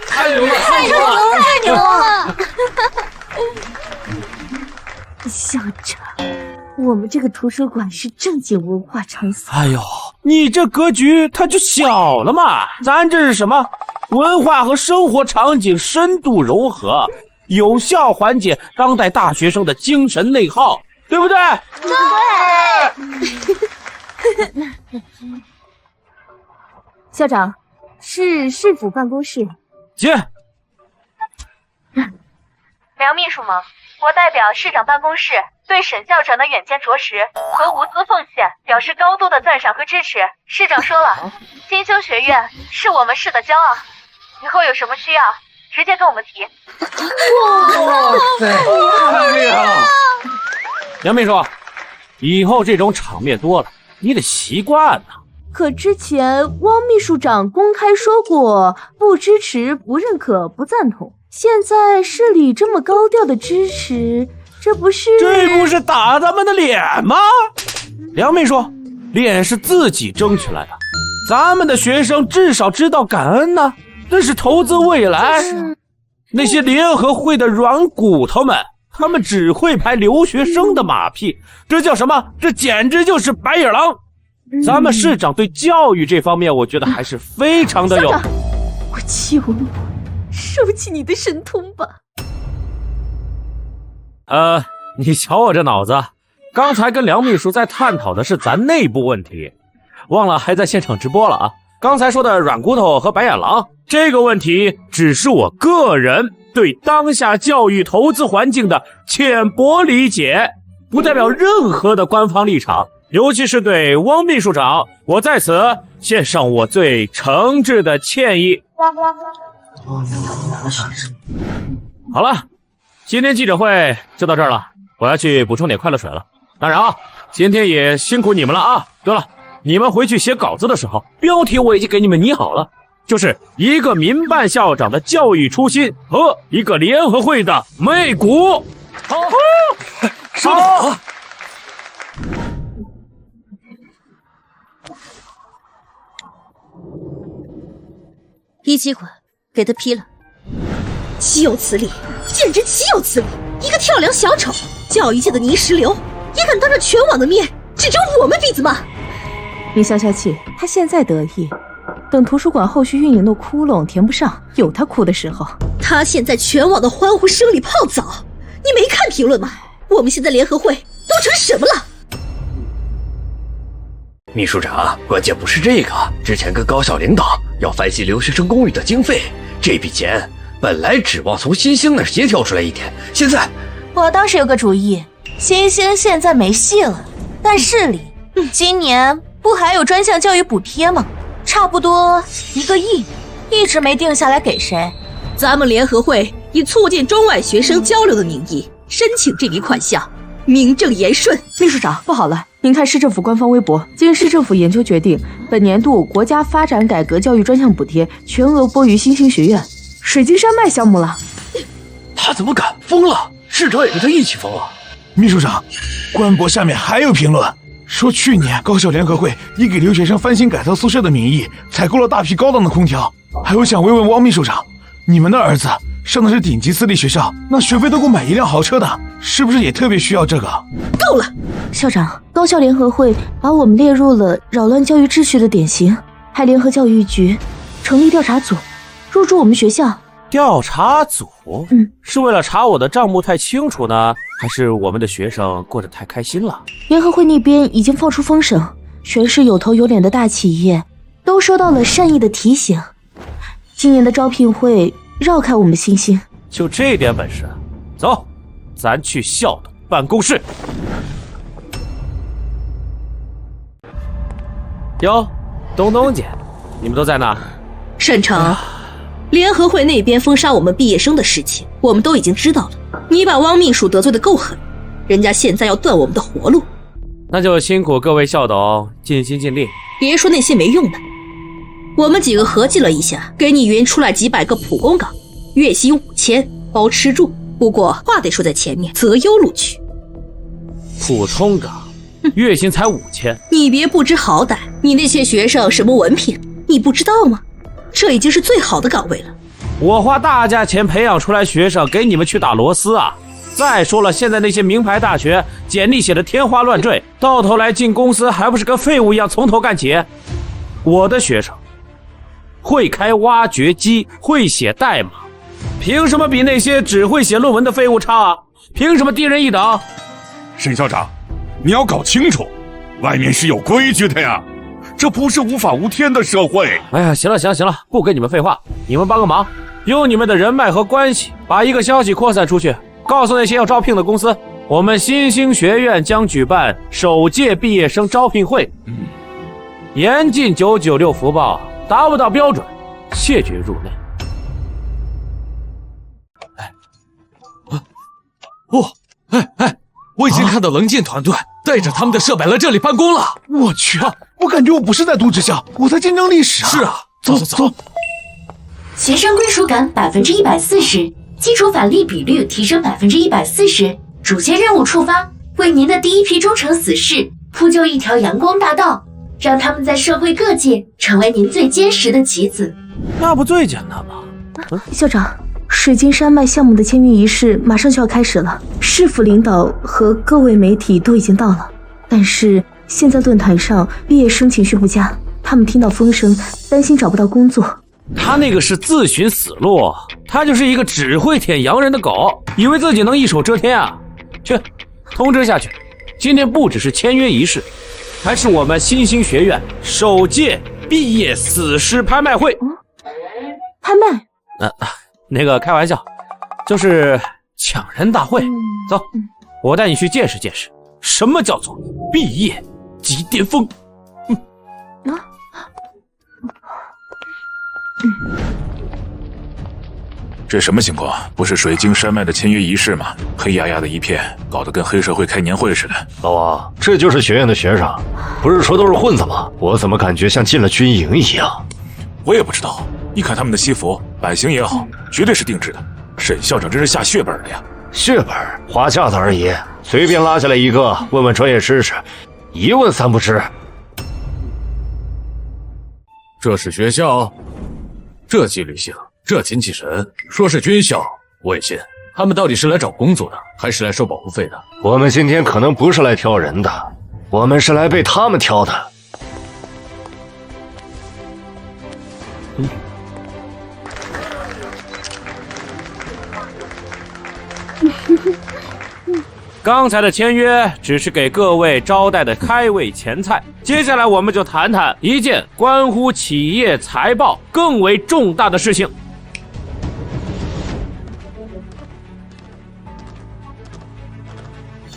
太牛了！太牛了！太牛了！校长，我们这个图书馆是正经文化场所。哎呦，你这格局它就小了嘛！咱这是什么？文化和生活场景深度融合，有效缓解当代大学生的精神内耗，对不对？对。校长，是市府办公室。进。梁秘书吗？我代表市长办公室对沈校长的远见卓识和无私奉献表示高度的赞赏和支持。市长说了，新修学院是我们市的骄傲，以后有什么需要直接跟我们提。哇塞，太厉害了！梁秘书，以后这种场面多了，你得习惯呐。可之前汪秘书长公开说过不支持、不认可、不赞同，现在市里这么高调的支持，这不是打咱们的脸吗？梁秘书，脸是自己争取来的，咱们的学生至少知道感恩呢，那是投资未来。那些联合会的软骨头们，他们只会拍留学生的马屁，这叫什么？这简直就是白眼狼。咱们市长对教育这方面，我觉得还是非常的有。我求你，收起你的神通吧。你瞧我这脑子，刚才跟梁秘书在探讨的是咱内部问题，忘了还在现场直播了啊。刚才说的软骨头和白眼狼，这个问题只是我个人对当下教育投资环境的浅薄理解，不代表任何的官方立场。尤其是对汪秘书长，我在此献上我最诚挚的歉意。好了，今天记者会就到这儿了，我要去补充点快乐水了。当然啊，今天也辛苦你们了啊。对了，你们回去写稿子的时候，标题我已经给你们拟好了，就是一个民办校长的教育初心和一个联合会的媚骨。好，收到。1级馆给他批了，岂有此理！简直岂有此理！一个跳梁小丑，教育界的泥石流，也敢当着全网的面指着我们鼻子骂！你消消气，他现在得意，等图书馆后续运营的窟窿填不上，有他哭的时候。他现在全网的欢呼声里泡澡，你没看评论吗？我们现在联合会都成什么了？秘书长，关键不是这个。之前跟高校领导要翻新留学生公寓的经费，这笔钱本来指望从新兴那儿协调出来一点，现在我倒是有个主意，新兴现在没戏了，但市里今年不还有专项教育补贴吗？差不多1个亿，一直没定下来给谁。咱们联合会以促进中外学生交流的名义申请这笔款项，名正言顺。秘书长，不好了，您看市政府官方微博，经市政府研究决定，本年度国家发展改革教育专项补贴全额拨于新兴学院水晶山脉项目了。他怎么敢疯了？市长也跟他一起疯了。秘书长，官博下面还有评论说，去年高校联合会以给留学生翻新改造宿舍的名义，采购了大批高档的空调。还有想慰问汪秘书长，你们的儿子上的是顶级私立学校，那学费都够买1辆豪车的，是不是也特别需要这个？够了！校长，高校联合会把我们列入了扰乱教育秩序的典型，还联合教育局成立调查组，入驻我们学校。调查组？是为了查我的账目太清楚呢，还是我们的学生过得太开心了？联合会那边已经放出风声，全市有头有脸的大企业都收到了善意的提醒，今年的招聘会绕开我们新兴。就这点本事，走，咱去校董办公室。哟，东姐，你们都在那？沈城，联合会那边封杀我们毕业生的事情，我们都已经知道了。你把汪秘书得罪的够狠，人家现在要断我们的活路。那就辛苦各位校董，尽心尽力。别说那些没用的，我们几个合计了一下，给你匀出来几百个普工岗，月薪5000，包吃住。不过话得说在前面，择优录取。普通岗，月薪才5000，你别不知好歹，你那些学生什么文凭，你不知道吗？这已经是最好的岗位了。我花大价钱培养出来学生，给你们去打螺丝啊！再说了，现在那些名牌大学简历写的天花乱坠，到头来进公司还不是跟废物一样从头干起。我的学生会开挖掘机，会写代码，凭什么比那些只会写论文的废物差啊？凭什么低人一等？沈校长，你要搞清楚，外面是有规矩的呀，这不是无法无天的社会。哎呀，行了，不跟你们废话，你们帮个忙，用你们的人脉和关系，把一个消息扩散出去，告诉那些要招聘的公司，我们新兴学院将举办首届毕业生招聘会。严禁996福报，达不到标准，谢绝入内。我已经看到棱镜团队带着他们的设备来这里办公了。我去，我感觉我不是在读职校，我在见证历史啊！是啊，走。学生归属感140%，基础返利比率提升140%，主线任务触发，为您的第一批忠诚死士铺就一条阳光大道，让他们在社会各界成为您最坚实的棋子。那不最简单吗？校长，水晶山脉项目的签约仪式马上就要开始了，市府领导和各位媒体都已经到了，但是现在论坛上毕业生情绪不佳，他们听到风声，担心找不到工作。他那个是自寻死路，他就是一个只会舔洋人的狗，以为自己能一手遮天啊！去，通知下去，今天不只是签约仪式，还是我们新兴学院首届毕业死尸拍卖会。拍卖？那个开玩笑，就是抢人大会。走，我带你去见识见识，什么叫做毕业即巅峰。这什么情况？不是水晶山脉的签约仪式吗？黑压压的一片，搞得跟黑社会开年会似的。老王，这就是学院的学生，不是说都是混子吗？我怎么感觉像进了军营一样？我也不知道，你看他们的西服，版型也好，绝对是定制的。沈校长真是下血本了呀！血本，花架子而已，随便拉下来一个，问问专业知识，一问三不知。这是学校，这纪律性，这精气神，说是军校，我也信。他们到底是来找工作的，还是来收保护费的？我们今天可能不是来挑人的，我们是来被他们挑的。刚才的签约只是给各位招待的开胃前菜，接下来我们就谈谈一件关乎企业财报更为重大的事情。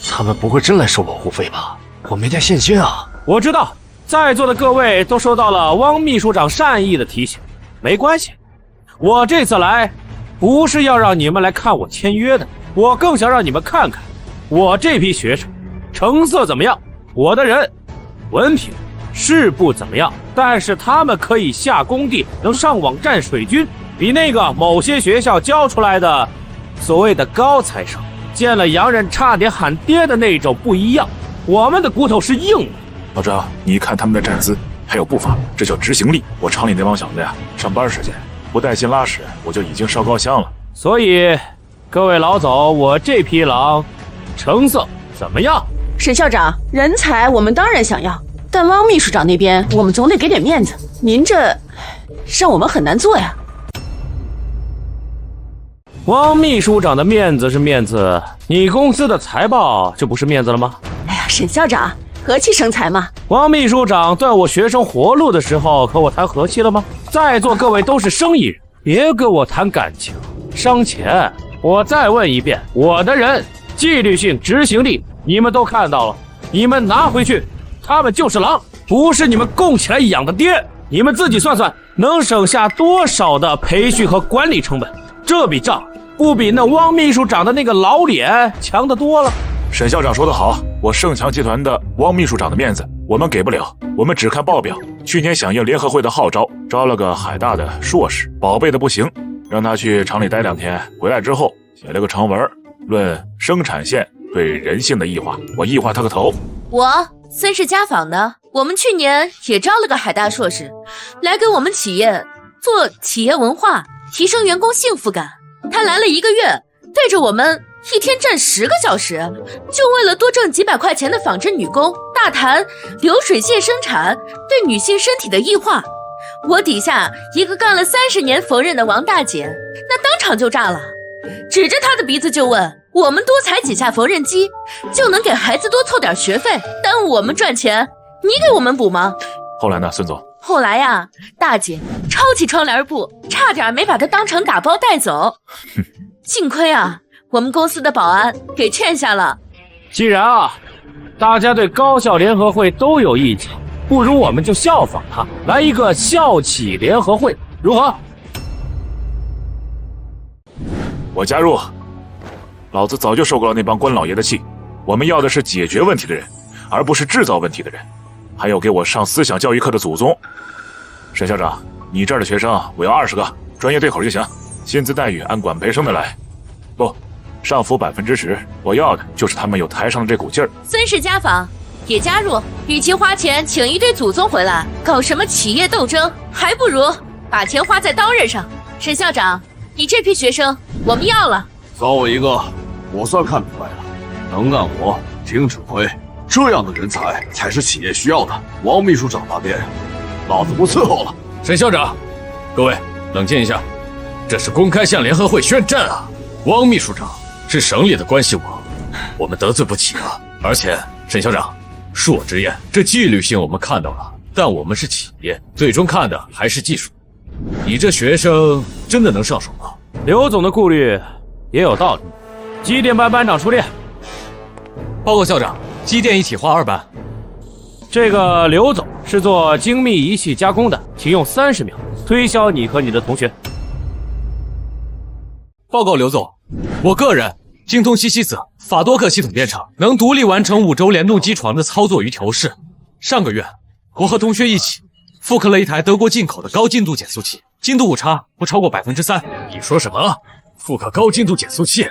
他们不会真来收保护费吧？我没带现金啊。我知道，在座的各位都收到了汪秘书长善意的提醒，没关系。我这次来，不是要让你们来看我签约的，我更想让你们看看我这批学生成色怎么样。我的人文凭是不怎么样，但是他们可以下工地，能上网站水军，比那个某些学校教出来的所谓的高材生见了洋人差点喊爹的那种不一样。我们的骨头是硬的。老张，你看他们的站姿还有步伐，这叫执行力。我厂里那帮小子呀，上班时间不带薪拉屎，我就已经烧高香了。所以各位老总，我这匹狼成色怎么样？沈校长，人才我们当然想要，但汪秘书长那边我们总得给点面子，您这让我们很难做呀。汪秘书长的面子是面子，你公司的财报就不是面子了吗？哎呀，沈校长，和气生财嘛。汪秘书长在我学生活路的时候和我谈和气了吗？在座各位都是生意人，别跟我谈感情伤钱。我再问一遍，我的人纪律性执行力你们都看到了，你们拿回去，他们就是狼，不是你们供起来养的爹。你们自己算算，能省下多少的培训和管理成本？这笔账不比那汪秘书长的那个老脸强得多了。沈校长说得好，我盛强集团的汪秘书长的面子我们给不了，我们只看报表。去年响应联合会的号召，招了个海大的硕士，宝贝的不行，让他去厂里待2天，回来之后写了个长文，论生产线对人性的异化。我异化他个头。我孙氏家纺的，我们去年也招了个海大硕士，来给我们企业做企业文化，提升员工幸福感。他来了1个月，带着我们一天站10个小时，就为了多挣几百块钱的纺织女工，大谈流水线生产对女性身体的异化。我底下一个干了30年缝纫的王大姐，那当场就炸了，指着她的鼻子就问，我们多裁几下缝纫机就能给孩子多凑点学费，耽误我们赚钱，你给我们补吗？后来呢，孙总？后来呀，大姐抄起窗帘布，差点没把她当成打包带走。幸亏啊，我们公司的保安给劝下了。既然大家对高校联合会都有意见，不如我们就效仿他，来一个校企联合会，如何？我加入。老子早就受够了那帮官老爷的气，我们要的是解决问题的人，而不是制造问题的人。还有给我上思想教育课的祖宗。沈校长，你这儿的学生我要20个，专业对口就行，薪资待遇按管培生的来，不，上浮10%，我要的就是他们有台上的这股劲儿。孙氏家纺也加入，与其花钱请一堆祖宗回来搞什么企业斗争，还不如把钱花在刀刃上。沈校长，你这批学生我们要了。找我一个，我算看明白了，能干活，听指挥，这样的人才才是企业需要的。王秘书长那边，老子不伺候了。沈校长，各位冷静一下，这是公开向联合会宣战啊！汪秘书长是省里的关系网，我们得罪不起啊！而且沈校长，恕我直言，这纪律性我们看到了，但我们是企业，最终看的还是技术。你这学生真的能上手吗？刘总的顾虑也有道理。机电班班长出列。报告校长，机电一体化2班。这个刘总是做精密仪器加工的，请用30秒推销你和你的同学。报告刘总，我个人精通西西子、法多克系统电厂，能独立完成5轴联动机床的操作与调试。上个月，我和同学一起复刻了一台德国进口的高精度减速器，精度误差不超过3%。你说什么？复刻高精度减速器？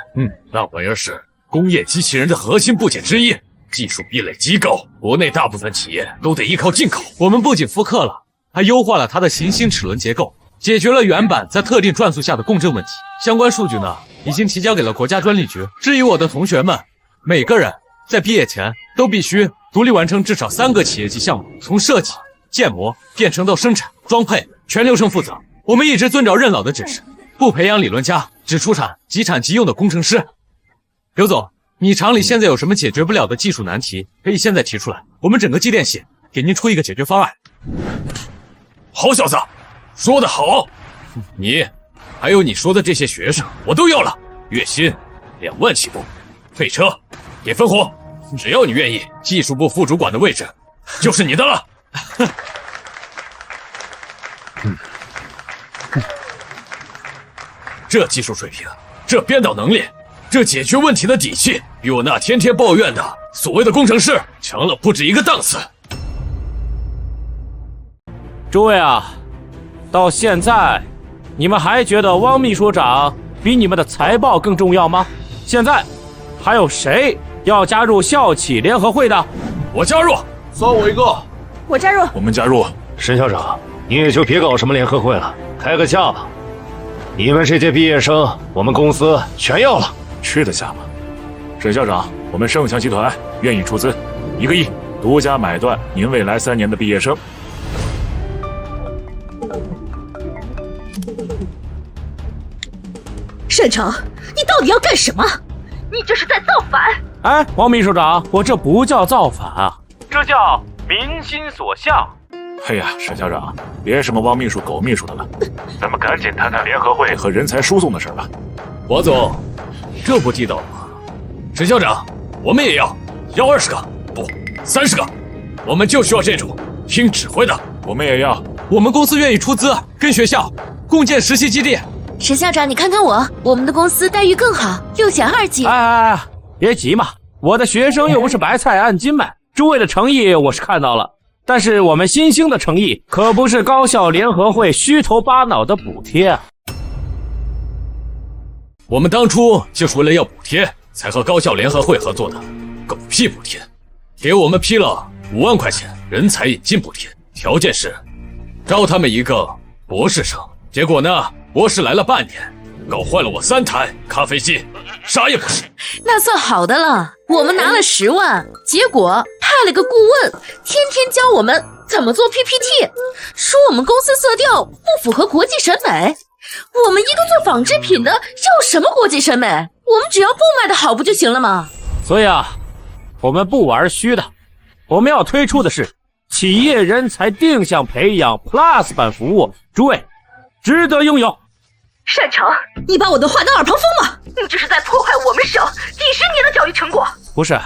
那玩意儿是工业机器人的核心部件之一，技术壁垒极高，国内大部分企业都得依靠进口。我们不仅复刻了，还优化了它的行星齿轮结构，解决了原版在特定转速下的共振问题。相关数据呢，已经提交给了国家专利局。至于我的同学们，每个人在毕业前都必须独立完成至少3个企业级项目，从设计、建模、变成到生产、装配，全流程负责。我们一直遵照任老的指示，不培养理论家，只出产即产即用的工程师。刘总，你厂里现在有什么解决不了的技术难题，可以现在提出来，我们整个机电系给您出一个解决方案。好小子，说得好！你，还有你说的这些学生，我都要了，月薪2万起步，配车，给分红，只要你愿意，技术部副主管的位置就是你的了。这技术水平，这编导能力，这解决问题的底气，比我那天天抱怨的所谓的工程师强了不止一个档次。诸位啊，到现在你们还觉得汪秘书长比你们的财报更重要吗？现在还有谁要加入校企联合会的？我加入，算我一个。我加入。我们加入。沈校长，你也就别搞什么联合会了，开个价吧。你们这届毕业生，我们公司全要了，吃得下吗？沈校长，我们盛强集团愿意出资1个亿，独家买断您未来3年的毕业生。沈城，你到底要干什么？你这是在造反！哎，王秘书长，我这不叫造反啊，这叫民心所向。哎呀，沈校长，别什么汪秘书、狗秘书的了，咱们赶紧谈谈联合会和人才输送的事吧。王总，这不地道吗？沈校长，我们也要20个，不30个，我们就需要这种听指挥的。我们也要，我们公司愿意出资跟学校共建实习基地。沈校长，你看看我们的公司待遇更好，又减2级。哎，别急嘛，我的学生又不是白菜按斤卖，诸位的诚意我是看到了。但是我们新兴的诚意可不是高校联合会虚头巴脑的补贴啊！我们当初就是为了要补贴，才和高校联合会合作的，狗屁补贴！给我们批了5万块钱人才引进补贴，条件是招他们一个博士生。结果呢，博士来了半年，搞坏了我3台咖啡机，啥也不是。那算好的了，我们拿了10万，结果派了个顾问，天天教我们怎么做 PPT， 说我们公司色调不符合国际审美。我们一个做纺织品的，要什么国际审美？我们只要布卖的好不就行了吗？所以啊，我们不玩虚的，我们要推出的是企业人才定向培养 Plus 版服务，诸位值得拥有。沈城，你把我的话当耳旁风吗？你这是在破坏我们省几10年的教育成果。不是，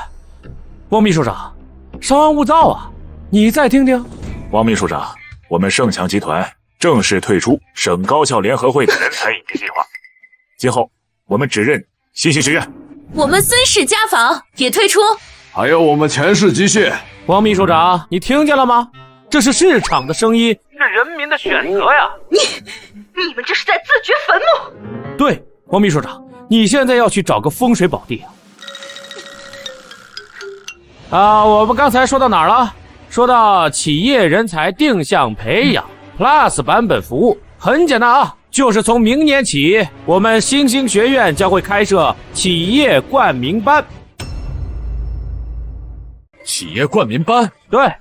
汪秘书长，稍安勿躁啊，你再听听。汪秘书长，我们盛强集团正式退出省高校联合会的人才引进计划，今后我们只认新兴学院。我们孙氏家纺也退出，还有我们钱氏机械。汪秘书长，你听见了吗？这是市场的声音，是人民的选择呀！你们这是在自掘坟墓！对，汪秘书长，你现在要去找个风水宝地啊！我们刚才说到哪儿了？说到企业人才定向培养 Plus 版本服务，很简单啊，就是从明年起，我们新兴学院将会开设企业冠名班。企业冠名班？对，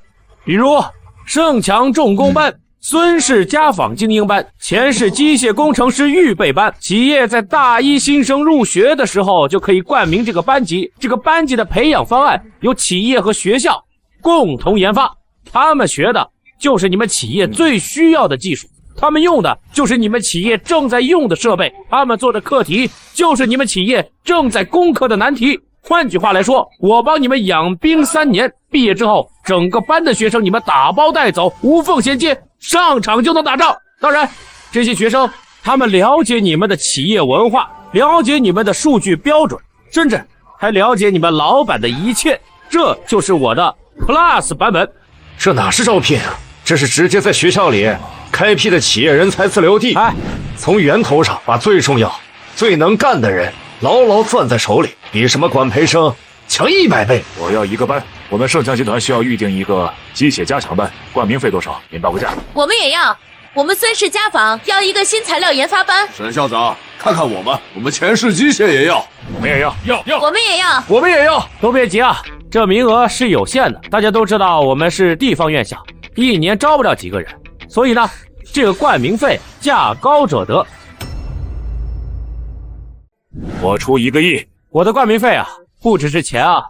比如盛强重工班、孙氏家纺精英班、钱氏机械工程师预备班，企业在大一新生入学的时候就可以冠名这个班级。这个班级的培养方案由企业和学校共同研发，他们学的就是你们企业最需要的技术，他们用的就是你们企业正在用的设备，他们做的课题就是你们企业正在攻克的难题。换句话来说，我帮你们养兵3年，毕业之后整个班的学生你们打包带走，无缝衔接，上场就能打仗。当然这些学生他们了解你们的企业文化，了解你们的数据标准，甚至还了解你们老板的一切，这就是我的 Plus 版本。这哪是招聘啊，这是直接在学校里开辟的企业人才自留地。从源头上把最重要最能干的人牢牢攥在手里，比什么管培生强100倍。我要一个班，我们盛强集团需要预定一个机械加强班，冠名费多少？您报个价。我们也要，我们孙氏家纺要一个新材料研发班。沈校长，看看我们钱氏机械也要，我们也要，我们也要，我们也要。都别急啊，这名额是有限的，大家都知道我们是地方院校，1年招不了几个人，所以呢，这个冠名费价高者得。我出1个亿，我的冠名费啊，不只是钱啊，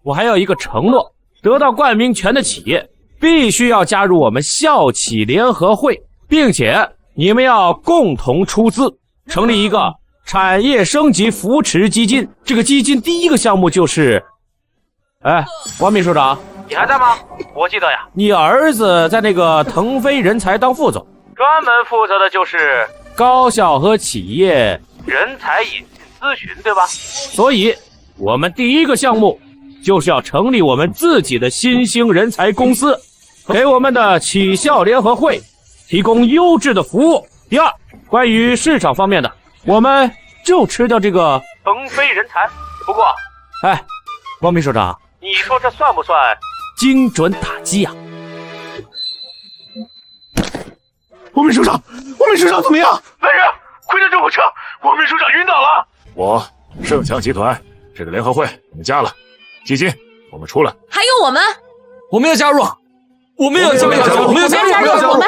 我还有一个承诺，得到冠名权的企业必须要加入我们校企联合会，并且你们要共同出资成立一个产业升级扶持基金。这个基金第一个项目就是……哎，王秘书长，你还在吗？我记得呀，你儿子在那个腾飞人才当副总，专门负责的就是高校和企业人才引进咨询，对吧？所以我们第一个项目就是要成立我们自己的新兴人才公司，给我们的企校联合会提供优质的服务。第二，关于市场方面的，我们就吃掉这个腾飞人才。不过，哎，王秘书长，你说这算不算精准打击啊？王秘书长，王秘书长怎么样？来人，快叫救护车！王秘书长晕倒了。我盛强集团这个联合会我们加了，基金我们出了，还有我们要加入，我们要加入，我们。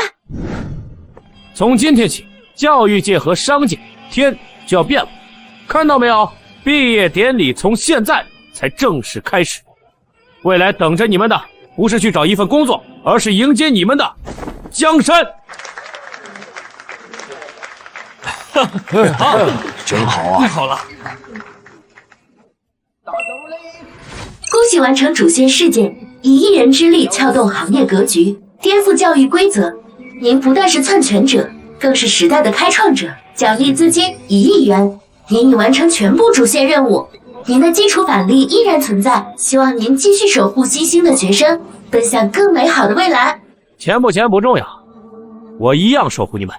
从今天起，教育界和商界天就要变了，看到没有？毕业典礼从现在才正式开始，未来等着你们的不是去找一份工作，而是迎接你们的江山。好，真好啊！太好了！恭喜完成主线事件，以一人之力撬动行业格局，颠覆教育规则。您不但是篡权者，更是时代的开创者。奖励资金1亿元，您已完成全部主线任务。您的基础反例依然存在，希望您继续守护新兴的学生，奔向更美好的未来。钱不重要，我一样守护你们。